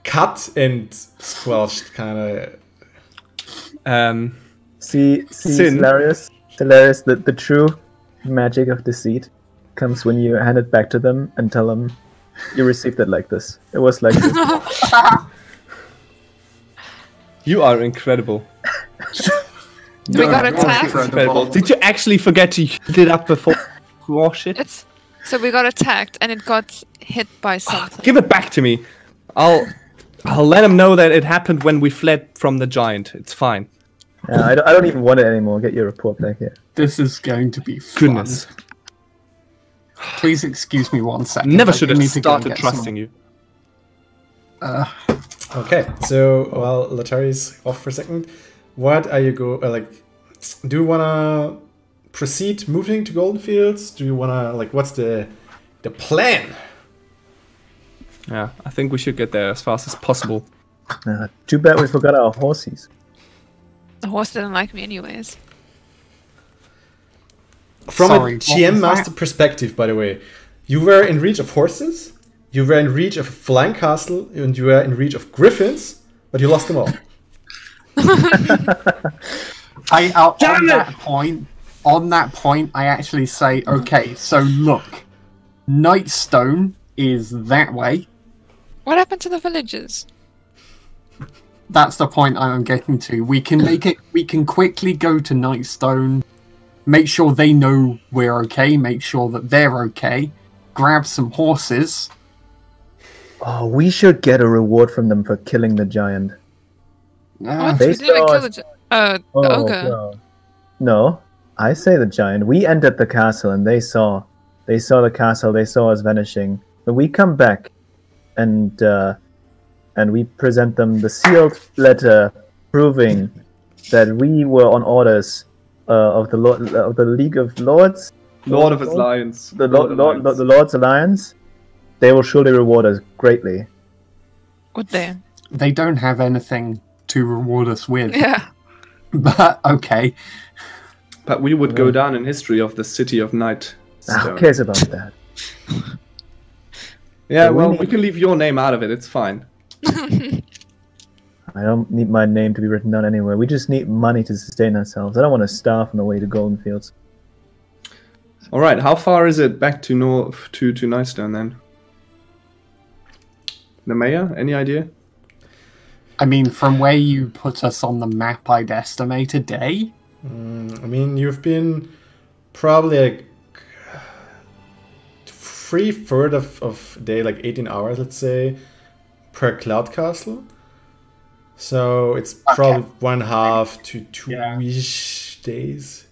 cut and squelched kind of. See, Sin. Hilarious, that the true magic of deceit comes when you hand it back to them and tell them you received it like this. It was like this. You are incredible. We got attacked. Incredible. Did you actually forget to heat it up before you wash it? So we got attacked and it got hit by something. Give it back to me. I'll let him know that it happened when we fled from the giant. It's fine. Yeah, I don't even want it anymore. Get your report back here. This is going to be fun. Goodness. Please excuse me 1 second. Never I should do have need to go and started get trusting you. Okay, so while Latari's off for a second, what are you do you wanna proceed moving to Golden Fields? Do you wanna what's the plan? Yeah, I think we should get there as fast as possible. Too bad we forgot our horses. The horse didn't like me anyways. From Sorry, a what GM was master that? perspective, by the way, you were in reach of horses, you were in reach of a flying castle, and you were in reach of griffins, but you lost them all. On that point, I actually say, okay, so look, Nightstone is that way. What happened to the villagers? That's the point I'm getting to. We can make it. We can quickly go to Nightstone, make sure they know we're okay, make sure that they're okay, grab some horses. Oh, we should get a reward from them for killing the giant. What? They We didn't saw kill us- the ogre. No, I say the giant. We entered the castle and they saw the castle. They saw us vanishing. But we come back, and we present them the sealed letter proving that we were on orders of the League of Lords, Lord of his Lions. the Lord's Alliance. They will surely reward us greatly. Would they? They don't have anything to reward us with. Yeah. But okay. But we would go down in history of the city of Night. Who cares about that? Yeah, But we well, need- we can leave your name out of it. It's fine. I don't need my name to be written down anywhere. We just need money to sustain ourselves. I don't want to starve on the way to Golden Fields. All right, how far is it back to Nightstone then? Nemeia, any idea? I mean, from where you put us on the map, I'd estimate a day. I mean, you've been probably 3/4 of day, 18 hours, let's say, per Cloud Castle. So it's probably 1/2 to 2-ish days.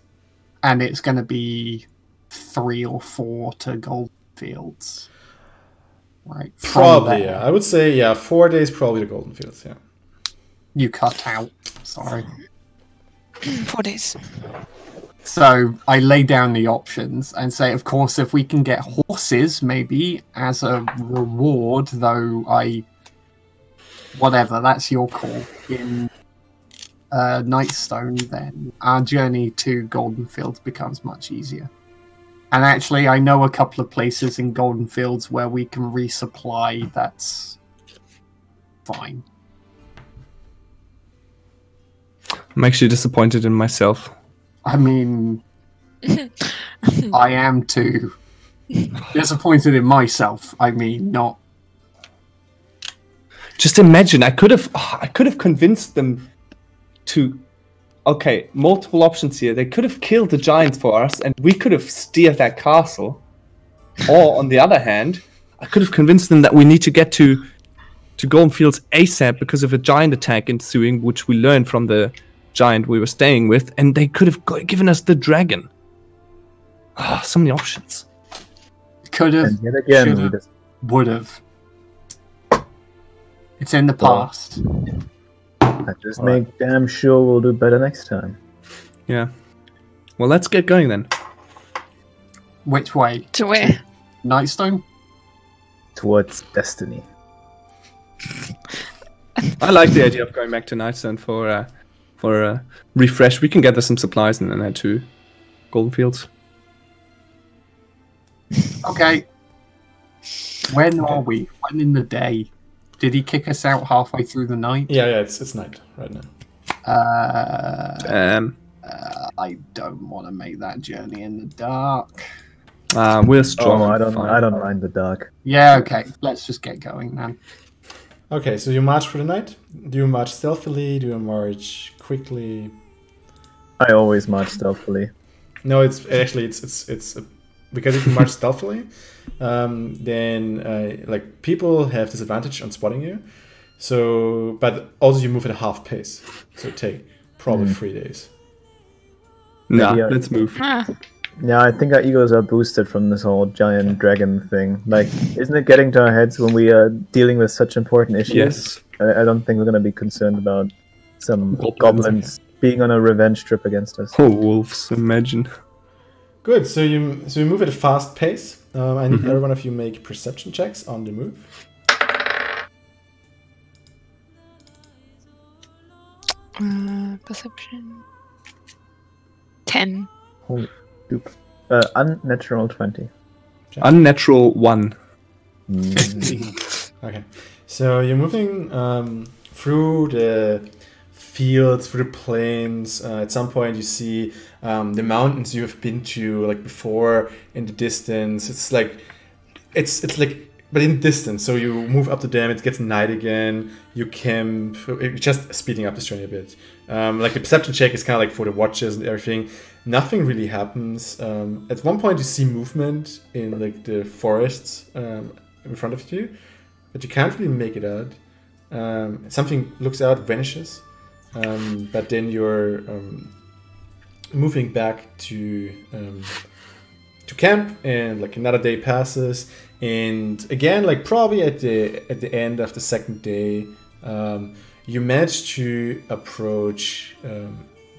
And it's going to be 3 or 4 to Golden Fields. Right. from Probably, there. yeah. I would say, 4 days probably to Golden Fields, yeah. You cut out. Sorry. 4 days. So I lay down the options and say, of course, if we can get horses, maybe as a reward, though whatever, that's your call. In Nightstone, then our journey to Golden Fields becomes much easier. And actually, I know a couple of places in Golden Fields where we can resupply. That's fine. I'm actually disappointed in myself. I mean, I am too. Disappointed in myself. I mean, not. Just imagine, I could have convinced them to. Okay, multiple options here. They could have killed the giant for us, and we could have steered that castle. Or on the other hand, I could have convinced them that we need to get to Golden Fields ASAP because of a giant attack ensuing, which we learned from the giant we were staying with, and they could have given us the dragon. Ah, so many options. Could have. And yet again, we should've, just would have. It's in the past. I just make damn sure we'll do better next time. Yeah. Well, let's get going then. Which way? To where? Nightstone? Towards destiny. I like the idea of going back to Nightstone for a refresh. We can gather some supplies and then head to Golden Fields. Okay. When are we? When in the day? Did he kick us out halfway through the night? Yeah, it's night right now. I don't want to make that journey in the dark. We're strong. Oh, I fine. don't mind the dark. Yeah, okay. Let's just get going then. Okay, so you march for the night. Do you march stealthily? Do you march quickly? I always march stealthily. No, it's actually it's because if you march stealthily, then like people have disadvantage on spotting you. So, but also you move at a half pace, so it take probably 3 days. Nah, Yeah. let's move. Yeah, I think our egos are boosted from this whole giant dragon thing. Like, isn't it getting to our heads when we are dealing with such important issues? Yes. I don't think we're going to be concerned about some Goblins. goblins being on a revenge trip against us. Oh, wolves! Imagine. Good. So you move at a fast pace. I need every one of you make perception checks on the move. Perception. 10. Holy soup. Unnatural 20. Unnatural 1. Okay. So you're moving through the fields, through the plains. At some point, you see the mountains you have been to like before in the distance. It's like, but in distance. So you move up to them. It gets night again. You camp. You're just speeding up this journey a bit. Like the perception check is kind of like for the watches and everything. Nothing really happens. At one point, you see movement in like the forests in front of you, but you can't really make it out. Something looks out, vanishes, but then you're moving back to camp, and like another day passes, and again, like probably at the end of the second day, you manage to approach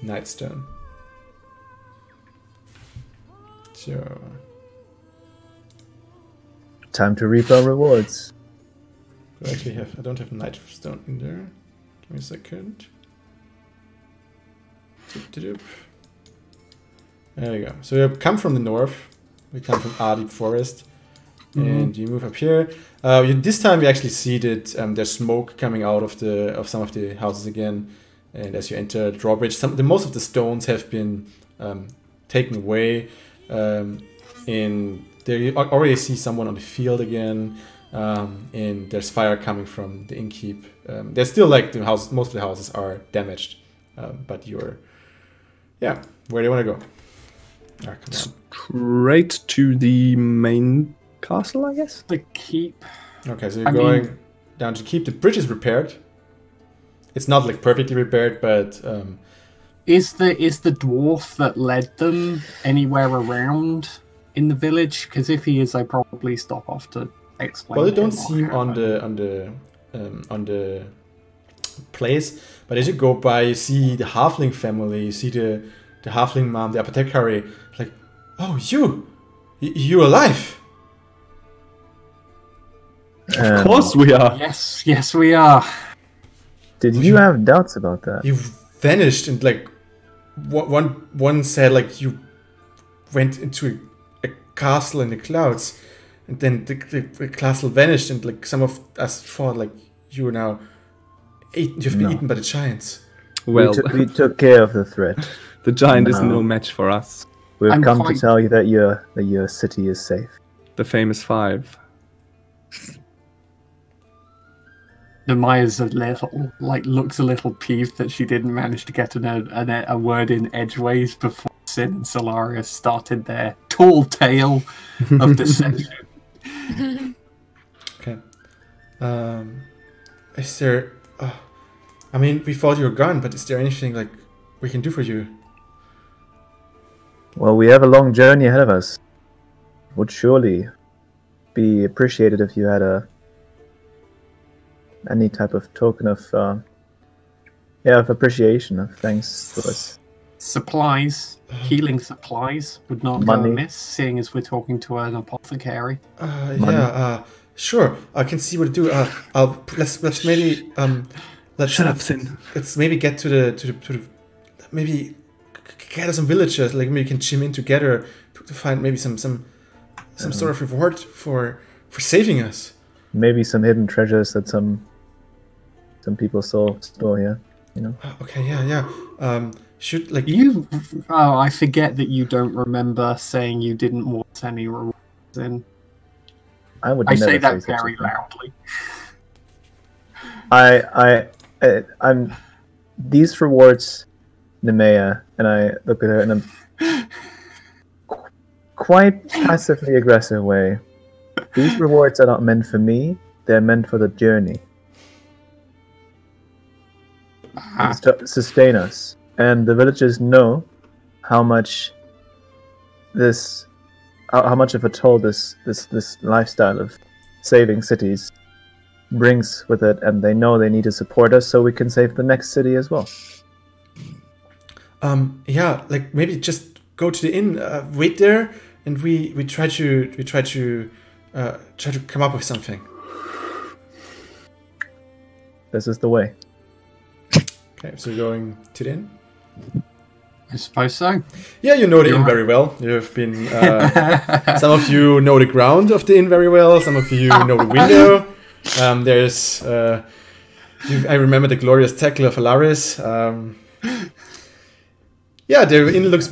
Nightstone. So, Time to reap our rewards. I don't have Nightstone in there. Give me a second. There you go. So you come from the north. We come from Ardip Forest, and you move up here. This time you actually see that there's smoke coming out of some of the houses again. And as you enter the drawbridge, most of the stones have been taken away. And there you already see someone on the field again. And there's fire coming from the innkeep. There's still like the house. Most of the houses are damaged, but you're, where do you want to go? Ah, come on. Straight to the main castle, I guess. The keep. Okay, so you're going down to keep. The bridge is repaired. It's not like perfectly repaired, but Is the dwarf that led them anywhere around in the village? Because if he is, I probably stop off to explain. well, you to him don't what see him on the place. But as you go by, you see the halfling family. You see the halfling mom, the apothecary. Like, oh, you're alive. Of course we are. Yes, we are. Did you have doubts about that? You vanished, and like one said like you went into a castle in the clouds, and then the castle vanished, and like some of us thought like you were now you've been eaten by the giants. Well, We took care of the threat. the giant is No. no match for us. We've I'm come fine. to tell you that your city is safe. The famous 5. Nemia's looks a little peeved that she didn't manage to get a word in edgeways before Sin and Solarius started their tall tale of deception. Okay. Is there? I mean, we thought you were gone, but is there anything like we can do for you? Well, we have a long journey ahead of us. Would surely be appreciated if you had any type of token of appreciation, of thanks to us. Supplies, healing supplies would not go amiss, seeing as we're talking to an apothecary. Sure. I can see what to do. Let's maybe let's maybe get to the maybe gather some villagers. Like maybe we can chime in together to find maybe some sort of reward for saving us. Maybe some hidden treasures that some people store here. You know. Okay. Yeah. Should like you? Oh, I forget that you don't remember saying you didn't want any rewards in. I say that very loudly. I'm these rewards, Nemeia, and I look at her in a quite passively aggressive way. These rewards are not meant for me; they're meant for the journey. To sustain us, and the villagers know how much of a toll this lifestyle of saving cities brings with it, and they know they need to support us so we can save the next city as well. Yeah, like maybe just go to the inn, wait there, and we try to come up with something. This is the way. Okay, so you're going to the inn? I suppose so. Yeah, you know the inn very well. You've been. Some of you know the ground of the inn very well. Some of you know the window. There's. I remember the glorious tackle of Alaris. Yeah, the inn looks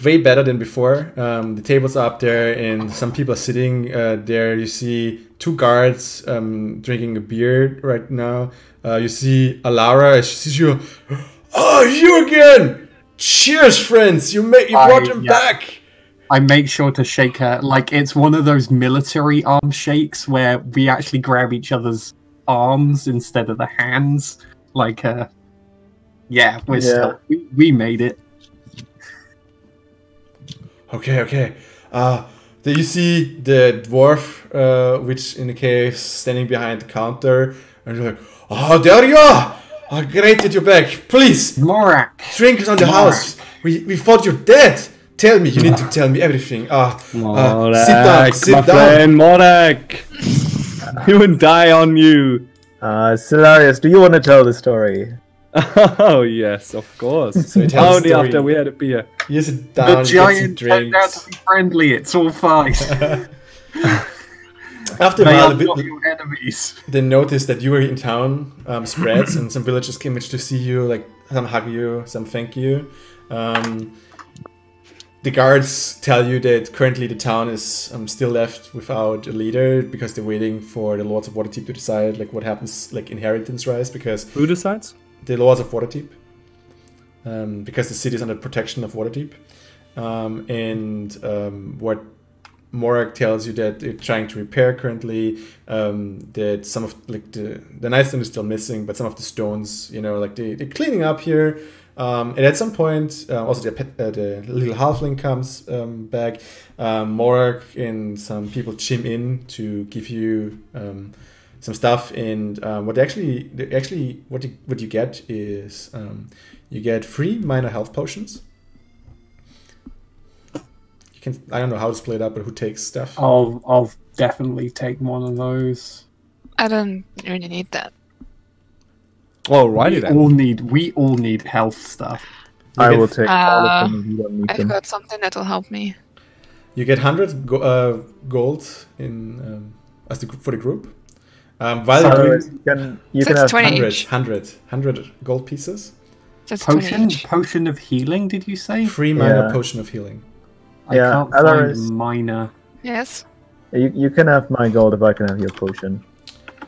way better than before. The tables are up there, and some people are sitting there. You see 2 guards drinking a beer right now. You see Alara. She sees you. Oh, you again! Cheers, friends! You brought him back. I make sure to shake her like it's one of those military arm shakes where we actually grab each other's arms instead of the hands. Like, still we made it. Okay. Then you see the dwarf, which in the cave, standing behind the counter, and you're like, "Oh, there you are! Oh, great that you're back. Please, Morak, drink on the house. We thought you're dead. Tell me. You need to tell me everything. Morak, sit down. Friend, Morak. He would die on you. Silarius, do you want to tell the story? Oh yes, of course. So only after we had a beer. You sit down. The giant turned out to be friendly. It's all fine. After a they while, are not your enemies. They noticed that you were in town, spreads, and some villagers came to see you, like some hug you, some thank you. The guards tell you that currently the town is still left without a leader because they're waiting for the Lords of Waterdeep to decide like what happens, like inheritance-wise. Because who decides? The Lords of Waterdeep. Because the city is under protection of Waterdeep, what Morak tells you that they're trying to repair currently, that some of like the nightstone is still missing, but some of the stones, like they're cleaning up here. And at some point, also the little halfling comes back. Morak and some people chime in to give you some stuff. And what you get is you get 3 minor health potions. I don't know how to split it up, but who takes stuff? I'll definitely take one of those. I don't really need that. Alrighty then. We all need health stuff. I will take all of them if you don't need I've them. got something that'll help me. You get 100 gold in for the group. You can have 20 100 gold pieces. That's Potion of healing, did you say? 3 minor potion of healing. I can't find minor. Yes. You can have my gold if I can have your potion.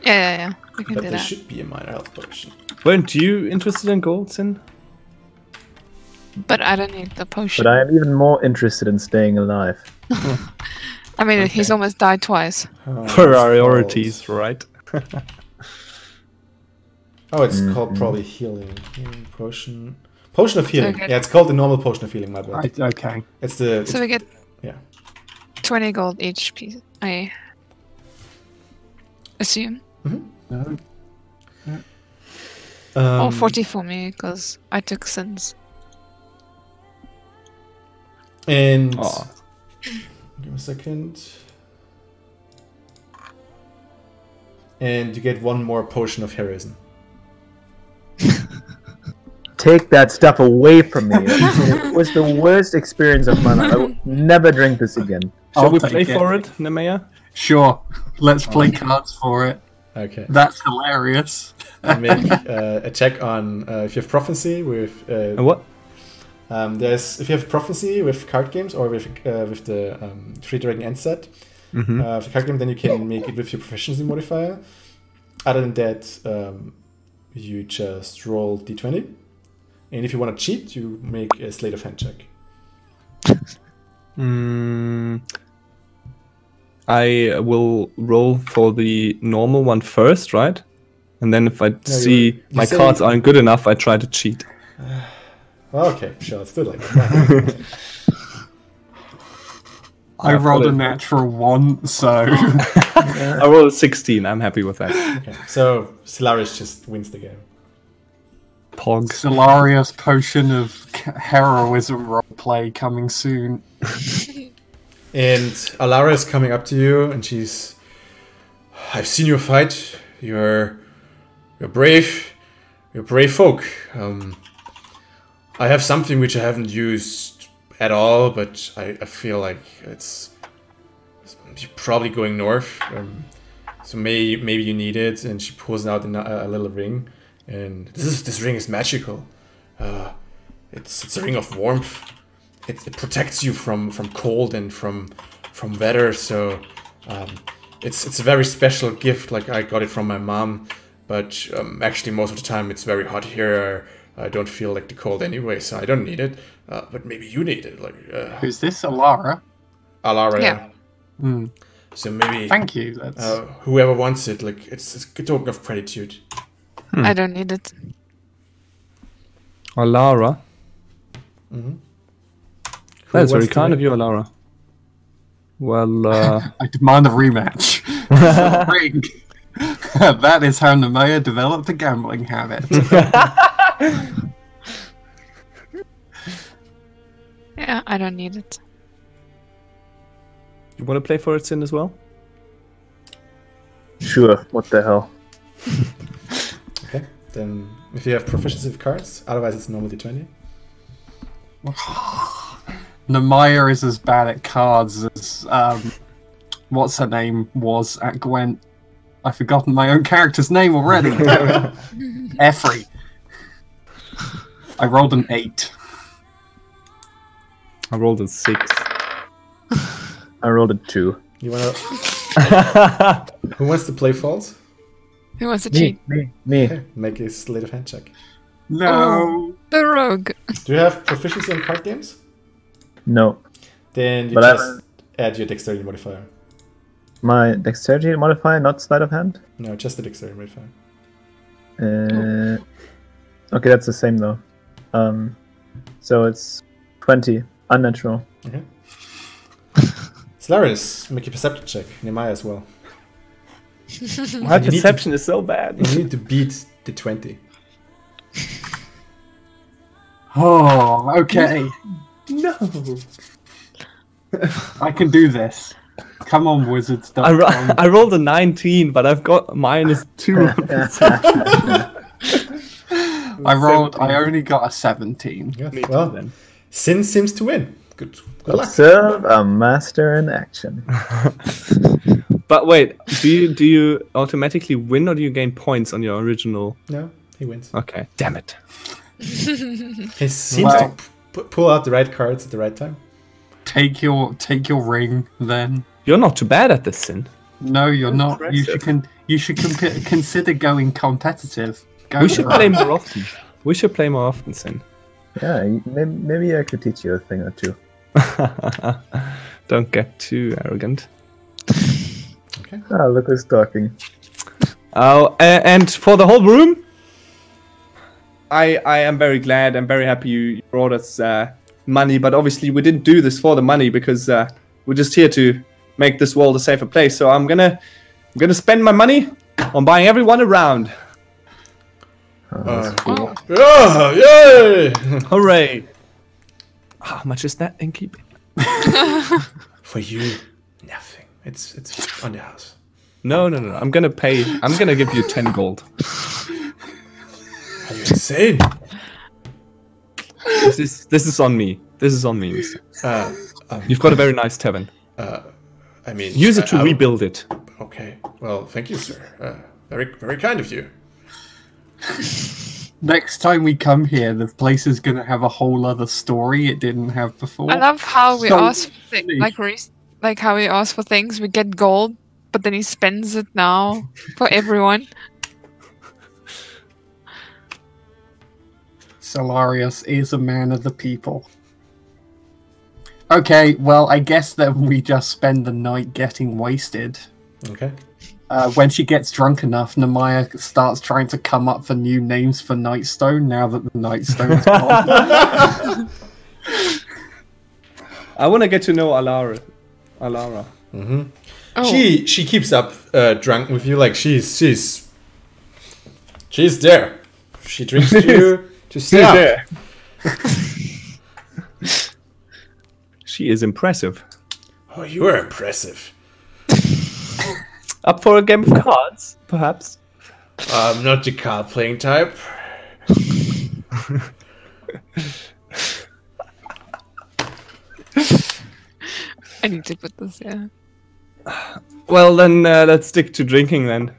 Yeah. We can But do there that. should be a minor health potion. Weren't you interested in gold, Sin? But I don't need the potion. But I am even more interested in staying alive. I mean, he's almost died twice. Priorities, right? It's called probably healing. Potion of healing. Okay. Yeah, it's called the normal potion of healing, my bad. Okay. So we get 20 gold each piece, I assume. No. Or 40 for me, because I took Sins. And Aw. give me a second. And you get one more potion of heroism. Take that stuff away from me. It was the worst experience of my life. I will never drink this again. Shall I'll we take play it. for it, Nemeia? Sure, let's play cards for it. Okay. That's hilarious. And make a check on if you have prophecy with. What? There's if you have prophecy with card games or with the Three Dragon End set. Mm-hmm. For card game, then you can make it with your proficiency modifier. Other than that, you just roll d20. And if you want to cheat, you make a sleight of hand check. I will roll for the normal one first, right? And then if I see my cards aren't good enough, I try to cheat. Okay, sure, let's do it like that. I rolled a natural 1, so I rolled a 16. I'm happy with that. Okay, so Solaris just wins the game. Pog. Solarius potion of heroism roleplay coming soon. And Alara is coming up to you, and she's. I've seen you fight. You're brave. You're brave folk. I have something which I haven't used at all, but I feel like it's probably going north. So maybe you need it. And she pulls out a little ring, and this ring is magical. It's a ring of warmth. It protects you from cold and from weather. So it's a very special gift. Like I got it from my mom, but actually most of the time it's very hot here. I don't feel like the cold anyway, so I don't need it. But maybe you need it. Like Who's this, Alara? Alara. Yeah. Mm. So maybe Thank you. That's whoever wants it, like it's a token of gratitude. I don't need it. Alara. Mm-hmm. That's very kind of you, Alara. Well, I demand a rematch. Ring. That is how Nemeia developed a gambling habit. Yeah, I don't need it. you want to play for it, Sin, as well? Sure, what the hell. Okay. Then if you have proficiency with cards, otherwise it's normally 20. Nemeia is as bad at cards as what's her name was at Gwent. I've forgotten my own character's name already. Effrey. I rolled an 8. I rolled a 6. I rolled a 2. You wanna? Who wants to play false? Who wants to cheat? Me. Okay. Make a sleight of hand check. No. The rogue. Do you have proficiency on card games? No. Then you But just add your dexterity modifier. My dexterity modifier, not sleight of hand? No, just the dexterity modifier. Okay, that's the same though. So it's 20. Unnatural. Okay. Solaris, make a perception check. Nemeia as well. My You need perception is so bad. You need to beat the 20. Oh, okay. No. I can do this. Come on, wizards. I rolled a 19, but I've got -2 on perception. I only got a 17. Yeah. Me too, Well, then. Sin seems to win. Good luck. Observe a master in action. But wait, do you automatically win or do you gain points on your original? No, he wins. Okay, damn it. He seems Well- to pull out the right cards at the right time. Take your ring, then. You're not too bad at this, Sin. No, you're not. Impressive. You should consider going competitive. Go We should for it. play more often. We should play more often, Sin. Yeah, maybe I could teach you a thing or two. Don't get too arrogant. Ah, look who's talking. Oh, and for the whole room, I am very glad. I'm very happy you brought us money, but obviously we didn't do this for the money because we're just here to make this world a safer place. So I'm gonna spend my money on buying everyone around. Yeah, yay! Hooray! How much is that in keeping? For you, nothing. It's on the house. No. I'm gonna pay. I'm gonna give you 10 gold. Are you insane? This is on me. This is on me. Mister. Um, You've got a very nice tavern. I mean, Use it to I'll- rebuild it. Okay. Well, thank you, sir. Very, very kind of you. Next time we come here, the place is going to have a whole other story it didn't have before. I love how we So ask for funny. like how we ask for things, we get gold, but then he spends it now for everyone. Solarius is a man of the people. Okay, well, I guess then we just spend the night getting wasted. Okay. When she gets drunk enough, Nemeia starts trying to come up for new names for Nightstone now that the Nightstone's gone. I want to get to know Alara. Mm-hmm. Oh. She keeps up drunk with you, like she's there. She drinks to you to stay up. She is impressive. Oh, you are impressive. Up for a game of cards, perhaps? I'm not the card playing type. I need to put this, yeah. Well, then let's stick to drinking then.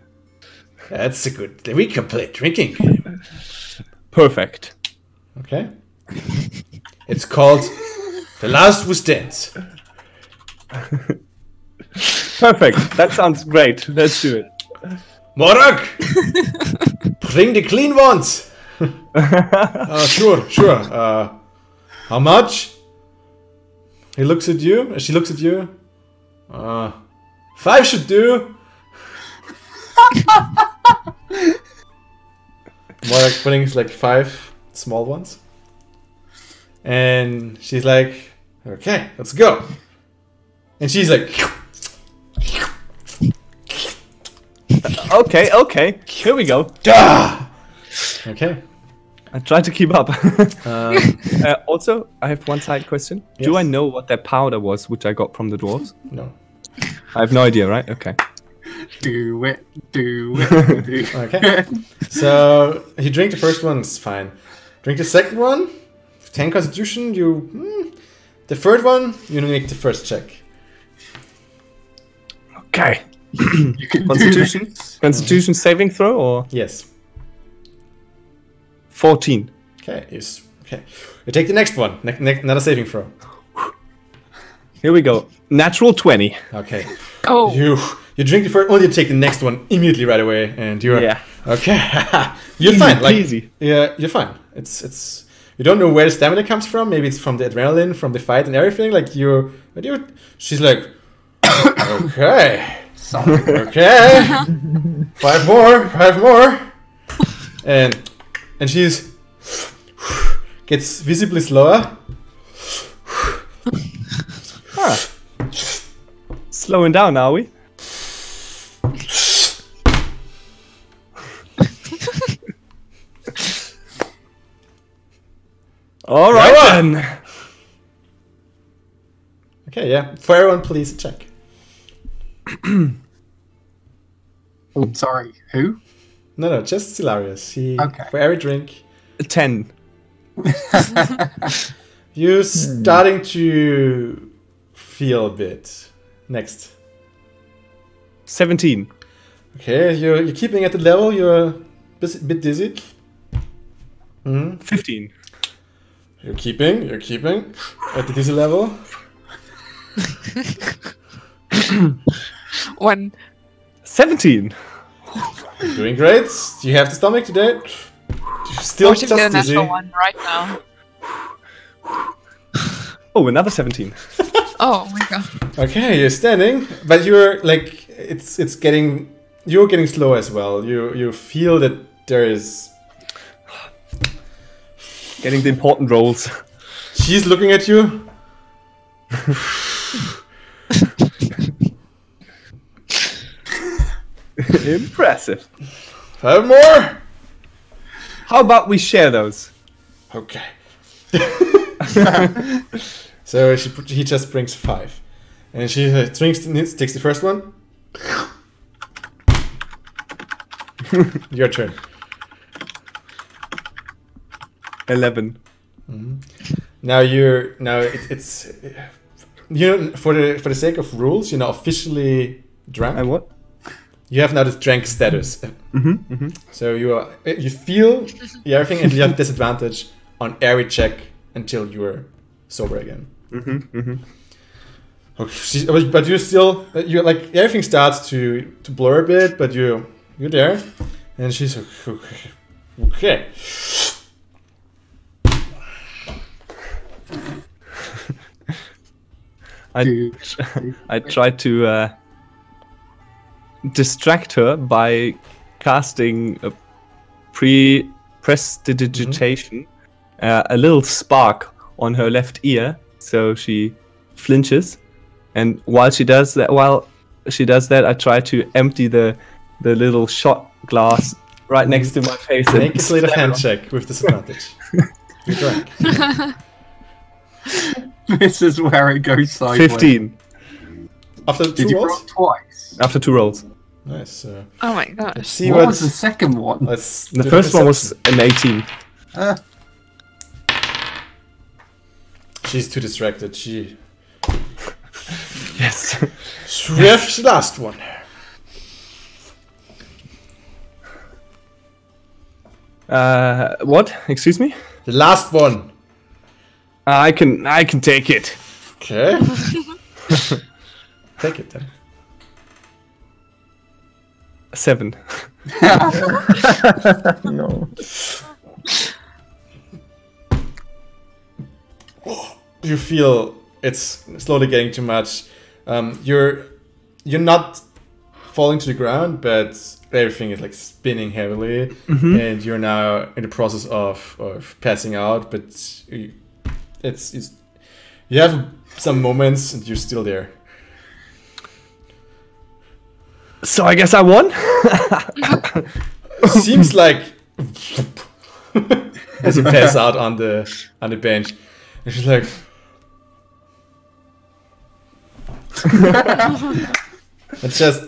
That's a good. We can play drinking game. Perfect. Okay. It's called The Last Was Dance. Perfect. That sounds great. Let's do it. Morak! Bring the clean ones! Sure. How much? He looks at you. She looks at you. 5 should do. Morak brings like 5 small ones. And she's like, okay, let's go. And she's like, Okay. Here we go. Dah! Okay. I try to keep up. Also, I have one side question. Do Yes. I know what that powder was, which I got from the dwarves? No. I have no idea, right? Okay. do it. Okay. So you drink the first one, it's fine. Drink the second one, 10 constitution, the third one, you make the first check. Okay. You can Constitution? do this. Constitution saving throw or Yes. 14? Okay, yes. Okay. You take the next one, another saving throw. Here we go. Natural 20. Okay. Oh, You drink the first one, you take the next one immediately right away, and you're Yeah. okay. You're Easy fine. Like, peasy. yeah, you're fine. It's you don't know where the stamina comes from. Maybe it's from the adrenaline, from the fight and everything. Like she's like, okay, Sorry. okay, 5 more, and she's gets visibly slower. Slowing down, are we? All right Yeah. then. Okay, yeah. For everyone, please check. Sorry, who? No, just Hilarious. Okay. For every drink, 10. you're starting to feel a bit. Next. 17. Okay, you're keeping at the level. You're a bit dizzy. 15. You're keeping at the dizzy level. 1. 17. You're doing great. Do you have the stomach today? You're still I should get a just dizzy. natural 1 right now. Oh, another 17. Oh my god. Okay, you're standing, but you're like it's getting. You're getting slow as well. You feel that there is. Getting the important rolls. She's looking at you. Impressive. 5 more. How about we share those? Okay. So he just brings 5. And she takes the first one. Your turn. 11. Now it's for the sake of rules, you're now officially drunk. And what? You have now this drank status. So you feel everything, and you have disadvantage on every check until you are sober again. Okay, but you're still like everything starts to blur a bit, but you're there, and she's okay. I tried to distract her by casting a prestidigitation, a little spark on her left ear, so she flinches. And while she does that, I try to empty the little shot glass right next to my face. Make a sleight of hand check with disadvantage. You're drunk. This is where it goes sideways. 15. After Did 2 you roll rolls? twice? After 2 rolls. Nice. Oh my gosh. Let's see What was the second one? The first one was an 18. She's too distracted. Yes. Swift's last one. What? Excuse me? The last one. I can take it. Okay. Take it then. 7. No. You feel it's slowly getting too much. You're not falling to the ground, but everything is like spinning heavily, and you're now in the process of passing out. But it's you have some moments, and you're still there. So I guess I won. Seems like as you pass out on the bench, and she's like. It just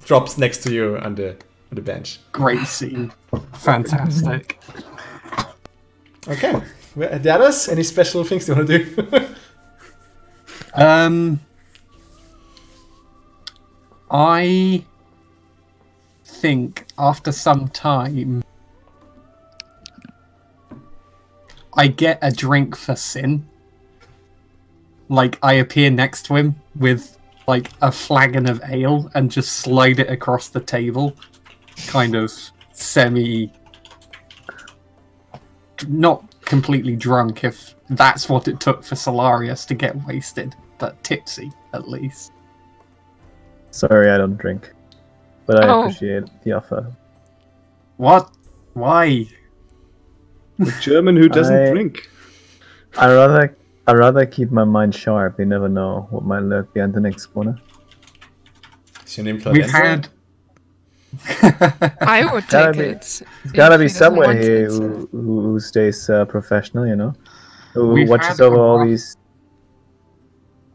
drops next to you on the bench. Great scene. Fantastic. Okay. The others? Any special things you want to do? I think after some time I get a drink for Sin. Like, I appear next to him with like a flagon of ale and just slide it across the table, kind of not completely drunk, if that's what it took for Solarius to get wasted, but tipsy at least. Sorry, I don't drink, but I appreciate the offer. What? Why? A German who doesn't drink. I'd rather keep my mind sharp. You never know what might lurk behind the next corner. Is your name We've had... I would take it. There's gotta be somewhere here who stays professional, you know? Who watches over all these...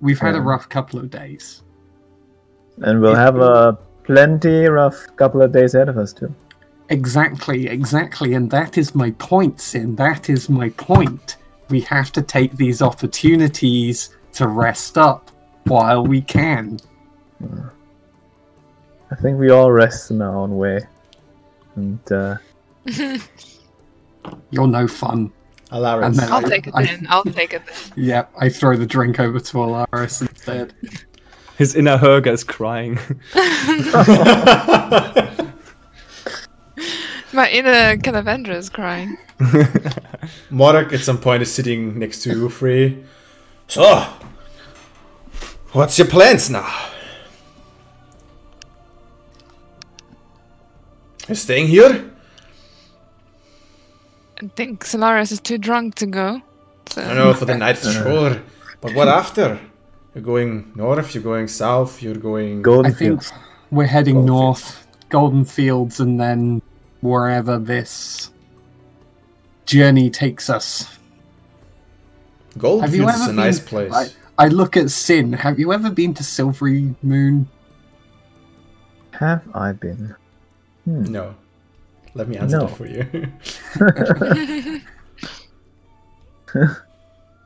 We've had a rough couple of days. And we'll have a plenty rough couple of days ahead of us, too. Exactly. And that is my point, Sin. That is my point. We have to take these opportunities to rest up while we can. I think we all rest in our own way. And you're no fun. Alaris. I'll take it then. I'll take it then. Yeah, I throw the drink over to Alaris instead. His inner Herga is crying. My inner Calavendra is crying. Morak at some point is sitting next to you, Free. So, what's your plans now? You staying here? I think Solaris is too drunk to go. So. I know, for the night, sure. But what after? You're going north, you're going south, you're going... Golden I think Fields. we're heading north, Golden Fields, and then wherever this journey takes us. Goldfields is a nice place. I look at Sin. Have you ever been to Silvery Moon? Have I been? No. Let me answer No. that for you.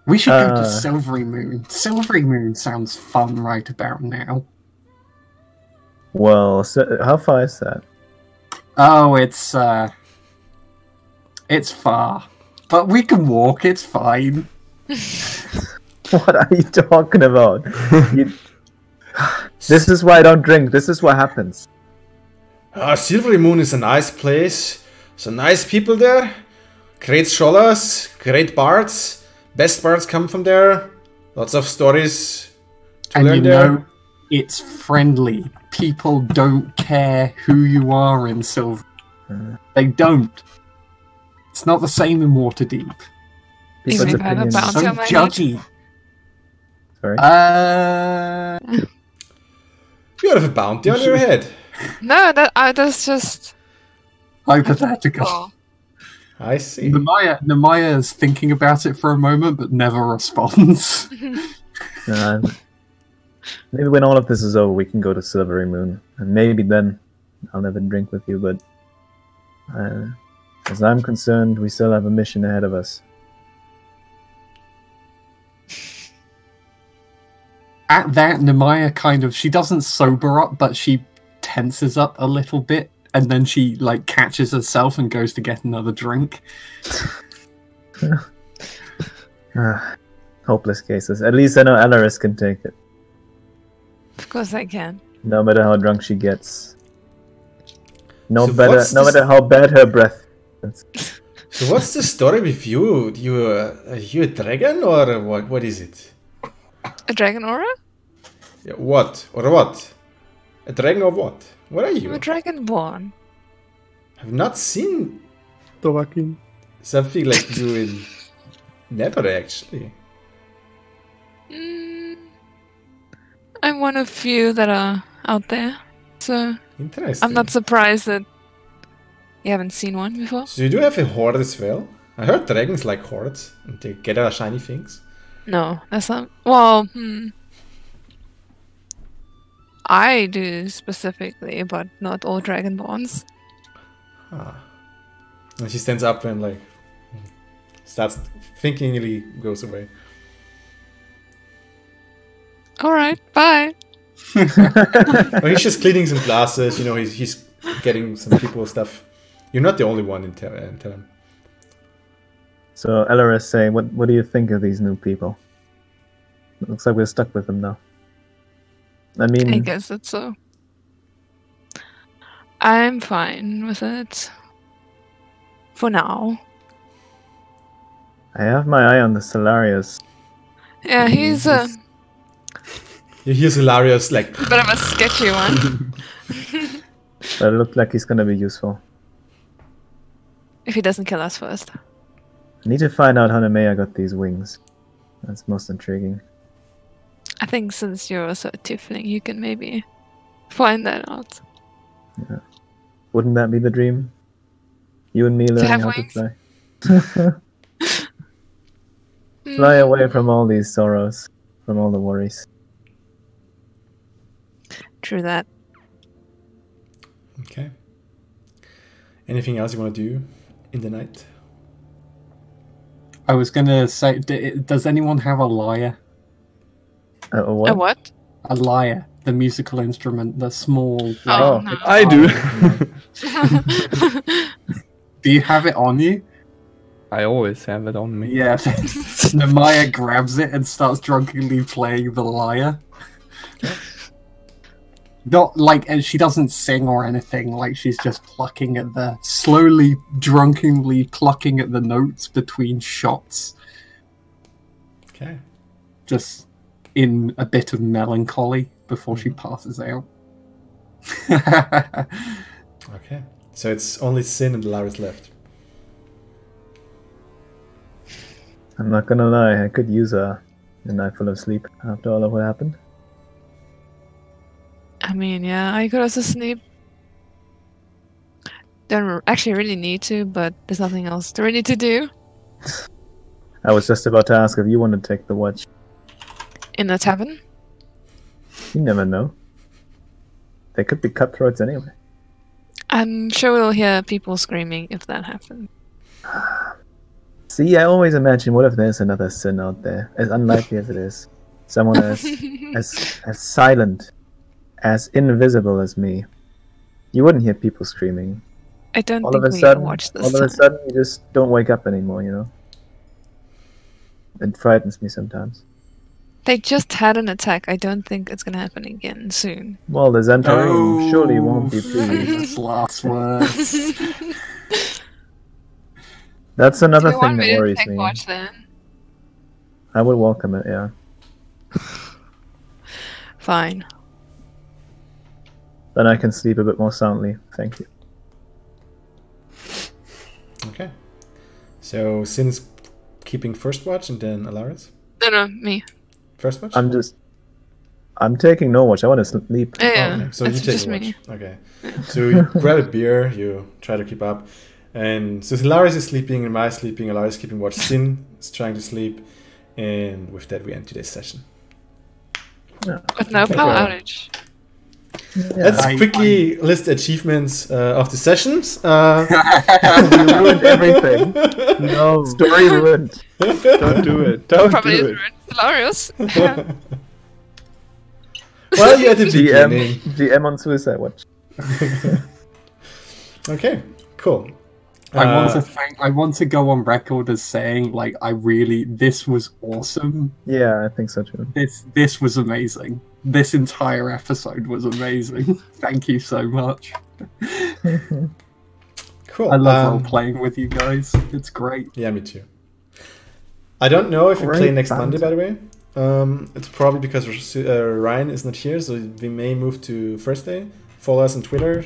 We should go to Silvery Moon. Silvery Moon sounds fun right about now. Well, so how far is that? Oh, it's far. But we can walk, it's fine. What are you talking about? This is why I don't drink. This is what happens. Silvery Moon is a nice place. Some nice people there. Great scholars, great bards. Best bards come from there. Lots of stories to And learn you there. know, it's friendly. People don't care who you are in Silver. They don't. It's not the same in Waterdeep. People's Even if I have a opinions. bounty So on my head. judgy. Sorry. You have a bounty on your head. No, that's just Hypothetical. oh, I see. Nemeia is thinking about it for a moment, but never responds. Maybe when all of this is over, we can go to Silvery Moon, and maybe then I'll never drink with you. But as I'm concerned, we still have a mission ahead of us. At that, Nemeia she doesn't sober up, but she tenses up a little bit, and then she catches herself and goes to get another drink. Hopeless cases. At least I know Alaris can take it, of course I can. no matter how drunk she gets. No So matter how bad her breath is. So what's the story with you? Are you a dragon or what? What is it? A dragon aura? Yeah, what or what? A dragon or what? What are I'm you? a dragonborn. I've not seen Tovakin. something like you in Never actually. I'm one of few that are out there, so Interesting. I'm not surprised that you haven't seen one before. So you do have a horde as well? I heard dragons like hordes and they get out shiny things. No, that's not. Well, I do specifically, but not all dragonborns. And she stands up and starts thinkingly goes away. All right, bye. Well, he's just cleaning some glasses, he's getting some people stuff. You're not the only one in town. So Alaris saying, what do you think of these new people? It looks like we're stuck with them now. I mean, I guess that's so. I'm fine with it. For now. I have my eye on the Solarius. Yeah, he's a You hear Hilarious bit of a sketchy one. But it looked like he's gonna be useful. If he doesn't kill us first. I need to find out how Nemeia got these wings. That's most intriguing. I think since you're also a tiefling, you can maybe find that out. Wouldn't that be the dream? You and me learning have how wings? to fly. Fly away from all these sorrows, from all the worries. True that. Okay. Anything else you want to do in the night? I was gonna say, does anyone have a lyre? A what? A what? A lyre, the musical instrument, the small. Oh, Oh, no. I do. Do you have it on you? I always have it on me. Yeah. Nemeia grabs it and starts drunkenly playing the lyre. Not and she doesn't sing or anything. She's just plucking at slowly, drunkenly plucking at the notes between shots. Okay. Just in a bit of melancholy before she passes out. Okay. So it's only Sin and Hilarious left. I'm not gonna lie, I could use a night full of sleep after all of what happened. I mean, yeah, I could also sleep. Don't actually really need to, but there's nothing else to really to do. I was just about to ask if you want to take the watch. In the tavern? You never know. They could be cutthroats anyway. I'm sure we'll hear people screaming if that happens. See, I always imagine, what if there's another Sin out there? As unlikely as it is. Someone as silent, as invisible as me. You wouldn't hear people screaming. I don't All think of a we sudden, watch this. all of a sudden, you just don't wake up anymore, you know? It frightens me sometimes. They just had an attack. I don't think it's gonna happen again soon. Well, the Zentarim surely won't be pleased. Famous last words. That's another Do you thing want that me to worries take me. watch then? I would welcome it, yeah. Fine. Then I can sleep a bit more soundly. Thank you. Okay. So Sin's keeping first watch and then Alaris? No, me. First watch? I'm taking no watch. I want to sleep. Yeah, Okay. So you it's take just a watch. me. Okay. So you grab a beer, you try to keep up. And so Alaris is sleeping, and Maya is sleeping, Alaris is keeping watch, Sin is trying to sleep. And with that we end today's session. Yeah. But no power outage. Let's I- quickly list achievements of the sessions. You ruined everything. No, Story ruined. don't do it. Don't Probably do is it. hilarious. Well, you at the GM, beginning. GM on Suicide Watch. Okay, cool. I want to go on record as saying, like, this was awesome. Yeah, I think so too. This was amazing. This entire episode was amazing. Thank you so much. Cool. I love role playing with you guys. It's great. Yeah, me too. I don't know if we play Great next Monday, banter. by the way. It's probably because Ryan is not here, so we may move to Thursday. Follow us on Twitter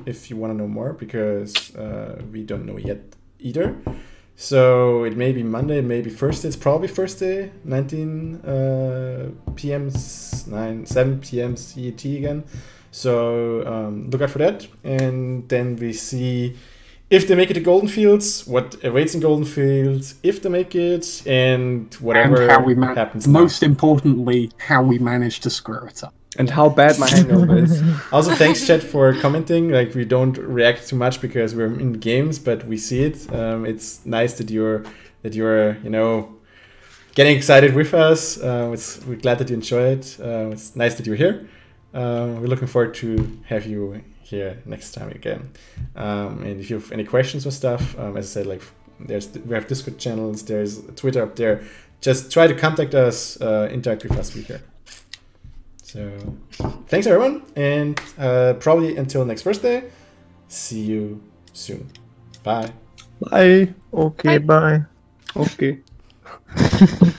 if you want to know more, because we don't know yet either. So it may be Monday, it may be Thursday. It's probably Thursday, 19 p.m., 7 p.m. CET again. So look out for that. And then we see if they make it to Golden Fields, what awaits in Golden Fields, if they make it, and whatever And how we happens now. most importantly, how we managed to screw it up. And how bad my hangover is. Also, thanks, chat, for commenting. Like, we don't react too much because we're in games, but we see it. It's nice that you're getting excited with us. We're glad that you enjoy it. It's nice that you're here. We're looking forward to have you here next time again. And if you have any questions or stuff, as I said, like, we have Discord channels, there's Twitter up there. Just try to contact us, interact with us. We're here. So thanks everyone, and probably until next Thursday. See you soon. Bye. Bye. Okay, bye. Okay.